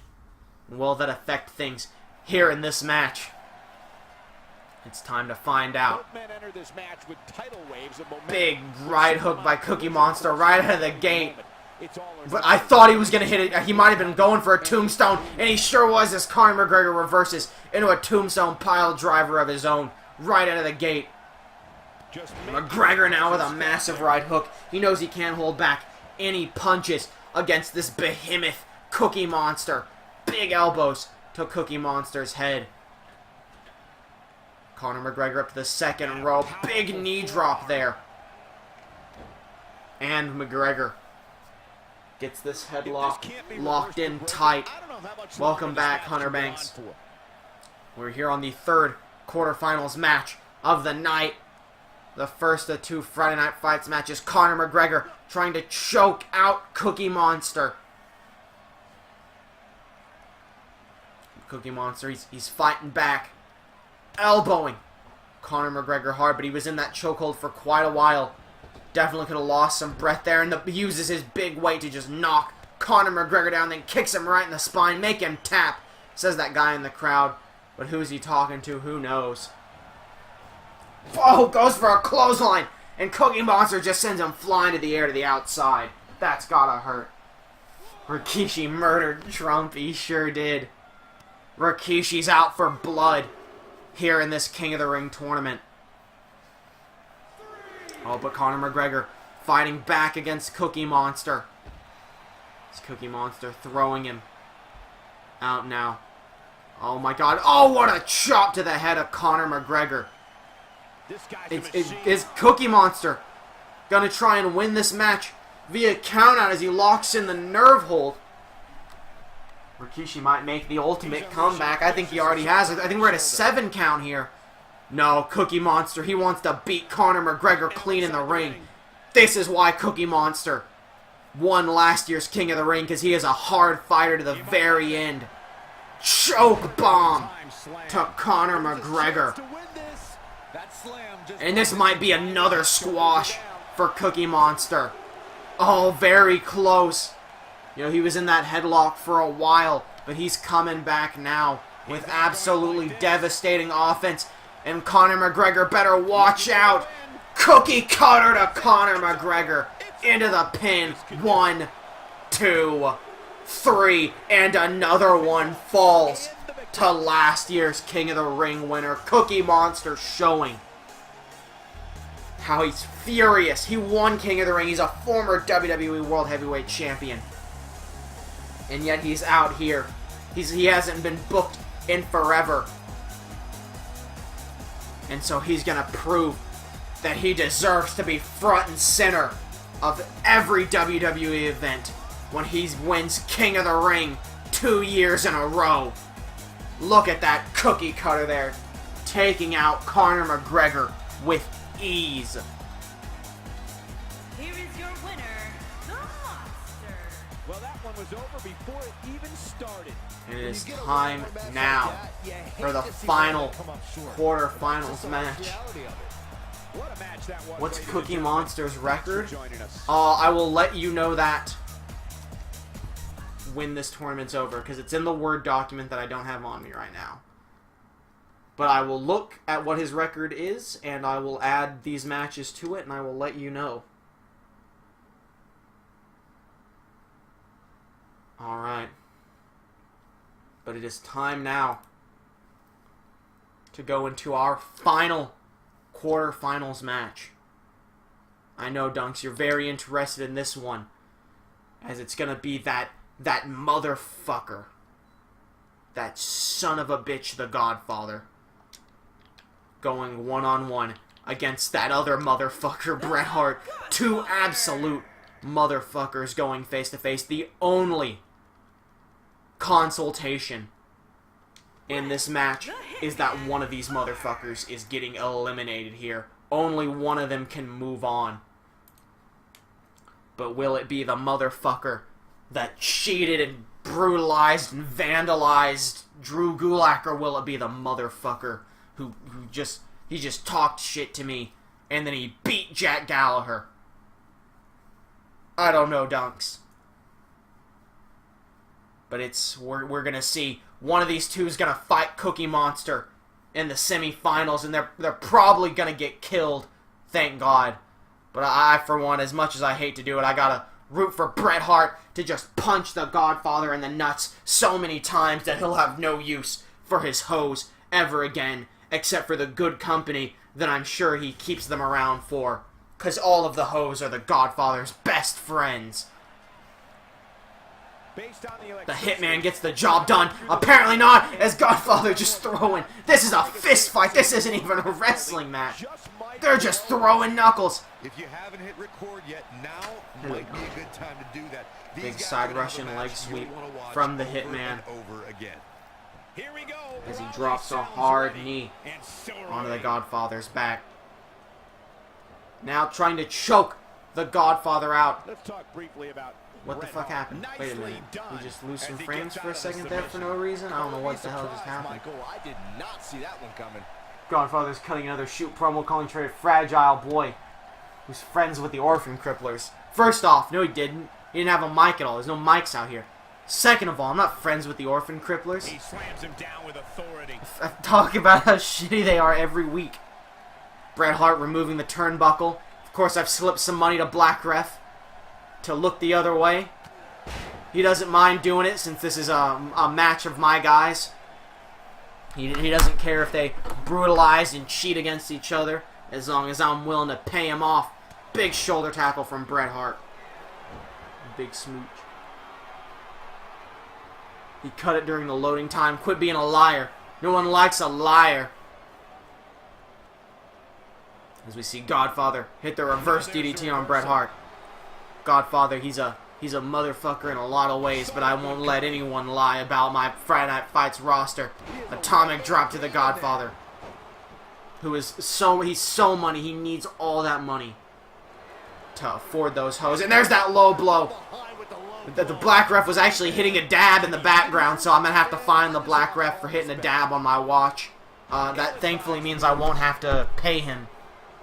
Will that affect things here in this match? It's time to find out. Big right hook by Cookie Monster right out of the gate. But I thought he was going to hit it. He might have been going for a tombstone, and he sure was as Conor McGregor reverses into a tombstone pile driver of his own right out of the gate. McGregor now with a massive right hook. He knows he can't hold back any punches against this behemoth Cookie Monster. Big elbows to Cookie Monster's head. Conor McGregor up to the second rope. Big knee drop there. And McGregor gets this headlock locked in tight. Welcome back, Hunter Banks. We're here on the third quarterfinals match of the night. The first of two Friday Night Fights matches. Conor McGregor trying to choke out Cookie Monster. Cookie Monster, he's fighting back. Elbowing Conor McGregor hard, but he was in that chokehold for quite a while. Definitely could have lost some breath there, and he uses his big weight to just knock Conor McGregor down, then kicks him right in the spine, make him tap, says that guy in the crowd. But who's he talking to? Who knows? Oh, goes for a clothesline, and Cookie Monster just sends him flying to the air to the outside. That's gotta hurt. Rikishi murdered Trump, he sure did. Rikishi's out for blood here in this King of the Ring tournament. Oh, but Conor McGregor fighting back against Cookie Monster. It's Cookie Monster throwing him out now. Oh my god. Oh, what a chop to the head of Conor McGregor. Is Cookie Monster gonna try and win this match via countout as he locks in the nerve hold? Rikishi might make the ultimate comeback. I think he already has it. I think we're at a 7 count here. No, Cookie Monster, he wants to beat Conor McGregor clean in the ring. This is why Cookie Monster won last year's King of the Ring, because he is a hard fighter to the very end. Choke bomb to Conor McGregor. And this might be another squash for Cookie Monster. Oh, very close. You know, he was in that headlock for a while, but he's coming back now with absolutely devastating offense. And Conor McGregor better watch out. Cookie cutter to Conor McGregor. Into the pin. 1, 2, 3. And another one falls to last year's King of the Ring winner. Cookie Monster showing how he's furious. He won King of the Ring. He's a former WWE World Heavyweight Champion. And yet he's out here. He hasn't been booked in forever. And so he's going to prove that he deserves to be front and center of every WWE event when he wins King of the Ring 2 years in a row. Look at that cookie cutter there, taking out Conor McGregor with ease. Here is your winner, the Monster. Well, that one was over before it even started. And it is time now for the final quarterfinals match. What's Cookie Monster's record? I will let you know that when this tournament's over, because it's in the Word document that I don't have on me right now. But I will look at what his record is, and I will add these matches to it, and I will let you know. Alright. But it is time now to go into our final quarterfinals match. I know, Dunks, you're very interested in this one, as it's going to be that motherfucker, that son of a bitch, the Godfather, going one-on-one against that other motherfucker, Bret Hart. Two absolute motherfuckers going face-to-face. The only consultation in this match is that one of these motherfuckers is getting eliminated here. Only one of them can move on. But will it be the motherfucker that cheated and brutalized and vandalized Drew Gulak, or will it be the motherfucker who just talked shit to me and then he beat Jack Gallagher? I don't know, Dunks. But we're gonna see one of these two is gonna fight Cookie Monster in the semifinals, and they're probably gonna get killed, thank God. But I for one, as much as I hate to do it, I gotta root for Bret Hart to just punch the Godfather in the nuts so many times that he'll have no use for his hoes ever again, except for the good company that I'm sure he keeps them around for, because all of the hoes are the Godfather's best friends. The Hitman gets the job done. Apparently not, as Godfather just throwing. This is a fist fight. This isn't even a wrestling match. They're just throwing knuckles. If you haven't hit record yet, now might be a good time to do that. Big side Russian leg sweep from the Hitman Here we go. as he drops a hard knee onto the Godfather's back. Now trying to choke the Godfather out. Let's talk briefly about What the fuck happened? Wait a minute. We just lose some frames for a second there for no reason? I don't know what the hell just happened. Michael, I did not see that one coming. Godfather's cutting another shoot promo calling Trey a fragile boy who's friends with the orphan cripplers. First off, no he didn't. He didn't have a mic at all. There's no mics out here. Second of all, I'm not friends with the orphan cripplers. He slams him down with authority. I talk about how shitty they are every week. Bret Hart removing the turnbuckle. Of course, I've slipped some money to Black Ref to look the other way. He doesn't mind doing it since this is a match of my guys. He doesn't care if they brutalize and cheat against each other, as long as I'm willing to pay him off. Big shoulder tackle from Bret Hart. Big smooch. He cut it during the loading time. Quit being a liar. No one likes a liar. As we see Godfather hit the reverse DDT on Bret Hart. Godfather, he's a motherfucker in a lot of ways, but I won't let anyone lie about my Friday Night Fights roster. Atomic drop to the Godfather, who is he's so money, he needs all that money to afford those hoes. And there's that low blow. The Black Ref was actually hitting a dab in the background, so I'm gonna have to find the Black Ref for hitting a dab on my watch. That thankfully means I won't have to pay him,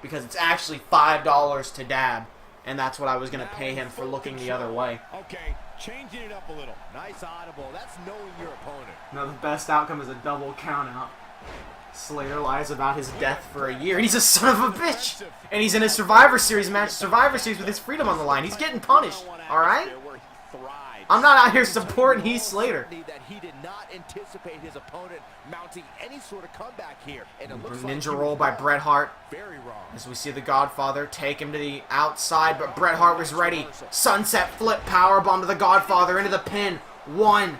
because it's actually $5 to dab. And that's what I was going to pay him for looking the other way. Okay, changing it up a little. Nice audible. That's knowing your opponent. No, the best outcome is a double count out. Slater lies about his death for a year, and he's a son of a bitch! And he's in a Survivor Series match, Survivor Series with his freedom on the line. He's getting punished, alright? I'm not out here supporting Heath Slater. That he did not anticipate his opponent mounting any sort of comeback here. And it looks Ninja like roll by Bret Hart. Very wrong. As we see the Godfather take him to the outside, but Bret Hart was ready. Sunset flip powerbomb to the Godfather into the pin. 1,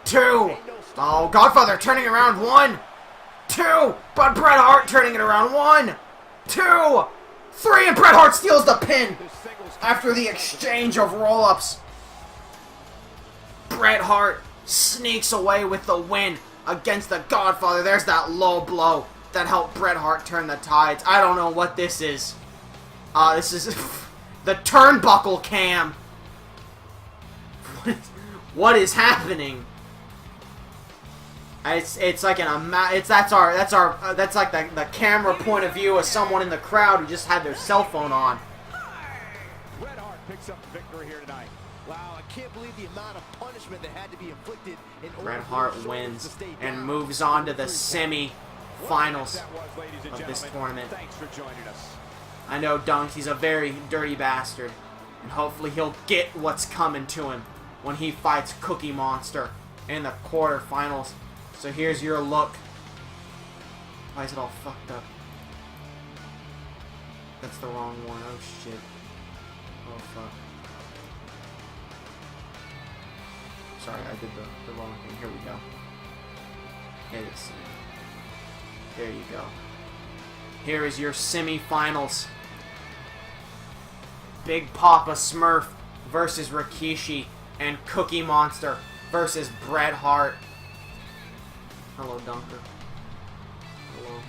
2. Oh, Godfather turning around. 1, 2. But Bret Hart turning it around. 1, 2, 3. And Bret Hart steals the pin after the exchange of roll-ups. Bret Hart sneaks away with the win against the Godfather. There's that low blow that helped Bret Hart turn the tides. I don't know what this is. This is the turnbuckle cam. What is happening? It's like that's like the camera point of view of someone in the crowd who just had their cell phone on. Bret Hart picks up the victory here tonight. Wow, I can't believe the amount of punishment that had to be inflicted in order Bret for Hart the shoulders wins to stay and down. moves on to the semi-finals That was, ladies and of this gentlemen. tournament. Thanks for joining us. I know Dunk, he's a very dirty bastard, and hopefully he'll get what's coming to him when he fights Cookie Monster in the quarterfinals. So here's your look. Why is it all fucked up? That's the wrong one. Oh shit. Oh fuck. Sorry, I did the wrong thing. Here we go. It is. There you go. Here is your semi-finals. Big Papa Smurf versus Rikishi, and Cookie Monster versus Bret Hart. Hello, Dunker. Hello.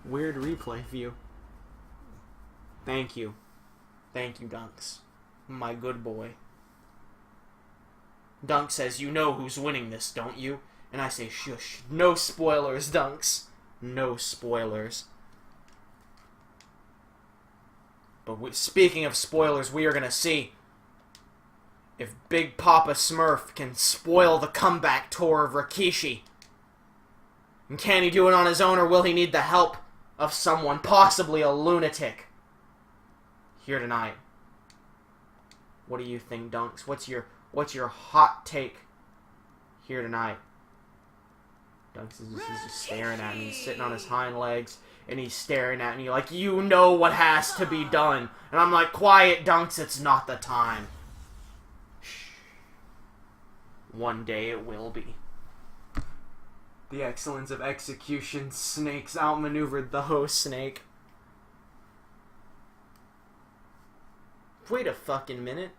Weird replay view. Thank you. Thank you, Dunks. My good boy. Dunk says, you know who's winning this, don't you? And I say, shush. No spoilers, Dunks. No spoilers. But speaking of spoilers, we are going to see if Big Papa Smurf can spoil the comeback tour of Rikishi. And can he do it on his own, or will he need the help of someone, possibly a lunatic? Here tonight. What do you think, Dunks? What's your hot take here tonight? Dunks is just staring at me. He's sitting on his hind legs, and he's staring at me like, you know what has to be done. And I'm like, quiet, Dunks, it's not the time. Shh. One day it will be. The excellence of execution. Snakes outmaneuvered the host snake. Wait a fucking minute.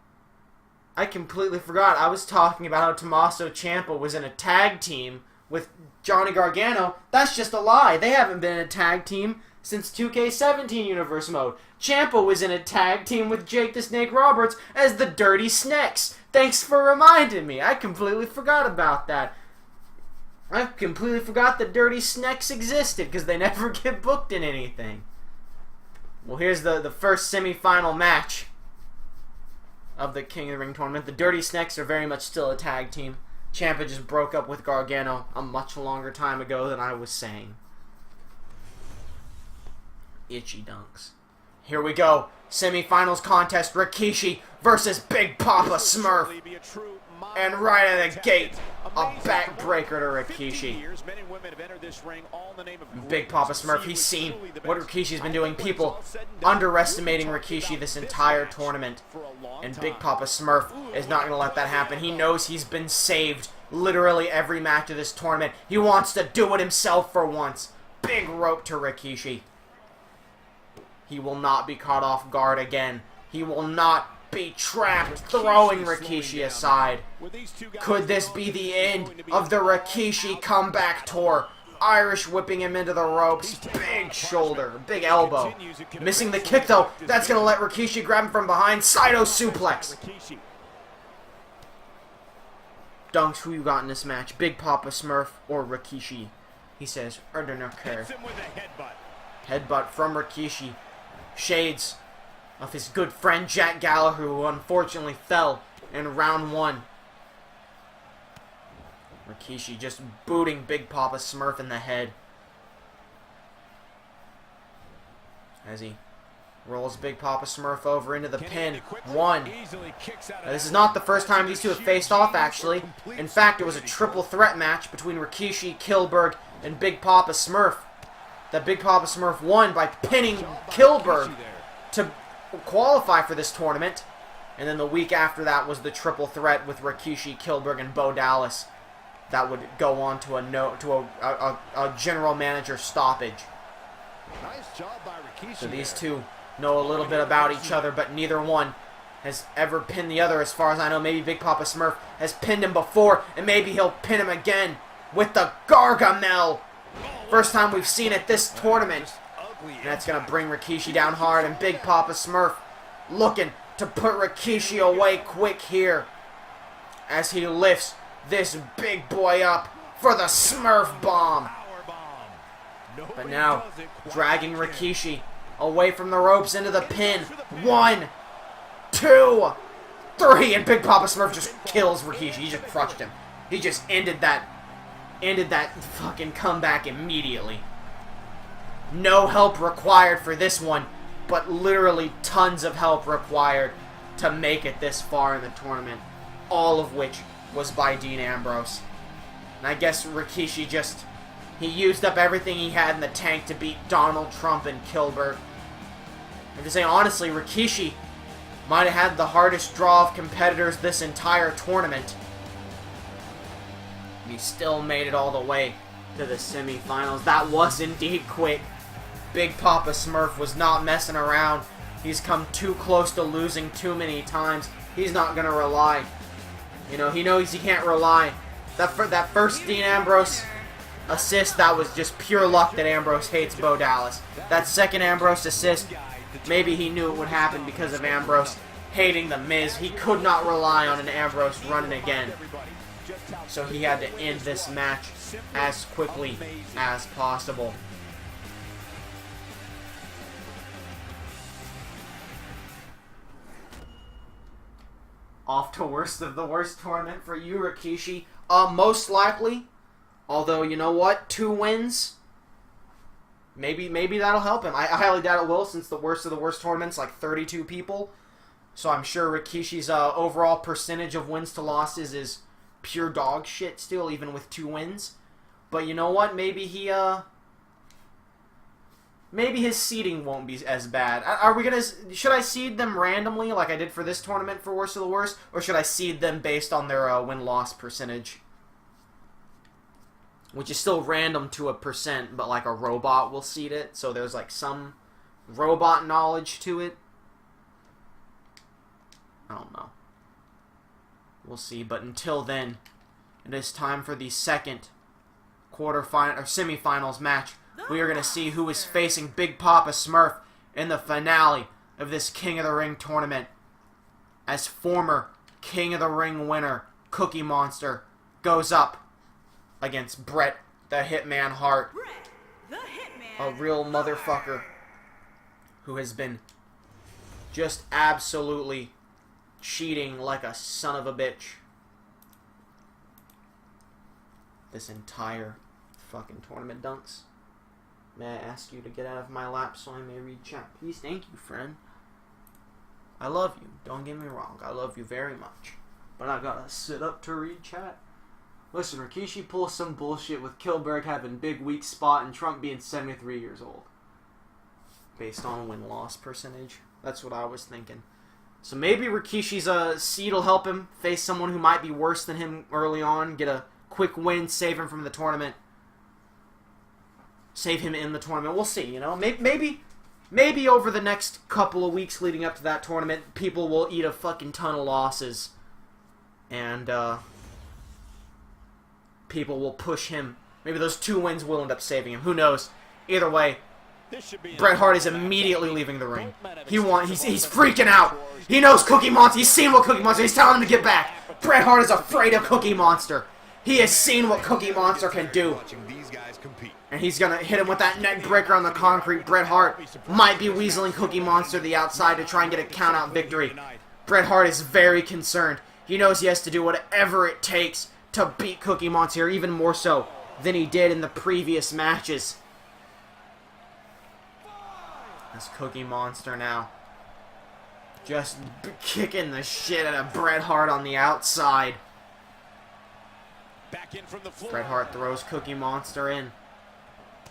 I completely forgot. I was talking about how Tommaso Ciampa was in a tag team with Johnny Gargano. That's just a lie. They haven't been in a tag team since 2K18 Universe mode. Ciampa was in a tag team with Jake the Snake Roberts as the Dirty Snakes. Thanks for reminding me. I completely forgot about that. I completely forgot the Dirty Snakes existed because they never get booked in anything. Well, here's the first semi-final match of the King of the Ring tournament. The Dirty Snakes are very much still a tag team. Ciampa just broke up with Gargano a much longer time ago than I was saying. Itchy Dunks. Here we go. Semi-finals contest. Rikishi versus Big Papa Smurf. And right out of the gate, a backbreaker to Rikishi. Big Papa Smurf, he's seen what Rikishi's been doing. People underestimating Rikishi this entire tournament. And Big Papa Smurf is not going to let that happen. He knows he's been saved literally every match of this tournament. He wants to do it himself for once. Big rope to Rikishi. He will not be caught off guard again. He will not be trapped, throwing Rikishi aside. Could this be the end of the Rikishi comeback tour? Irish whipping him into the ropes. Big shoulder, big elbow. Missing the kick though. That's going to let Rikishi grab him from behind. Saito suplex. Dunks, who you got in this match? Big Papa Smurf or Rikishi? He says, I don't care. Headbutt from Rikishi. Shades of his good friend Jack Gallagher, who unfortunately fell in round one. Rikishi just booting Big Papa Smurf in the head. As he rolls Big Papa Smurf over into the pin. 1. Now, this is not the first time these two have faced off, actually. In fact, it was a triple threat match between Rikishi, Kilberg, and Big Papa Smurf. That Big Papa Smurf won by pinning Kilberg to qualify for this tournament. And then the week after that was the triple threat with Rikishi, Kilberg, and Bo Dallas. That would go on to a general manager stoppage. Nice job by Rikishi. So these two know a little bit about each other, but neither one has ever pinned the other as far as I know. Maybe Big Papa Smurf has pinned him before, and maybe he'll pin him again with the Gargamel. First time we've seen it this tournament. And that's going to bring Rikishi down hard, and Big Papa Smurf looking to put Rikishi away quick here as he lifts this big boy up for the Smurf Bomb. But now, dragging Rikishi away from the ropes into the pin. 1, 2, 3, and Big Papa Smurf just kills Rikishi. He just crushed him. He just ended that fucking comeback immediately. No help required for this one, but literally tons of help required to make it this far in the tournament. All of which was by Dean Ambrose. And I guess Rikishi just... he used up everything he had in the tank to beat Donald Trump and Kilberg. And to say honestly, Rikishi might have had the hardest draw of competitors this entire tournament. He still made it all the way to the semifinals. That was indeed quick. Big Papa Smurf was not messing around. He's come too close to losing too many times. He's not going to rely. You know, he knows he can't rely. That first Dean Ambrose assist, that was just pure luck that Ambrose hates Bo Dallas. That second Ambrose assist, maybe he knew it would happen because of Ambrose hating The Miz. He could not rely on an Ambrose running again. So he had to end this match as quickly as possible. Off to worst of the worst tournament for you, Rikishi. Most likely. Although, you know what? 2 wins. Maybe that'll help him. I highly doubt it will, since the worst of the worst tournament's like 32 people. So I'm sure Rikishi's overall percentage of wins to losses is pure dog shit still, even with 2 wins. But you know what? Maybe his seeding won't be as bad. Should I seed them randomly like I did for this tournament for worst of the worst? Or should I seed them based on their win-loss percentage? Which is still random to a percent, but like a robot will seed it. So there's like some robot knowledge to it. I don't know. We'll see. But until then, it is time for the second quarterfinal or semifinals match. We are going to see who is facing Big Papa Smurf in the finale of this King of the Ring tournament. As former King of the Ring winner, Cookie Monster, goes up against Bret the Hitman Hart. A real motherfucker who has been just absolutely cheating like a son of a bitch this entire fucking tournament. Dunks, may I ask you to get out of my lap so I may read chat? Please, thank you, friend. I love you. Don't get me wrong. I love you very much. But I gotta sit up to read chat. Listen, Rikishi pulls some bullshit with Kilberg having big weak spot and Trump being 73 years old. Based on win-loss percentage. That's what I was thinking. So maybe Rikishi's seed will help him face someone who might be worse than him early on. Get a quick win, save him from the tournament. Save him in the tournament. We'll see, you know. Maybe over the next couple of weeks leading up to that tournament, people will eat a fucking ton of losses. And, people will push him. Maybe those 2 wins will end up saving him. Who knows? Either way, Bret Hart is immediately leaving the ring. He's freaking out. He knows Cookie Monster. He's seen what Cookie Monster. He's telling him to get back. Bret Hart is afraid of Cookie Monster. He has seen what Cookie Monster can do. And he's going to hit him with that neck breaker on the concrete. Bret Hart might be weaseling Cookie Monster to the outside to try and get a count-out victory. Bret Hart is very concerned. He knows he has to do whatever it takes to beat Cookie Monster even more so than he did in the previous matches. That's Cookie Monster now. Just kicking the shit out of Bret Hart on the outside. Back in from the floor. Bret Hart throws Cookie Monster in.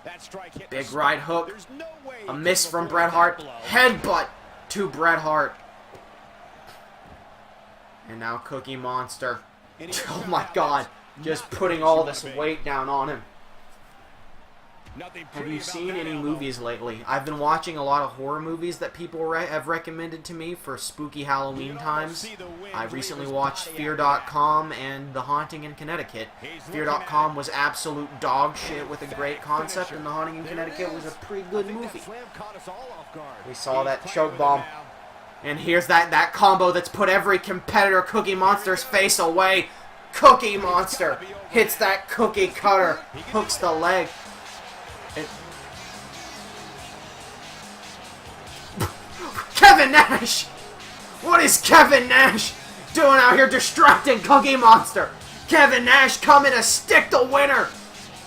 That strike hit Big the right spot. hook. There's no way A he miss can from avoid Bret that Hart. blow. Headbutt to Bret Hart. And now Cookie Monster. And he Oh shot my out. God. That's Just not the putting place all you wanna this be. weight down on him. Nothing Have pretty you about seen that any elbow. movies lately? I've been watching a lot of horror movies that people have recommended to me for spooky Halloween You'd almost times. see the wind I leave recently his watched body Fear.com and The Haunting in Connecticut. He's looking Fear.com at was absolute dog shit with a great concept, and The Haunting in Connecticut was a pretty I good think movie. that slam caught us all off guard. We saw that He's choke playing with bomb. it now. And here's that combo that's put every competitor Cookie Monster's face away. Cookie Monster hits that cookie cutter, hooks the leg. Kevin Nash! What is Kevin Nash doing out here distracting Cookie Monster? Kevin Nash coming to stick the winner!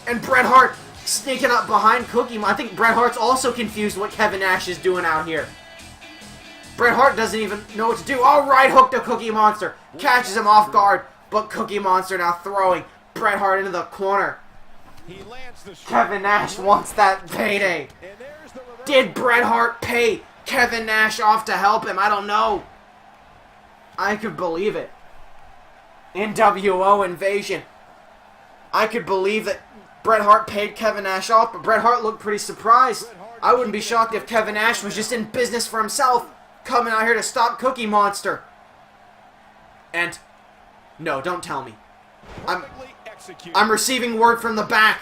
And Bret Hart sneaking up behind Cookie Monster. I think Bret Hart's also confused what Kevin Nash is doing out here. Bret Hart doesn't even know what to do. All right, hook to Cookie Monster. Catches him off guard, but Cookie Monster now throwing Bret Hart into the corner. He lands the strike. Kevin Nash wants that payday. And there's the reverse. Did Bret Hart pay Kevin Nash off to help him? I don't know. I could believe it. NWO Invasion. I could believe that Bret Hart paid Kevin Nash off, but Bret Hart looked pretty surprised. I wouldn't be shocked if Kevin Nash was just in business for himself, coming out here to stop Cookie Monster. And, no, don't tell me. Perfectly executed. I'm receiving word from the back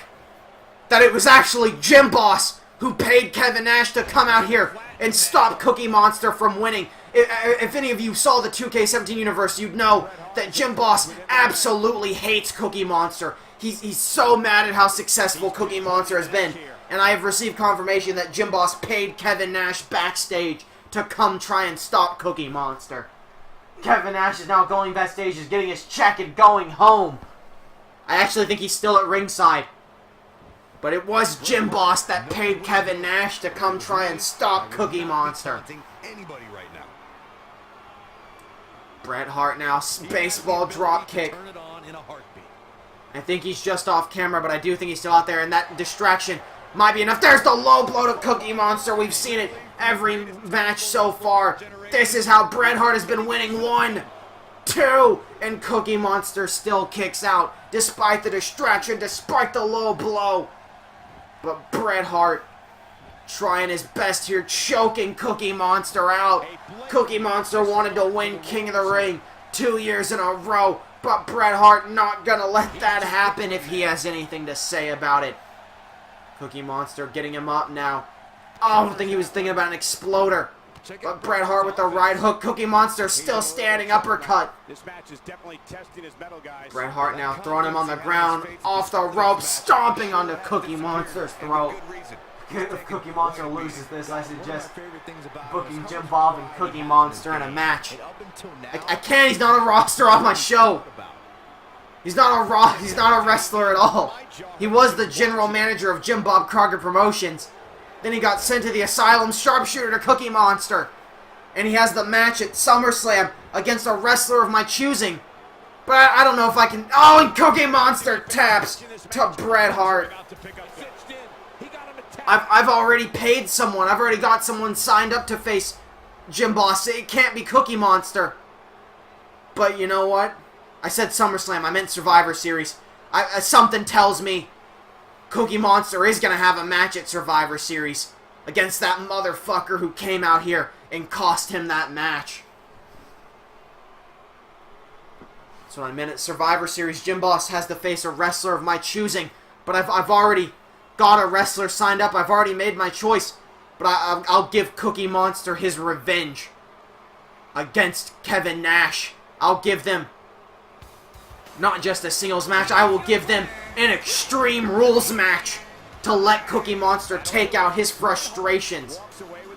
that it was actually Jim Boss who paid Kevin Nash to come out here and stop Cookie Monster from winning. If any of you saw the 2K18 universe, you'd know that Jim Boss absolutely hates Cookie Monster. He's so mad at how successful Cookie Monster has been. And I have received confirmation that Jim Boss paid Kevin Nash backstage to come try and stop Cookie Monster. Kevin Nash is now going backstage, is getting his check and going home. I actually think he's still at ringside. But it was Jim Boss that paid Kevin Nash to come try and stop Cookie Monster. Taunting anybody right now. Bret Hart now, baseball drop kick. Turn it on in a heartbeat. I think he's just off camera, but I do think he's still out there, and that distraction might be enough. There's the low blow to Cookie Monster. We've seen it every match so far. This is how Bret Hart has been winning. 1, 2, and Cookie Monster still kicks out, despite the distraction, despite the low blow. But Bret Hart trying his best here, choking Cookie Monster out. Cookie Monster wanted to win King of the Ring 2 years in a row, but Bret Hart not gonna let that happen if he has anything to say about it. Cookie Monster getting him up now. Oh, I don't think he was thinking about an exploder. But Bret Hart with the right hook. Cookie Monster still standing, uppercut. This match is definitely testing his metal, guys. Bret Hart now throwing him on the ground, off the rope, stomping onto Cookie Monster's throat. Good reason. If Cookie Monster loses this, I suggest booking Jim Bob and Cookie Monster in a match. I can't. He's not a roster on my show. He's not a wrestler at all. He was the general manager of Jim Bob Crockett Promotions. Then he got sent to the asylum, sharpshooter to Cookie Monster. And he has the match at SummerSlam against a wrestler of my choosing. But I don't know if I can... Oh, and Cookie Monster taps to Bret Hart. I've already paid someone. I've already got someone signed up to face Jim Boss. It can't be Cookie Monster. But you know what? I said SummerSlam. I meant Survivor Series. Something tells me Cookie Monster is going to have a match at Survivor Series against that motherfucker who came out here and cost him that match. So I meant at Survivor Series, Jim Boss has to face a wrestler of my choosing. But I've already got a wrestler signed up. I've already made my choice. But I'll give Cookie Monster his revenge against Kevin Nash. I'll give them not just a singles match. I will give them an Extreme Rules match to let Cookie Monster take out his frustrations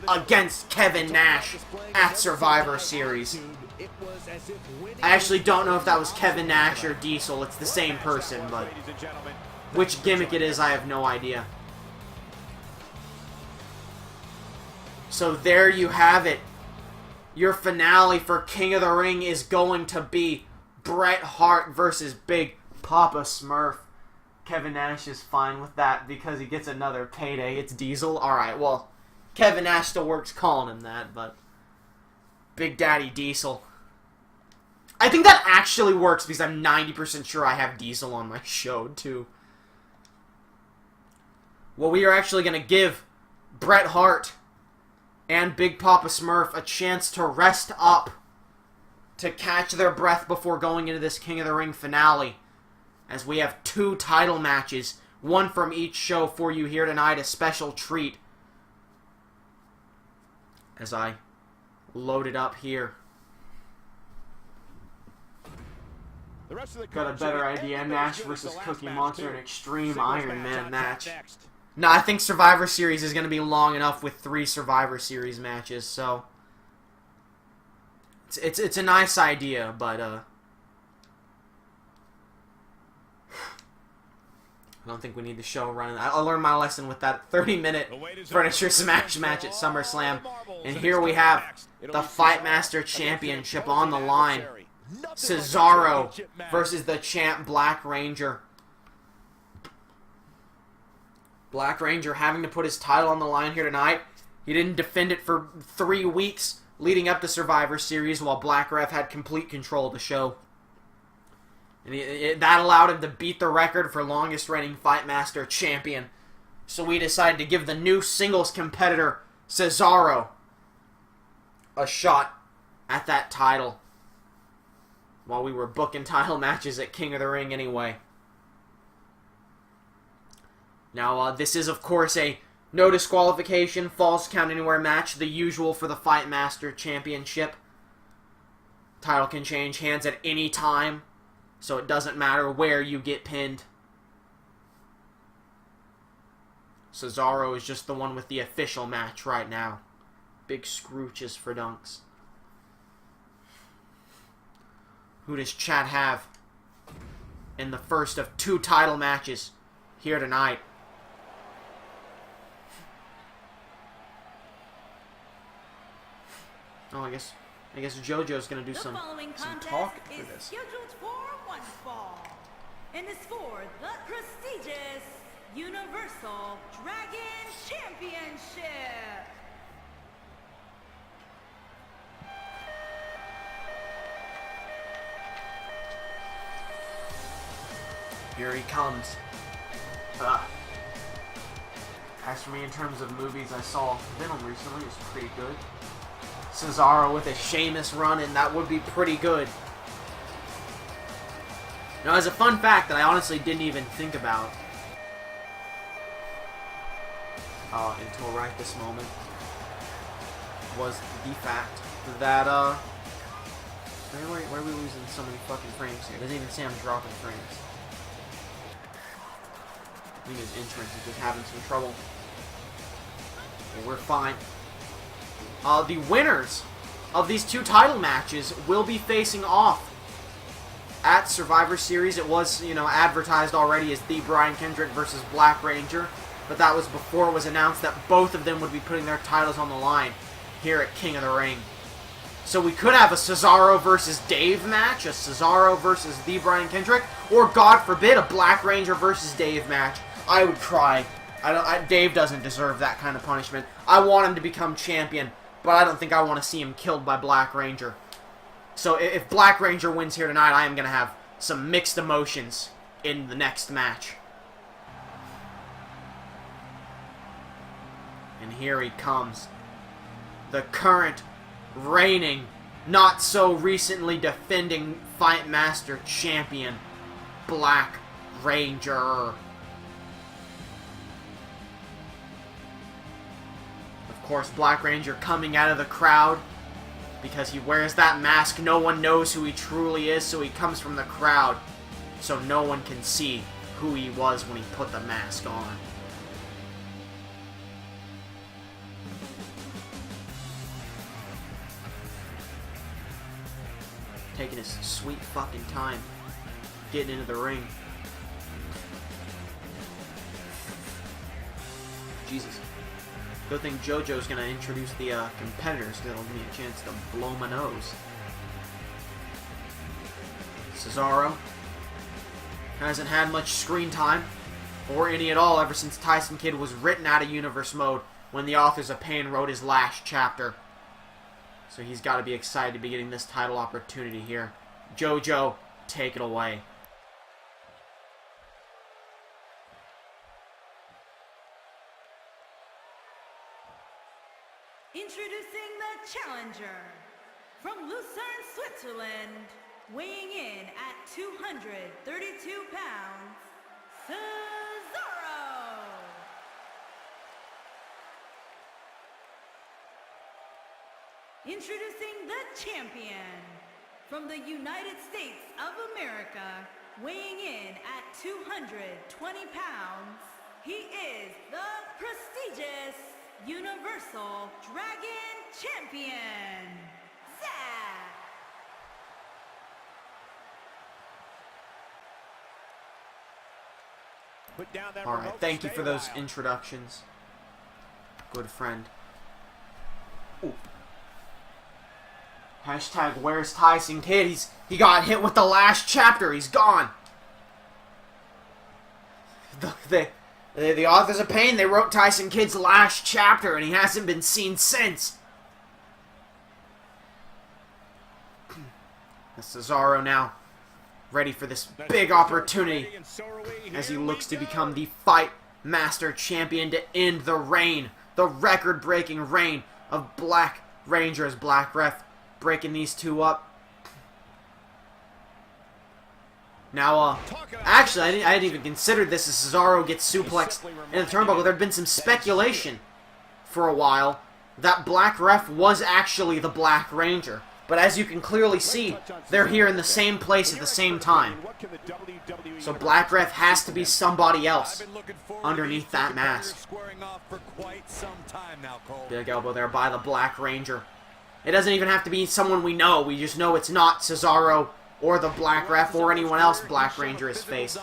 against Kevin Nash at Survivor Series. It was as if winning. I actually don't know if that was Kevin Nash or Diesel. It's the same person, but which gimmick it is, I have no idea. So there you have it. Your finale for King of the Ring is going to be Bret Hart versus Big Papa Smurf. Kevin Nash is fine with that because he gets another payday. It's Diesel. Alright, well, Kevin Nash still works calling him that, but Big Daddy Diesel. I think that actually works because I'm 90% sure I have Diesel on my show, too. Well, we are actually going to give Bret Hart and Big Papa Smurf a chance to rest up, to catch their breath before going into this King of the Ring finale, as we have 2 title matches, one from each show for you here tonight, a special treat. As I load it up here. Got a better idea. Nash versus Cookie Monster, an Extreme Iron Man match. No, I think Survivor Series is going to be long enough with 3 Survivor Series matches, so it's a nice idea, but I don't think we need the show running. I learned my lesson with that 30-minute Furniture Smash match at SummerSlam, and here we have the Fight Master Championship on the line. Cesaro versus the champ Black Ranger. Black Ranger having to put his title on the line here tonight. He didn't defend it for 3 weeks leading up to Survivor Series while Black Ref had complete control of the show. And that allowed him to beat the record for longest reigning Fight Master champion. So we decided to give the new singles competitor, Cesaro, a shot at that title. While we were booking title matches at King of the Ring anyway. Now, this is, of course, a no disqualification, falls count anywhere match, the usual for the Fight Master Championship. Title can change hands at any time, so it doesn't matter where you get pinned. Cesaro is just the one with the official match right now. Big scrooches for dunks. Who does Chad have in the first of 2 title matches here tonight? Oh, I guess JoJo's gonna do some talk for this. Scheduled for one fall, and is for the prestigious Universal Dragon Championship. Here he comes. As for me, in terms of movies, I saw Venom recently. It was pretty good. Cesaro with a Sheamus run, and that would be pretty good. Now, as a fun fact that I honestly didn't even think about until right this moment, was the fact that, why are we losing so many fucking frames here? It doesn't even say I'm dropping frames. I think his entrance is just having some trouble. Well, we're fine. The winners of these 2 title matches will be facing off at Survivor Series. It was, advertised already as the Brian Kendrick versus Black Ranger, but that was before it was announced that both of them would be putting their titles on the line here at King of the Ring. So we could have a Cesaro versus Dave match, a Cesaro versus the Brian Kendrick, or God forbid, a Black Ranger versus Dave match. I would cry. Dave doesn't deserve that kind of punishment. I want him to become champion, but I don't think I want to see him killed by Black Ranger. So if Black Ranger wins here tonight, I am going to have some mixed emotions in the next match. And here he comes. The current, reigning, not so recently defending Fight Master champion, Black Ranger. Of course, Black Ranger coming out of the crowd because he wears that mask. No one knows who he truly is, so he comes from the crowd so no one can see who he was when he put the mask on. taking his sweet fucking time getting into the ring. Jesus. Good thing JoJo's gonna introduce the competitors, because it'll give me a chance to blow my nose. Cesaro hasn't had much screen time, or any at all, ever since Tyson Kidd was written out of Universe mode when the authors of Pain wrote his last chapter. So he's got to be excited to be getting this title opportunity here. JoJo, take it away. Introducing the challenger from Lucerne, Switzerland, weighing in at 232 pounds, Cesaro. Introducing the champion from the United States of America, weighing in at 220 pounds, he is the prestigious Universal Dragon Champion, Zack. Put down that Alright, remote, thank you stay for those wild. introductions. Good friend. Ooh. Hashtag where's Tyson Kidd? He got hit with the last chapter. He's gone. The authors of Pain, they wrote Tyson Kidd's last chapter, and he hasn't been seen since. Cesaro now ready for this big opportunity as he looks to become the Fight Master Champion to end the reign, the record-breaking reign of Black Ranger, as Black Ref breaking these two up. Now, actually, I hadn't even considered this as Cesaro gets suplexed in the turnbuckle. There had been some speculation for a while that Black Ref was actually the Black Ranger. But as you can clearly see, they're here in the same place at the same time. So Black Ref has to be somebody else underneath that mask. Big elbow there by the Black Ranger. It doesn't even have to be someone we know. We just know it's not Cesaro or the Black Ref or anyone else Black Ranger has faced.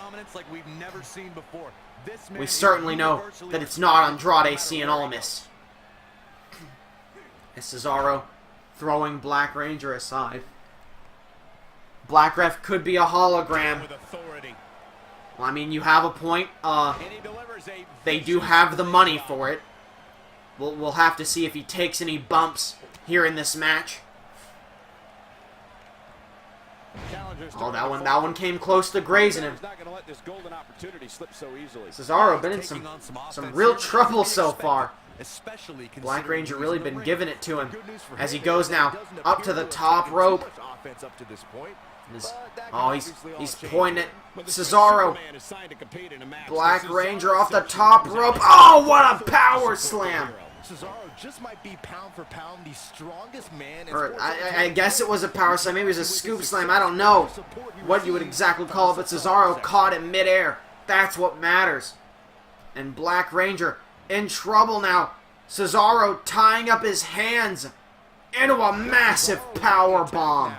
We certainly know that it's not Andrade Cien Almas. As Cesaro throwing Black Ranger aside. Black Ref could be a hologram. Well, I mean, you have a point. They do have the money for it. We'll have to see if he takes any bumps here in this match. Oh, that one came close to grazing him. Cesaro been in some real trouble so far. Black Ranger really been giving it to him as he goes now up to the top rope. He's pointing at Cesaro. Black Ranger off the top rope. Oh, what a power slam! Cesaro just might be pound for pound the strongest man. Or I guess it was a power slam. Maybe it was a scoop slam. I don't know what you would exactly call it, but Cesaro caught it midair. That's what matters. And Black Ranger in trouble now. Cesaro tying up his hands into a massive power bomb.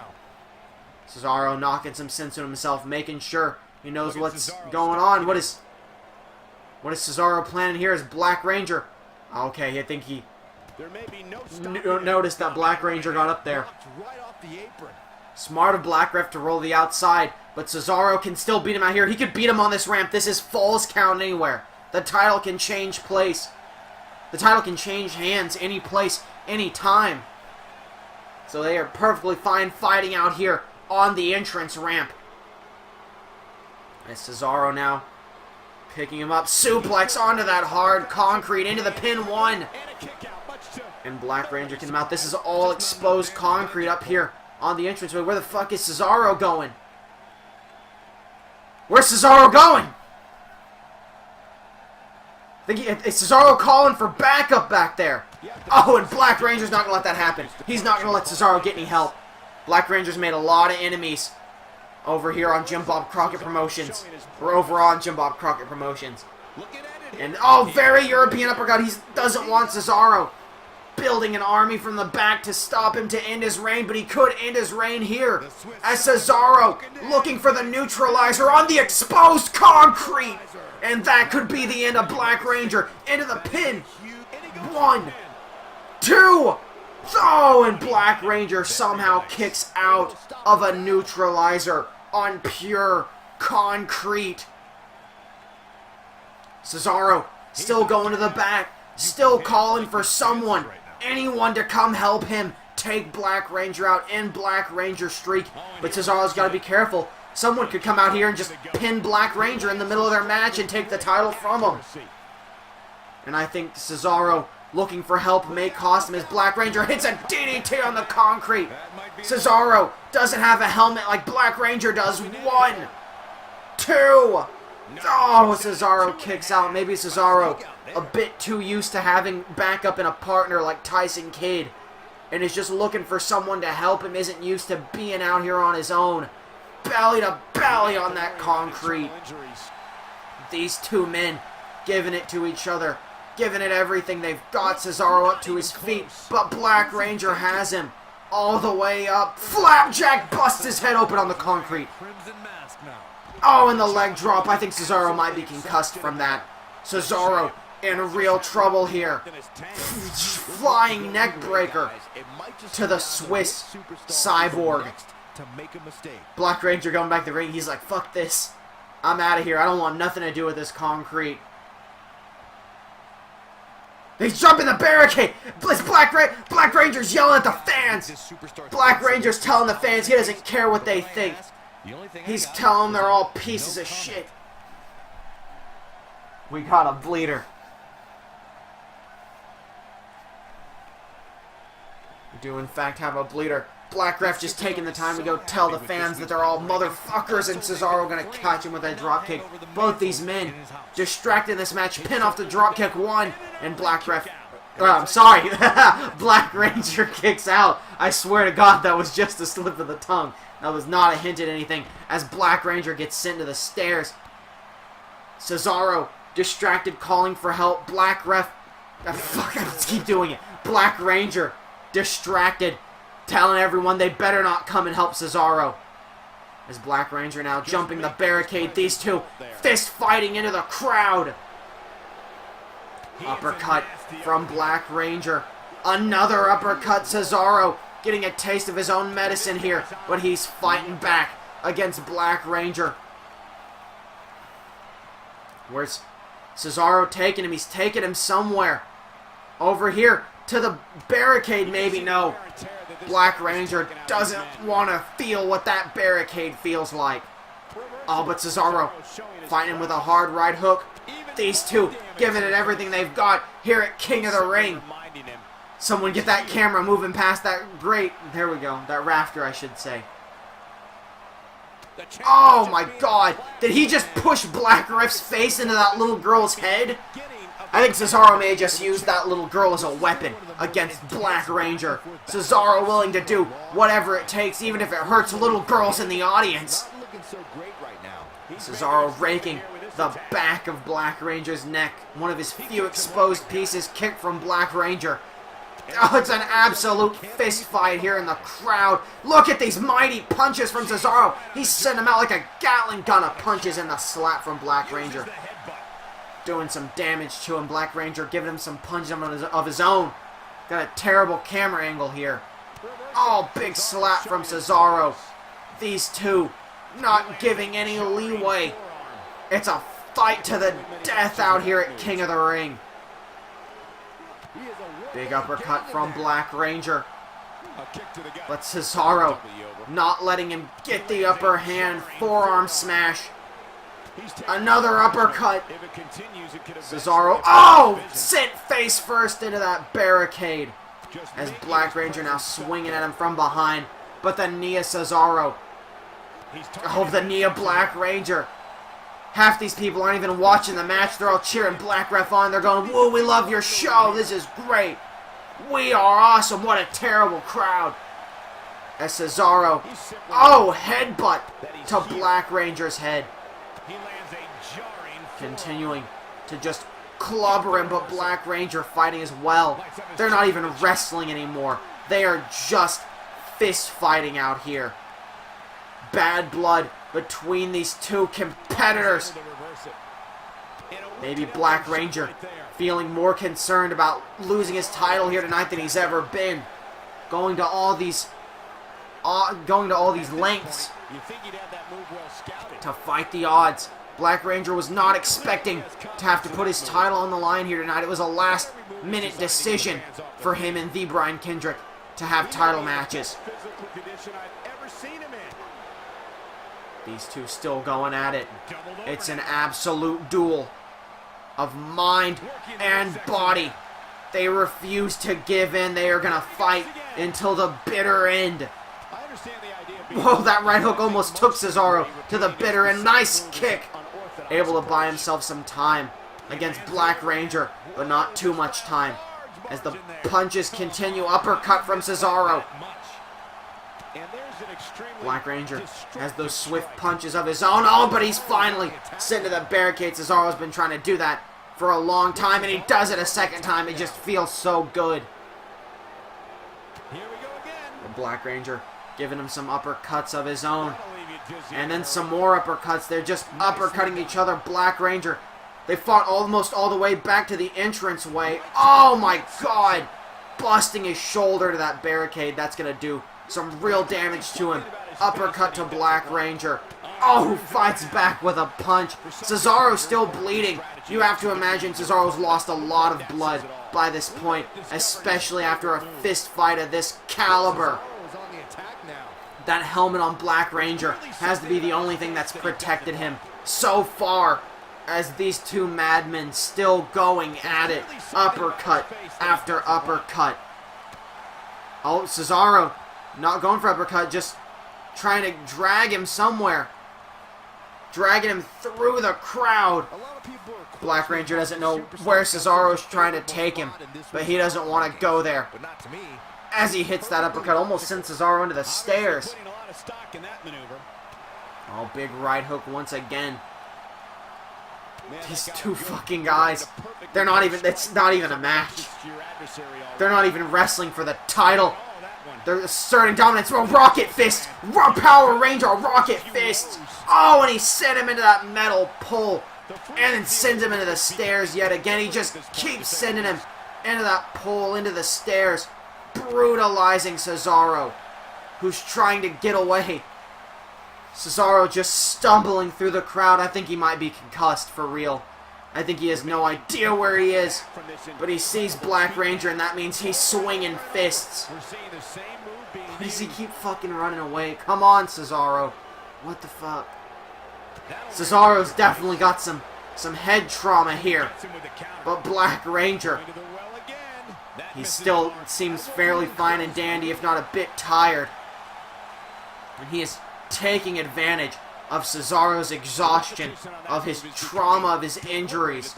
Cesaro knocking some sense into himself, making sure he knows what's going on. What is Cesaro planning here? Is Black Ranger? Okay, I think he noticed that Black Ranger got up there. Smart of Black Ref to roll the outside, but Cesaro can still beat him out here. He could beat him on this ramp. This is Falls Count Anywhere. The title can change place. The title can change hands any place, any time. So they are perfectly fine fighting out here on the entrance ramp. As Cesaro now picking him up, suplex onto that hard concrete, into the pin one. And Black Ranger can come out. This is all exposed concrete up here on the entranceway. Where the fuck is Cesaro going? Where's Cesaro going? I think it's Cesaro calling for backup back there. Oh, and Black Ranger's not going to let that happen. He's not going to let Cesaro get any help. Black Ranger's made a lot of enemies over here on Jim Bob Crockett Promotions. Or over on Jim Bob Crockett Promotions. And, oh, very European uppercut. He doesn't want Cesaro. building an army from the back to stop him to end his reign, but he could end his reign here. As Cesaro looking for the neutralizer on the exposed concrete. And that could be the end of Black Ranger. Into the pin. 1, 2. Oh, and Black Ranger somehow kicks out of a neutralizer on pure concrete. Cesaro still going to the back. Still calling for someone, anyone to come help him take Black Ranger out in Black Ranger streak. But Cesaro's got to be careful. Someone could come out here and just pin Black Ranger in the middle of their match and take the title from him. And I think Cesaro looking for help may cost him as Black Ranger hits a DDT on the concrete. Cesaro doesn't have a helmet like Black Ranger does. 1, 2. Oh, Cesaro kicks out. Maybe Cesaro a bit too used to having backup in a partner like Tyson Kidd and is just looking for someone to help him, isn't used to being out here on his own. Belly to belly on that concrete. These two men giving it to each other, giving it everything. They've got Cesaro up to his feet, but Black Ranger has him all the way up. Flapjack busts his head open on the concrete. Oh, and the leg drop. I think Cesaro might be concussed from that. Cesaro in real trouble here. Flying neck breaker to the Swiss Cyborg. Black Ranger going back to the ring. He's like, fuck this. I'm out of here. I don't want nothing to do with this concrete. He's jumping the barricade. Black Ranger's yelling at the fans. Black Ranger's telling the fans he doesn't care what they think. He's telling them they're all pieces of shit. We got a bleeder. We do in fact have a bleeder. Black Ref just taking the time to go tell the fans that they're all motherfuckers, and Cesaro gonna catch him with a dropkick. Both these men distracted in this match, pin off the dropkick. 1, and Black Ref. I'm sorry. Black Ranger kicks out. I swear to God that was just a slip of the tongue. That was not a hint at anything. As Black Ranger gets sent to the stairs. Cesaro distracted, calling for help. Black Ref. Fuck, I just keep doing it. Black Ranger distracted, telling everyone they better not come and help Cesaro. As Black Ranger now jumping the barricade. These two fist fighting into the crowd. Uppercut from Black Ranger. Another uppercut. Cesaro getting a taste of his own medicine here, but he's fighting back against Black Ranger. Where's Cesaro taking him? He's taking him somewhere. Over here to the barricade, maybe. No. Black Ranger doesn't want to feel what that barricade feels like. Oh, but Cesaro fighting him with a hard right hook. These two giving it everything they've got here at King of the Ring. Someone get that camera moving past that grate. There we go. That rafter, I should say. Oh my God. Did he just push Black Ref's face into that little girl's head? I think Cesaro may have just used that little girl as a weapon against Black Ranger. Cesaro willing to do whatever it takes, even if it hurts little girls in the audience. Cesaro raking the back of Black Ranger's neck. One of his few exposed pieces kicked from Black Ranger. Oh, it's an absolute fist fight here in the crowd. Look at these mighty punches from Cesaro. He's sending them out like a Gatling gun of punches, and the slap from Black Ranger. Doing some damage to him. Black Ranger giving him some punches of his own. Got a terrible camera angle here. Oh, big slap from Cesaro. These two not giving any leeway. It's a fight to the death out here at King of the Ring. Big uppercut from Black Ranger. But Cesaro not letting him get the upper hand. Forearm smash. Another uppercut. Cesaro, oh! Sent face first into that barricade. As Black Ranger now swinging at him from behind. But the knee of Cesaro. Oh, the knee of Black Ranger. Half these people aren't even watching the match. They're all cheering Black Ref on. They're going, whoa, we love your show. This is great. We are awesome. What a terrible crowd. As Cesaro, oh, headbutt to Black Ranger's head. Continuing to just clobber him, but Black Ranger fighting as well. They're not even wrestling anymore. They are just fist fighting out here. Bad blood between these two competitors. Maybe Black Ranger feeling more concerned about losing his title here tonight than he's ever been. Going to all these lengths to fight the odds. Black Ranger was not expecting to have to put his title on the line here tonight. It was a last-minute decision for him and the Brian Kendrick to have title matches. These two still going at it. It's an absolute duel of mind and body. They refuse to give in. They are going to fight until the bitter end. Whoa, that right hook almost took Cesaro to the bitter end. Nice kick. Able to buy himself some time against Black Ranger, but not too much time. As the punches continue, uppercut from Cesaro. Black Ranger has those swift punches of his own. Oh, but he's finally sent to the barricade. Cesaro's been trying to do that for a long time, and he does it a second time. It just feels so good. The Black Ranger giving him some uppercuts of his own. And then some more uppercuts. They're just uppercutting each other. Black Ranger. They fought almost all the way back to the entranceway. Oh my god! Busting his shoulder to that barricade. That's going to do some real damage to him. Uppercut to Black Ranger. Oh, who fights back with a punch. Cesaro's still bleeding. You have to imagine Cesaro's lost a lot of blood by this point, especially after a fist fight of this caliber. That helmet on Black Ranger has to be the only thing that's protected him so far, as these two madmen still going at it. Uppercut after uppercut. Oh, Cesaro not going for uppercut, just trying to drag him somewhere. Dragging him through the crowd. Black Ranger doesn't know where Cesaro's trying to take him, but he doesn't want to go there. As he hits that uppercut, almost sends Cesaro into the stairs. Oh, big right hook once again. These two fucking guys, they're not even, it's not even a match. They're not even wrestling for the title. They're asserting dominance. Oh, Rocket Fist! Power Ranger, Rocket Fist! Oh, and he sent him into that metal pole. And then sends him into the stairs yet again. He just keeps sending him into that pole, into the stairs. Brutalizing Cesaro, who's trying to get away. Cesaro just stumbling through the crowd. I think he might be concussed for real. I think he has no idea where he is. But he sees Black Ranger, and that means he's swinging fists. Why does he keep fucking running away? Come on, Cesaro. What the fuck? Cesaro's definitely got some head trauma here. But Black Ranger, he still seems fairly fine and dandy, if not a bit tired. And he is taking advantage of Cesaro's exhaustion, of his trauma, of his injuries.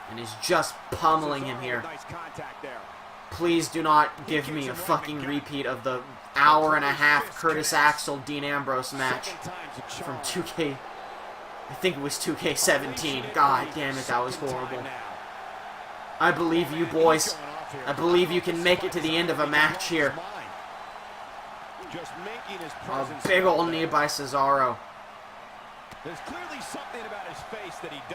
And is just pummeling him here. Please do not give me a fucking repeat of the hour-and-a-half Curtis Axel Dean Ambrose match from 2K. I think it was 2K17. God damn it, that was horrible. I believe you, boys. I believe you can make it to the end of a match here. A big old knee by Cesaro.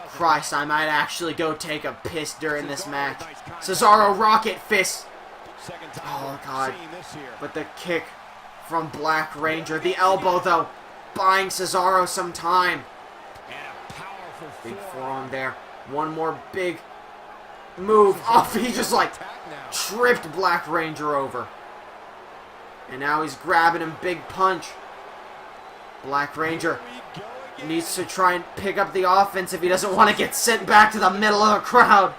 Christ, I might actually go take a piss during this match. Cesaro Rocket Fist. Oh, God. But the kick from Black Ranger. The elbow, though, buying Cesaro some time. Big forearm there. One more big move. Oh, he just, like, tripped Black Ranger over. And now he's grabbing him. Big punch. Black Ranger needs to try and pick up the offense if he doesn't want to get sent back to the middle of the crowd.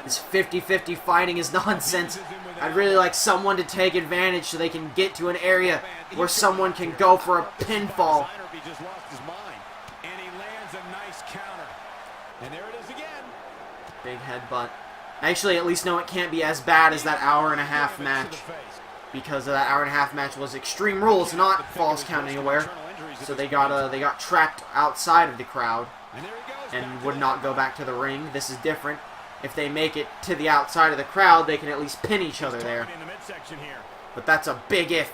This 50-50 fighting is nonsense. I'd really like someone to take advantage so they can get to an area where someone can go for a pinfall. Big headbutt. Actually, at least no, it can't be as bad as that hour-and-a-half match. because that hour-and-a-half match was Extreme Rules, not Falls Count Anywhere. So they got trapped outside of the crowd and would not go back to the ring. This is different. If they make it to the outside of the crowd, they can at least pin each other there. But that's a big if.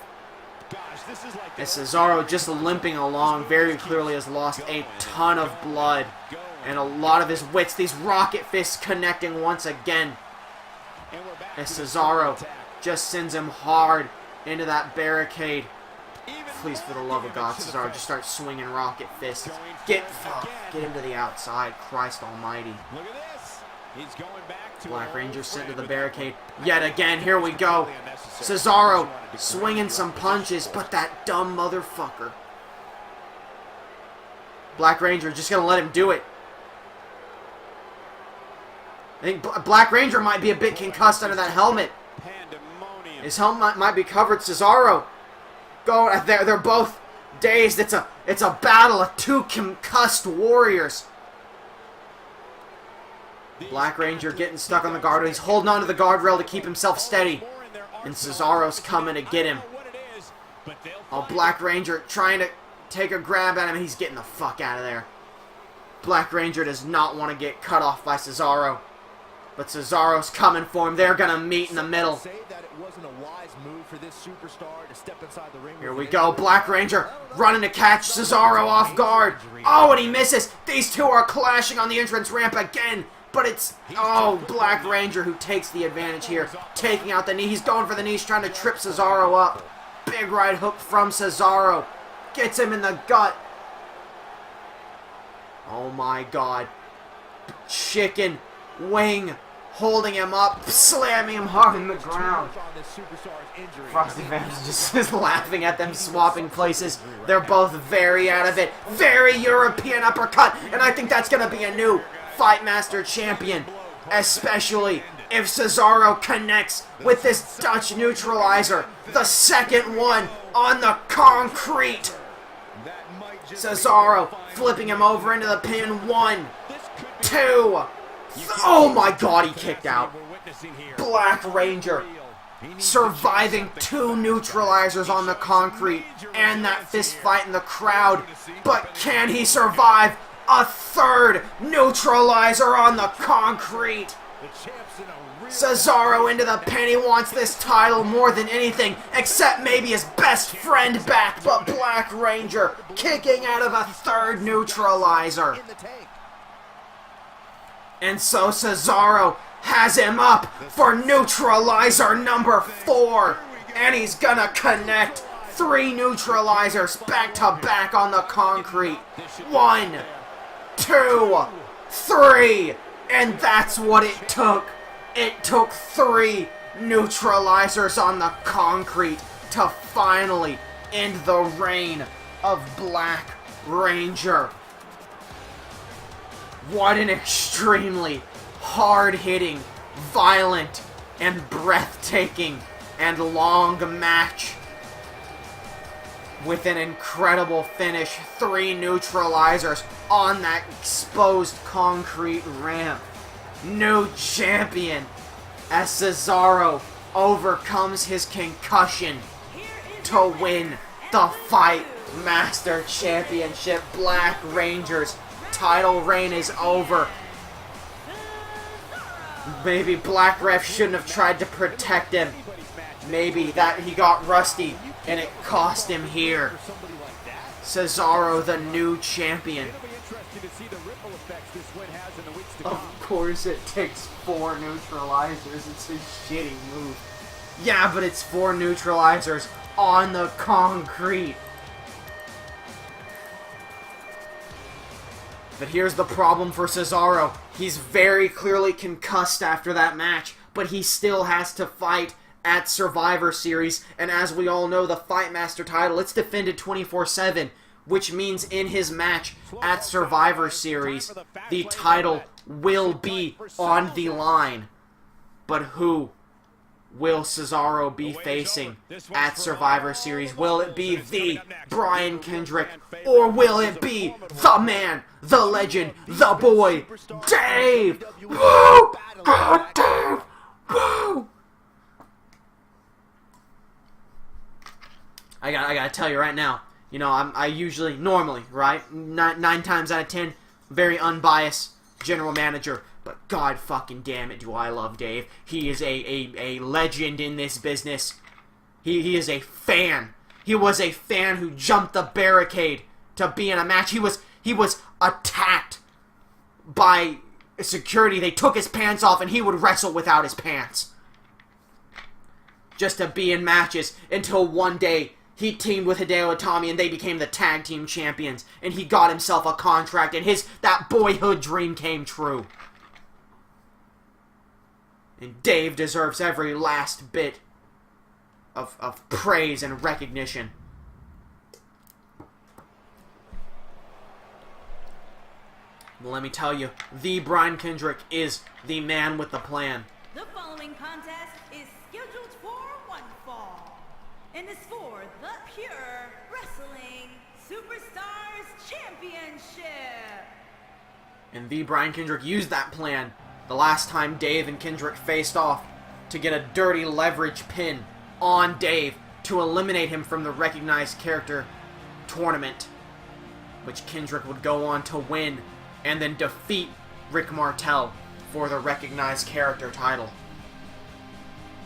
As Cesaro, just limping along, very clearly has lost a ton of blood and a lot of his wits. These rocket fists connecting once again. As Cesaro just sends him hard into that barricade. Please, for the love of God, Cesaro, just start swinging rocket fists. Get him to the outside. Christ almighty. Black Ranger sent to the barricade yet again. Here we go. Cesaro swinging some punches, but that dumb motherfucker. Black Ranger just going to let him do it. I think Black Ranger might be a bit concussed under that helmet. His helmet might be covered. Cesaro, they're both dazed. It's a battle of two concussed warriors. Black Ranger getting stuck on the guardrail. He's holding on to the guardrail to keep himself steady. And Cesaro's coming to get him. Oh, Black Ranger trying to take a grab at him. He's getting the fuck out of there. Black Ranger does not want to get cut off by Cesaro. But Cesaro's coming for him. They're going to meet in the middle. Here we go. Black Ranger running to catch Cesaro off guard. Oh, and he misses. These two are clashing on the entrance ramp again. But it's, Black Ranger who takes the advantage here. Taking out the knee. He's going for the knee. He's trying to trip Cesaro up. Big right hook from Cesaro. Gets him in the gut. Oh my God. Chicken wing holding him up. Slamming him hard in the ground. Frosty Vance just is laughing at them swapping places. They're both very out of it. Very European uppercut. And I think that's going to be a new Fight Master champion, especially if Cesaro connects with this Dutch neutralizer, the second one on the concrete. Cesaro flipping him over into the pin. 1, 2. Oh my God, he kicked out. Black Ranger surviving 2 neutralizers on the concrete and that fist fight in the crowd. But can he survive a 3rd neutralizer on the concrete? Cesaro into the pin. He wants this title more than anything, except maybe his best friend back. But Black Ranger kicking out of a 3rd neutralizer. And so Cesaro has him up for neutralizer number 4. And he's gonna connect 3 neutralizers back to back on the concrete. 1, 2, 3, and that's what it took. It took 3 neutralizers on the concrete to finally end the reign of Black Ranger. What an extremely hard-hitting, violent, and breathtaking and long match. With an incredible finish, 3 neutralizers on that exposed concrete ramp. New champion as Cesaro overcomes his concussion to win the Fight Master Championship. Black Ranger's title reign is over. Maybe Black Ref shouldn't have tried to protect him. Maybe that he got rusty and it cost him here. Cesaro, the new champion. Of course it takes 4 neutralizers. It's a shitty move. Yeah, but it's 4 neutralizers on the concrete. But here's the problem for Cesaro. He's very clearly concussed after that match, but he still has to fight at Survivor Series, and as we all know, the Fight Master title, it's defended 24/7, which means in his match at Survivor Series, the title will be on the line. But who will Cesaro be facing at Survivor Series? Will it be the Brian Kendrick, or will it be the man, the legend, the boy, Dave? Woo! God, Dave! Woo! I gotta tell you right now, you know, I usually, normally, right, 9 times out of 10, very unbiased general manager, but god fucking damn it do I love Dave. He is a legend in this business. He is a fan. He was a fan who jumped the barricade to be in a match. He was attacked by security. They took his pants off and he would wrestle without his pants. Just to be in matches until one day he teamed with Hideo Itami and they became the tag team champions. And he got himself a contract and that boyhood dream came true. And Dave deserves every last bit of praise and recognition. Well, let me tell you, the Brian Kendrick is the man with the plan. The following contest is scheduled for one fall and is for the Pure Wrestling Superstars Championship. And the Brian Kendrick used that plan the last time Dave and Kendrick faced off to get a dirty leverage pin on Dave to eliminate him from the recognized character tournament, which Kendrick would go on to win and then defeat Rick Martel for the recognized character title.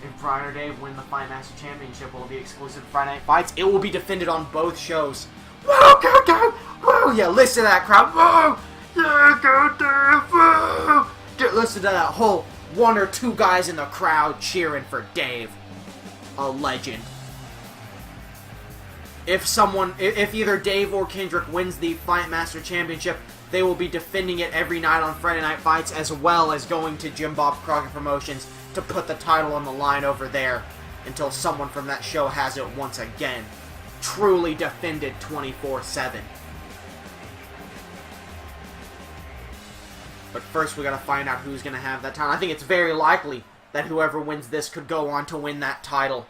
If Brian or Dave win the Fight Master Championship, will it be exclusive to Friday Night Fights? It will be defended on both shows. Whoa, go Dave! Whoa! Yeah, listen to that crowd. Whoa! Yeah, go Dave! Whoa! Listen to that whole 1 or 2 guys in the crowd cheering for Dave. A legend. If either Dave or Kendrick wins the Fight Master Championship, they will be defending it every night on Friday Night Fights, as well as going to Jim Bob Crockett Promotions to put the title on the line over there until someone from that show has it once again. Truly defended 24/7. But first we gotta find out who's gonna have that title. I think it's very likely that whoever wins this could go on to win that title,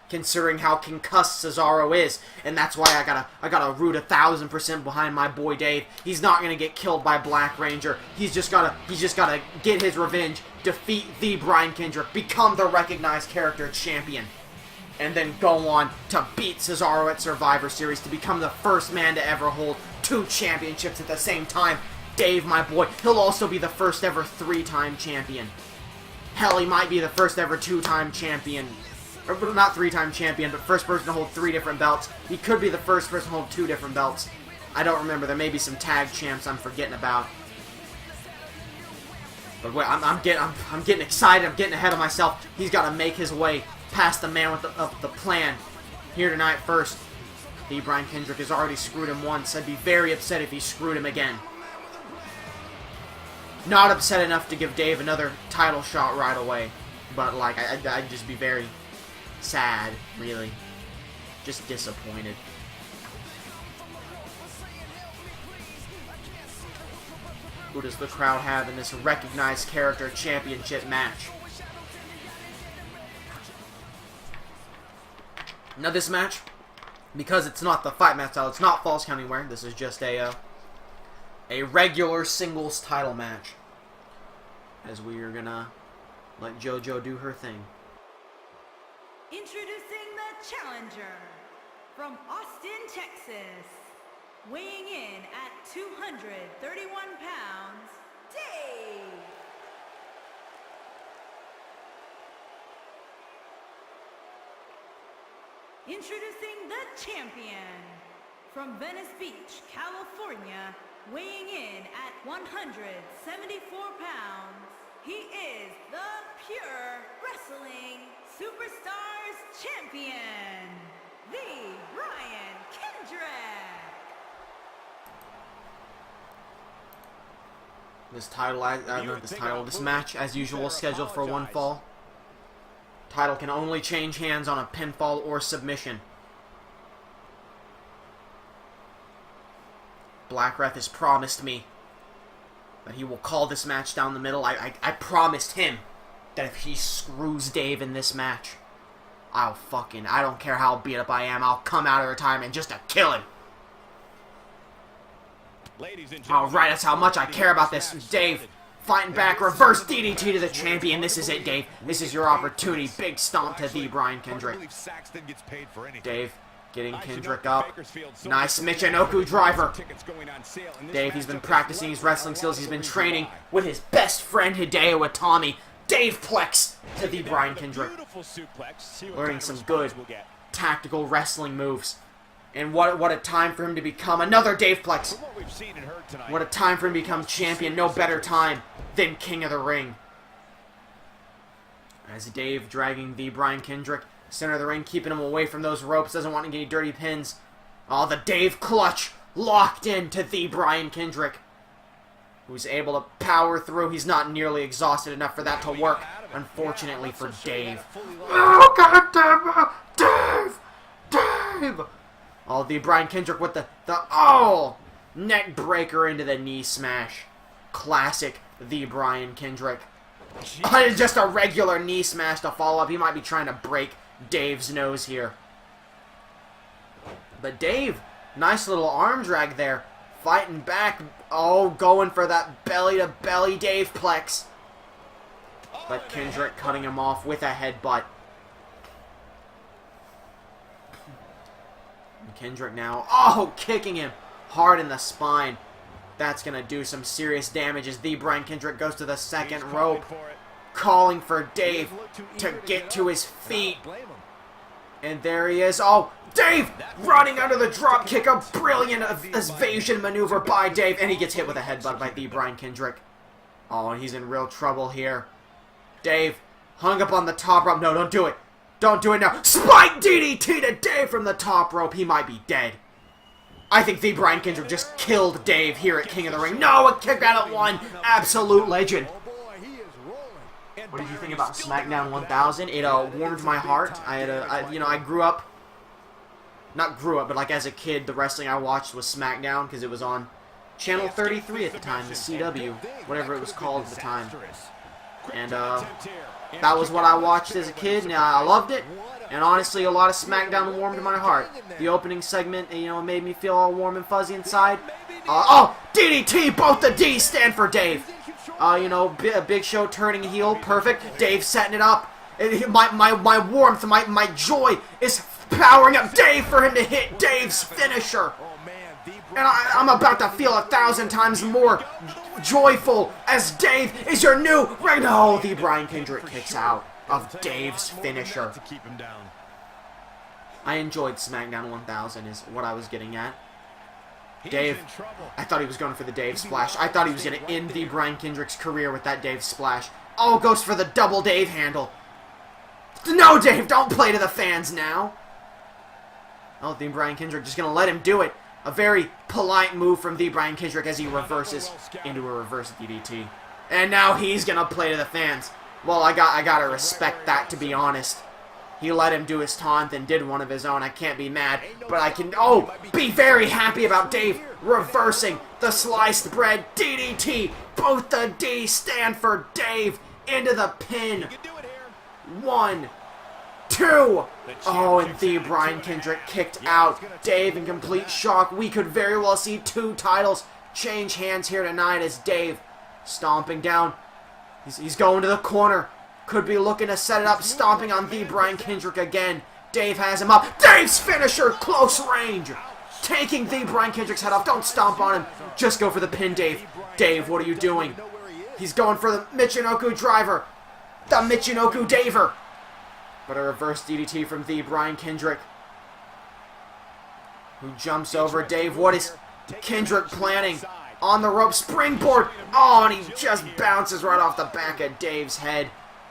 considering how concussed Cesaro is, and that's why I gotta root 1,000% behind my boy Dave. He's not gonna get killed by Black Ranger. He's just gotta get his revenge, defeat the Brian Kendrick, become the recognized character champion, and then go on to beat Cesaro at Survivor Series to become the first man to ever hold 2 championships at the same time. Dave, my boy, he'll also be the first ever 3-time champion. Hell, he might be the first ever 2-time champion. Or not 3-time champion, but first person to hold 3 different belts. He could be the first person to hold 2 different belts. I don't remember. There may be some tag champs I'm forgetting about. But wait, I'm getting excited. I'm getting ahead of myself. He's got to make his way past the man with the plan here tonight first. The Brian Kendrick has already screwed him once. I'd be very upset if he screwed him again. Not upset enough to give Dave another title shot right away. But, like, I'd just be very sad, really. Just disappointed. Who does the crowd have in this recognized character championship match? Now this match, because it's not the fight match style, it's not false count anywhere. This is just a regular singles title match. As we are gonna let JoJo do her thing. Introducing the challenger from Austin, Texas, weighing in at 231 pounds, Dave. Introducing the champion from Venice Beach, California, weighing in at 174 pounds, he is the Pure Wrestling Superstars Champion, the Brian Kendrick. This match, as usual, scheduled for one fall. Title can only change hands on a pinfall or submission. Black Wrath has promised me that he will call this match down the middle. I promised him that if he screws Dave in this match, I don't care how beat up I am, I'll come out of retirement just to kill him. Alright, that's how much I care about this. Dave, fighting back, reverse DDT to the champion. This is it, Dave. This is your opportunity. Big stomp to the Brian Kendrick. Dave, Getting Kendrick up. Nice Michinoku driver. Dave, he's been practicing his wrestling skills. He's been training with his best friend Hideo Itami. Dave Plex to the Brian Kendrick. Learning some good tactical wrestling moves. And what a time for him to become another Dave Plex. What a time for him to become champion. No better time than King of the Ring. As Dave dragging the Brian Kendrick center of the ring, keeping him away from those ropes. Doesn't want to get any dirty pins. Oh, the Dave clutch locked into the Brian Kendrick, who's able to power through. He's not nearly exhausted enough for that to work, unfortunately for Dave. Oh, God damn it! Dave! Oh, the Brian Kendrick with the neck breaker into the knee smash. Classic, the Brian Kendrick. Just a regular knee smash to follow up. He might be trying to break Dave's nose here. But Dave, nice little arm drag there. Fighting back. Oh, going for that belly-to-belly Dave Plex. But Kendrick cutting him off with a headbutt. Kendrick now, kicking him hard in the spine. That's going to do some serious damage as the Brian Kendrick goes to the second rope, calling for Dave to get to his feet. And there he is. Oh, Dave running under the drop kick. A brilliant evasion maneuver by Dave. And he gets hit with a headbutt by the Brian Kendrick. Oh, and he's in real trouble here. Dave hung up on the top rope. No, don't do it. Don't do it now. Spike DDT to Dave from the top rope. He might be dead. I think the Brian Kendrick just killed Dave here at King of the Ring. No, a kick out at one. Absolute legend. What did you think about SmackDown 1000? It warmed my heart. I grew up, not grew up, but like as a kid, the wrestling I watched was SmackDown because it was on Channel 33 at the time, the CW, whatever it was called at the time. And that was what I watched as a kid, and I loved it. And honestly, a lot of SmackDown warmed my heart. The opening segment, made me feel all warm and fuzzy inside. DDT! Both the D's stand for Dave. Big Show turning heel, perfect. Dave setting it up. My warmth, my joy is powering up Dave for him to hit Dave's finisher. And I'm about to feel 1,000 times more joyful as Dave is your new ring. No, the Brian Kendrick kicks out of Dave's finisher. I enjoyed SmackDown 1000 is what I was getting at. Dave, I thought he was going for the Dave splash. I thought he was going to end the Brian Kendrick's career with that Dave splash. Oh, goes for the double Dave handle. No, Dave, don't play to the fans now. Oh, the Brian Kendrick just going to let him do it. A very polite move from the Brian Kendrick as he reverses into a reverse DDT. And now he's going to play to the fans. Well, I got to respect that, to be honest. He let him do his taunt and did one of his own. I can't be mad, but I can, be very happy about Dave reversing the sliced bread DDT. Both the D stand for Dave into the pin. 1, 2. Oh, and the Brian Kendrick kicked out. Dave in complete shock. We could very well see 2 titles change hands here tonight as Dave stomping down. He's going to the corner. Could be looking to set it up, stomping on the Brian Kendrick again. Dave has him up. Dave's finisher, close range. Taking the Brian Kendrick's head off. Don't stomp on him. Just go for the pin, Dave. Dave, what are you doing? He's going for the Michinoku driver. The Michinoku Daver. But a reverse DDT from the Brian Kendrick, who jumps over Dave. What is Kendrick planning? On the rope, springboard. Oh, and he just bounces right off the back of Dave's head.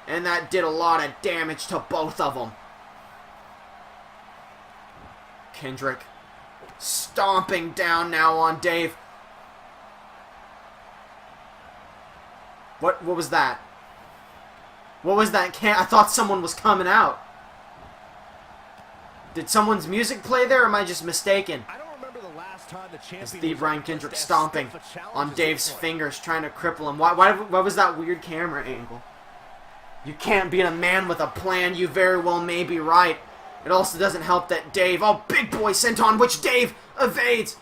And that did a lot of damage to both of them. Kendrick stomping down now on Dave. What was that? What was that? I thought someone was coming out. Did someone's music play there, or am I just mistaken? I don't remember the last time the champion. It's the Brian Kendrick stomping on Dave's fingers, trying to cripple him. Why was that weird camera angle? You can't beat a man with a plan. You very well may be right. It also doesn't help that Dave, big boy senton, which Dave evades.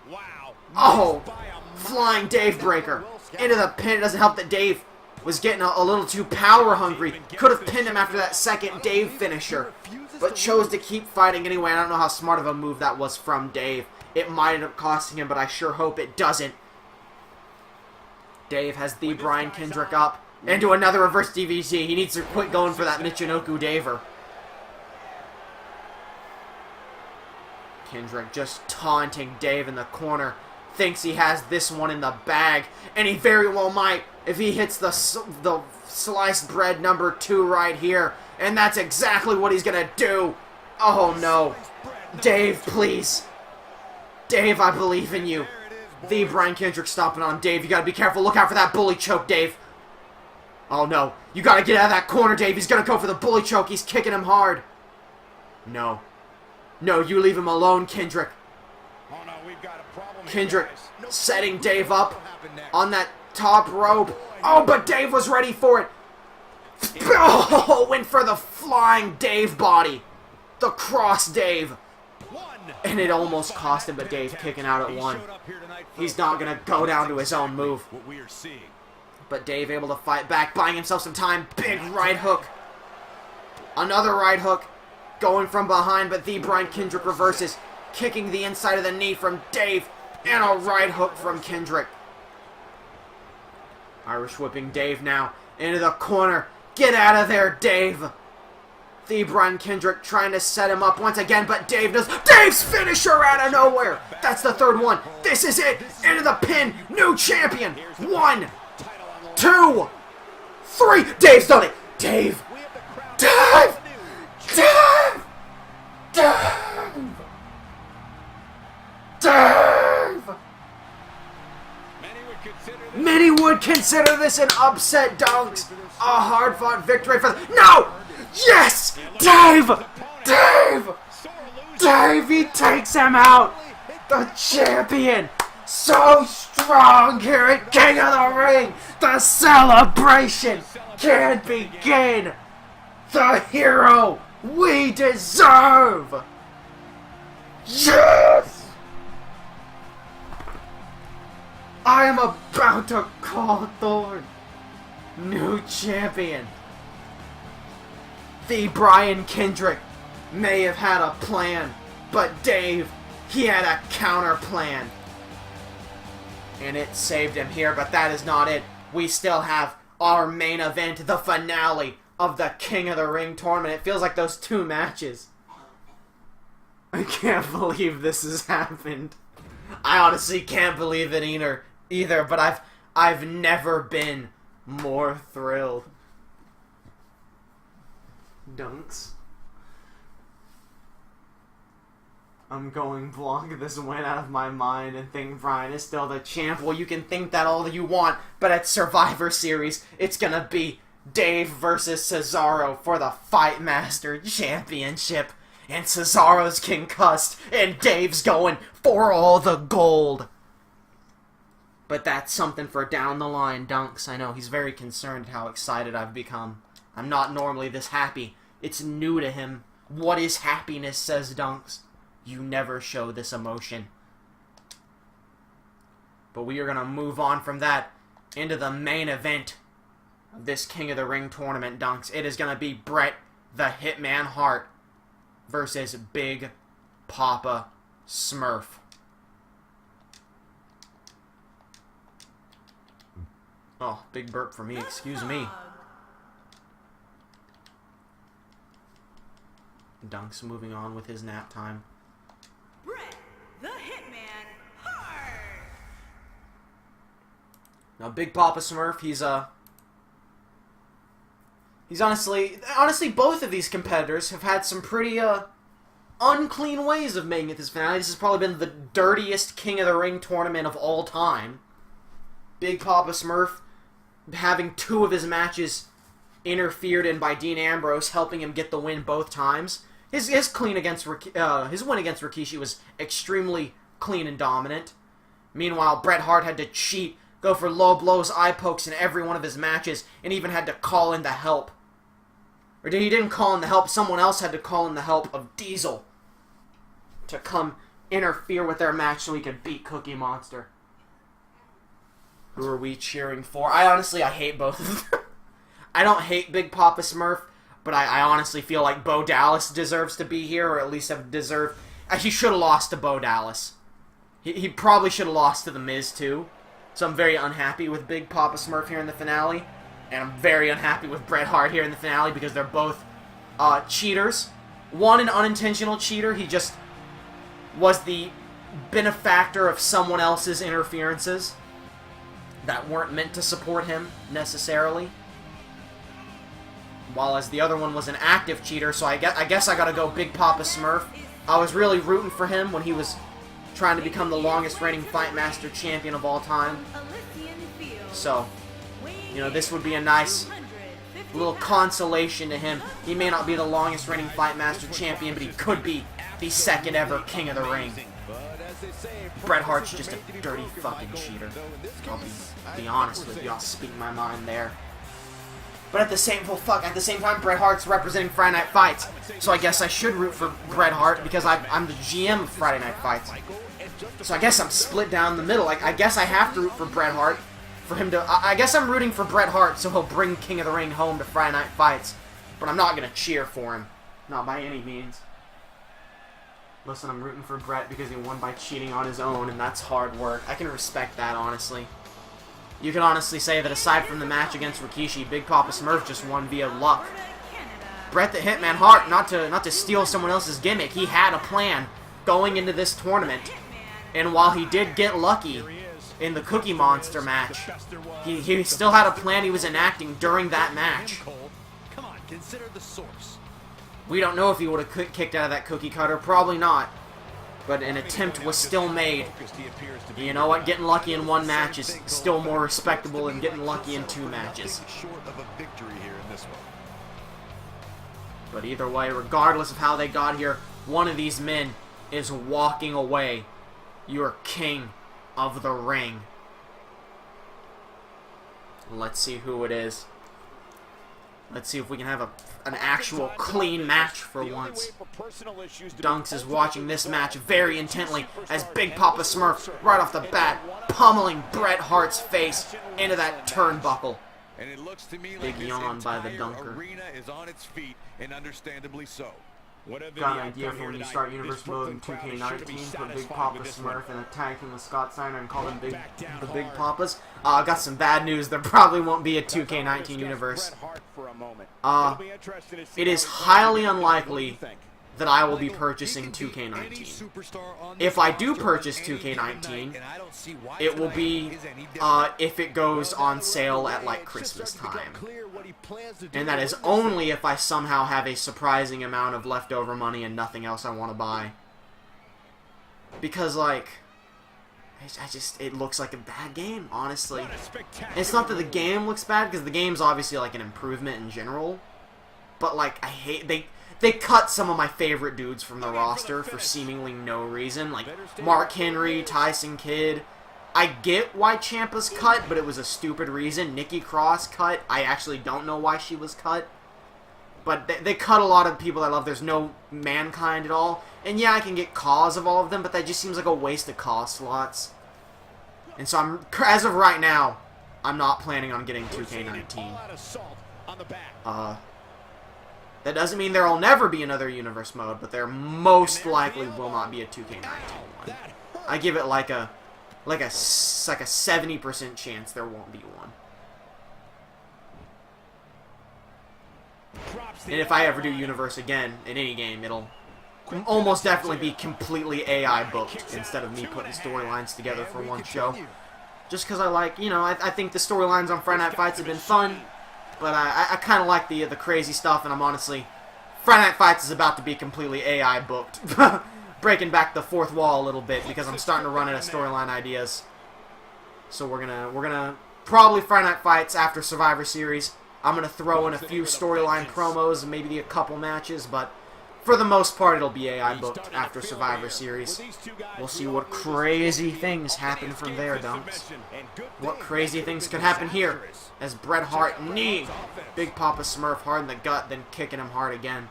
Wow. Oh, flying Dave breaker into the pin. It doesn't help that Dave was getting a little too power hungry. Could have pinned him after that second Dave finisher. but chose to keep fighting anyway. I don't know how smart of a move that was from Dave. It might end up costing him, but I sure hope it doesn't. Dave has the Brian Kendrick up into another reverse DVT. He needs to quit going for that Michinoku Daver. Kendrick just taunting Dave in the corner. Thinks he has this one in the bag, and he very well might if he hits the sliced bread number 2 right here. And that's exactly what he's gonna do. Oh no. Dave, please. Dave, I believe in you. The Brian Kendrick stomping on Dave. You gotta be careful. Look out for that bully choke, Dave. Oh no. You gotta get out of that corner, Dave. He's gonna go for the bully choke. He's kicking him hard. No. No, you leave him alone, Kendrick. Oh, no, we've got a problem here, Kendrick guys. setting Dave up on that top rope. Oh, but Dave was ready for it. Oh, went for the flying Dave body. The cross Dave. And it almost cost him, but Dave kicking out at 1. He's not going to go down to his own move. But Dave able to fight back, buying himself some time. Big right hook. Another right hook. Going from behind, but the Brian Kendrick reverses. Kicking the inside of the knee from Dave. And a right hook from Kendrick. Irish whipping Dave now into the corner. Get out of there, Dave. The Brian Kendrick trying to set him up once again, but Dave does. Dave's finisher out of nowhere. That's the third one. This is it. Into the pin. New champion. 1, 2, 3. Dave's done it. Dave. Dave. Dave. Dave. Dave. Many would consider this an upset, Dunks. A hard-fought victory for No! Yes! Dave! Dave! Dave, he takes him out! The champion! So strong here at King of the Ring! The celebration can't begin! The hero we deserve! Yes! I am about to call Thorne new champion. The Brian Kendrick may have had a plan, but Dave, he had a counter plan. And it saved him here, but that is not it. We still have our main event, the finale of the King of the Ring tournament. It feels like those 2 matches. I can't believe this has happened. I honestly can't believe it either, but I've never been more thrilled. Dunks. I'm going block this win out of my mind and think Brian is still the champ. Well, you can think that all you want, but at Survivor Series, it's gonna be Dave versus Cesaro for the Fight Master Championship. And Cesaro's concussed, and Dave's going for all the gold. But that's something for down the line, Dunks. I know, he's very concerned how excited I've become. I'm not normally this happy. It's new to him. What is happiness, says Dunks. You never show this emotion. But we are going to move on from that into the main event of this King of the Ring tournament, Dunks. It is going to be Bret the Hitman Hart versus Big Papa Smurf. Oh, big burp for me, excuse me. Dunks moving on with his nap time. Bret the Hitman Hart. Now, Big Papa Smurf, he's honestly, both of these competitors have had some pretty, unclean ways of making it this finale. This has probably been the dirtiest King of the Ring tournament of all time. Big Papa Smurf having 2 of his matches interfered in by Dean Ambrose, helping him get the win both times. His win against Rikishi was extremely clean and dominant. Meanwhile, Bret Hart had to cheat, go for low blows, eye pokes in every one of his matches, and even had to call in the help. Or he didn't call in the help, someone else had to call in the help of Diesel to come interfere with their match so he could beat Cookie Monster. Who are we cheering for? I hate both of them. I don't hate Big Papa Smurf, But I honestly feel like Bo Dallas deserves to be here, or at least have deserved... He should have lost to Bo Dallas. He probably should have lost to The Miz, too. So I'm very unhappy with Big Papa Smurf here in the finale. And I'm very unhappy with Bret Hart here in the finale because they're both cheaters. One, an unintentional cheater. He just was the benefactor of someone else's interferences that weren't meant to support him, necessarily. While as the other one was an active cheater, so I guess I gotta go Big Papa Smurf. I was really rooting for him when he was trying to become the longest reigning Fight Master champion of all time. So, you know, this would be a nice little consolation to him. He may not be the longest reigning Fight Master champion, but he could be the second ever King of the Ring. Bret Hart's just a dirty fucking cheater. I'll be honest with you, I'll speak my mind there. But at the same time, Bret Hart's representing Friday Night Fights, so I guess I should root for Bret Hart because I'm the GM of Friday Night Fights. So I guess I'm split down the middle. I guess I have to root for Bret Hart for him to. I guess I'm rooting for Bret Hart so he'll bring King of the Ring home to Friday Night Fights. But I'm not gonna cheer for him, not by any means. Listen, I'm rooting for Bret because he won by cheating on his own, and that's hard work. I can respect that, honestly. You can honestly say that aside from the match against Rikishi, Big Papa Smurf just won via luck. Bret the Hitman Hart, not to steal someone else's gimmick, he had a plan going into this tournament. And while he did get lucky in the Cookie Monster match, he still had a plan he was enacting during that match. Come on, consider the source. We don't know if he would have kicked out of that cookie cutter, probably not. But an attempt was still made. You know what? Getting lucky in one match is still more respectable than getting lucky in two matches. But either way, regardless of how they got here, one of these men is walking away. You're king of the ring. Let's see who it is. Let's see if we can have an actual clean match for once. Dunks is watching this match very intently as Big Papa Smurf, right off the bat, pummeling Bret Hart's face into that turnbuckle. Big yawn by the Dunker. Got an idea for when you start Universe mode in 2K18, put Big Papa Smurf in a tag team with Scott Steiner and call them the Big Papas. Got some bad news. There probably won't be a 2K19 Universe. It is highly unlikely that I will be purchasing 2K19. If I do purchase 2K19, it will be if it goes on sale at like Christmas time. And that is only if I somehow have a surprising amount of leftover money and nothing else I want to buy. Because like, it looks like a bad game, honestly. It's not that the game looks bad, because the game's obviously like an improvement in general. But like, I hate, they cut some of my favorite dudes from the roster for seemingly no reason. Like, Mark Henry, Tyson Kidd. I get why Ciampa's cut, but it was a stupid reason. Nikki Cross cut. I actually don't know why she was cut. But they cut a lot of people I love. There's no Mankind at all. And yeah, I can get Cause of all of them, but that just seems like a waste of Cause slots. And so as of right now, I'm not planning on getting 2K19. That doesn't mean there'll never be another Universe mode, but there most likely will not be a 2K19 one. I give it like a 70% chance there won't be one. And if I ever do Universe again in any game, it'll almost definitely be completely AI booked instead of me putting storylines together for one show. Just because I like, you know, I think the storylines on Friday Night Fights have been fun, but I kind of like the crazy stuff, and I'm honestly, Friday Night Fights is about to be completely AI booked. Breaking back the fourth wall a little bit because I'm starting to run out of storyline ideas. So we're gonna probably Friday Night Fights after Survivor Series. I'm gonna throw in a few storyline promos and maybe a couple matches, but for the most part it'll be AI booked after Survivor Series. We'll see what crazy things happen from there, Dunks. What crazy things could happen here as Bret Hart kneeing Big Papa Smurf hard in the gut, then kicking him hard again.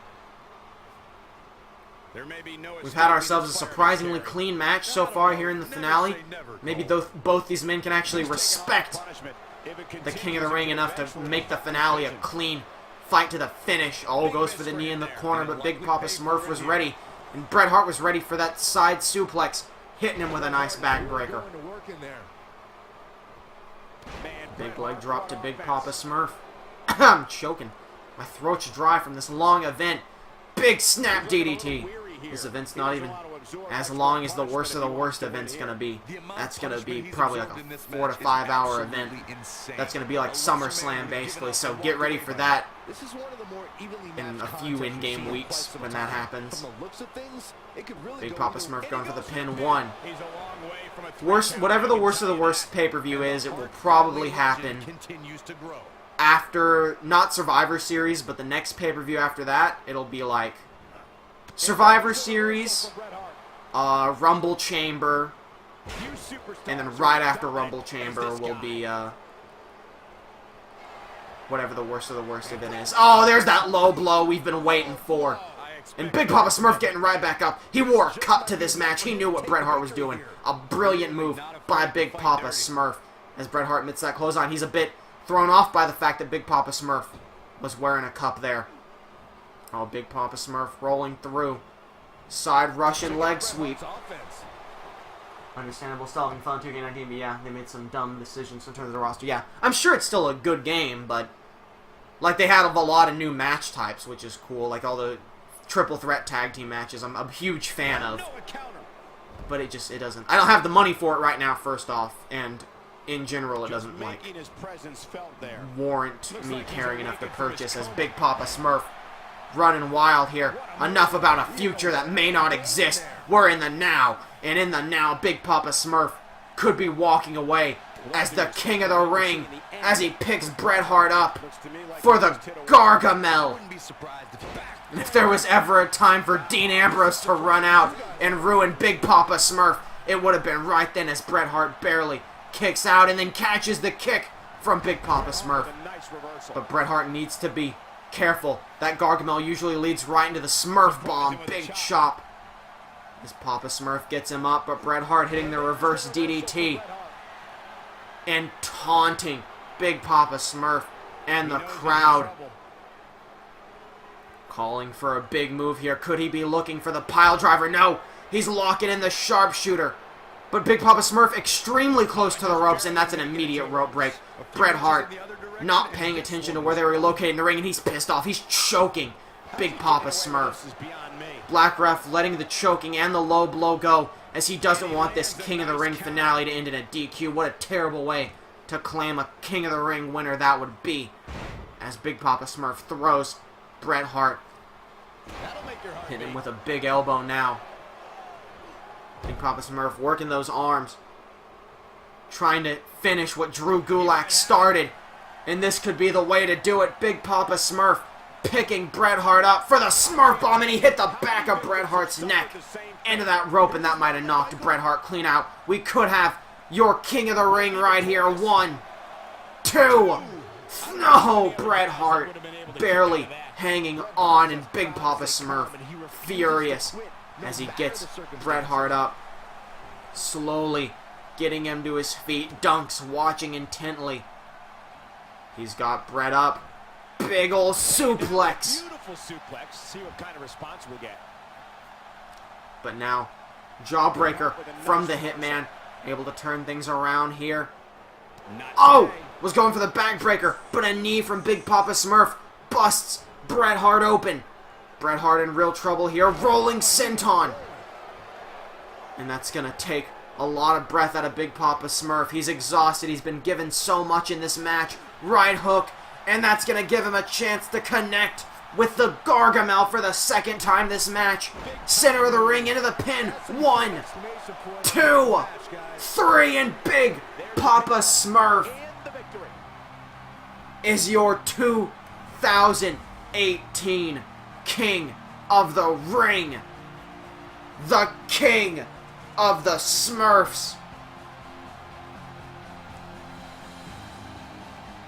We've had ourselves a surprisingly clean match so far here in the finale. Maybe both these men can actually respect the King of the Ring enough to make the finale a clean fight to the finish. Oh, goes for the knee in the corner, but Big Papa Smurf was ready. And Bret Hart was ready for that side suplex, hitting him with a nice backbreaker. Big leg drop to Big Papa Smurf. I'm choking. My throat's dry from this long event. Big snap DDT. This event's not even as long as the worst of the worst event's going to be. That's going to be probably like a 4 to 5 hour event. That's going to be like SummerSlam, basically. So get ready for that in a few in-game weeks when that happens. Big Papa Smurf going for the pin. 1. Whatever the worst of the worst pay-per-view is, it will probably happen after, not Survivor Series, but the next pay-per-view after that. It'll be like Survivor Series, Rumble Chamber, and then right after Rumble Chamber will be whatever the worst of the worst event is. Oh, there's that low blow we've been waiting for. And Big Papa Smurf getting right back up. He wore a cup to this match. He knew what Bret Hart was doing. A brilliant move by Big Papa Smurf. As Bret Hart admits that clothesline, he's a bit thrown off by the fact that Big Papa Smurf was wearing a cup there. Oh, Big Papa Smurf rolling through. Side Russian leg sweep. Understandable still having fun 2K18, but yeah, they made some dumb decisions in terms of the roster. Yeah, I'm sure it's still a good game, but like they had a lot of new match types, which is cool. Like all the triple threat tag team matches I'm a huge fan of. But it doesn't. I don't have the money for it right now, first off, and in general it doesn't like warrant me caring enough to purchase. As Big Papa Smurf running wild here. Enough about a future that may not exist. We're in the now. And in the now, Big Papa Smurf could be walking away as the king of the ring as he picks Bret Hart up for the Gargamel. And if there was ever a time for Dean Ambrose to run out and ruin Big Papa Smurf, it would have been right then, as Bret Hart barely kicks out and then catches the kick from Big Papa Smurf. But Bret Hart needs to be careful. That Gargamel usually leads right into the Smurf bomb. Big chop. As Papa Smurf gets him up, but Bret Hart hitting the reverse DDT and taunting Big Papa Smurf and the crowd. Calling for a big move here. Could he be looking for the pile driver? No, he's locking in the sharpshooter. But Big Papa Smurf extremely close to the ropes, and that's an immediate rope break. Bret Hart not paying attention to where they were located in the ring, and he's pissed off. He's choking Big Papa Smurf. Black Ref letting the choking and the low blow go, as he doesn't want this King of the Ring finale to end in a DQ. What a terrible way to claim a King of the Ring winner that would be. As Big Papa Smurf throws Bret Hart. Hitting him with a big elbow now. Big Papa Smurf working those arms. Trying to finish what Drew Gulak started. And this could be the way to do it. Big Papa Smurf picking Bret Hart up for the Smurf bomb, and he hit the back of Bret Hart's neck into that rope, and that might have knocked Bret Hart clean out. We could have your King of the Ring right here. 1, 2. No, Bret Hart barely hanging on, and Big Papa Smurf furious as he gets Bret Hart up. Slowly getting him to his feet. Dunks watching intently. He's got Bret up. Big ol' suplex. Beautiful suplex. See what kind of response we'll get. But now, jawbreaker from the Hitman. Able to turn things around here. Oh! Was going for the backbreaker, but a knee from Big Papa Smurf busts Bret Hart open. Bret Hart in real trouble here. Rolling senton. And that's going to take a lot of breath out of Big Papa Smurf. He's exhausted. He's been given so much in this match. Right hook. And that's going to give him a chance to connect with the Gargamel for the second time this match. Center of the ring into the pin. 1, 2, 3, and Big Papa Smurf is your 2018 King of the Ring. The King of the Smurfs.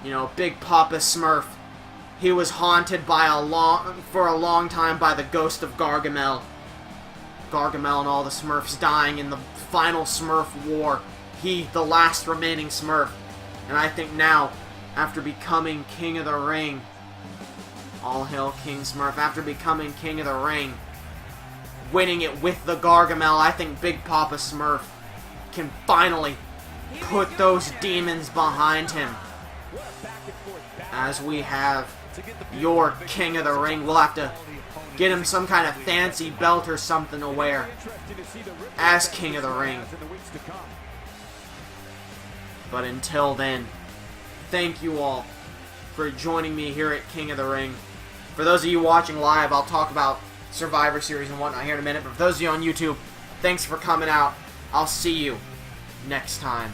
You know, Big Papa Smurf, he was haunted by for a long time by the ghost of Gargamel. Gargamel and all the Smurfs dying in the final Smurf war. He, the last remaining Smurf. And I think now, after becoming King of the Ring, All hail King Smurf. After becoming King of the Ring, winning it with the Gargamel, I think Big Papa Smurf can finally put those demons behind him. As we have your King of the Ring, we'll have to get him some kind of fancy belt or something to wear as King of the Ring. But until then, thank you all for joining me here at King of the Ring. For those of you watching live, I'll talk about Survivor Series and whatnot here in a minute. But for those of you on YouTube, thanks for coming out. I'll see you next time.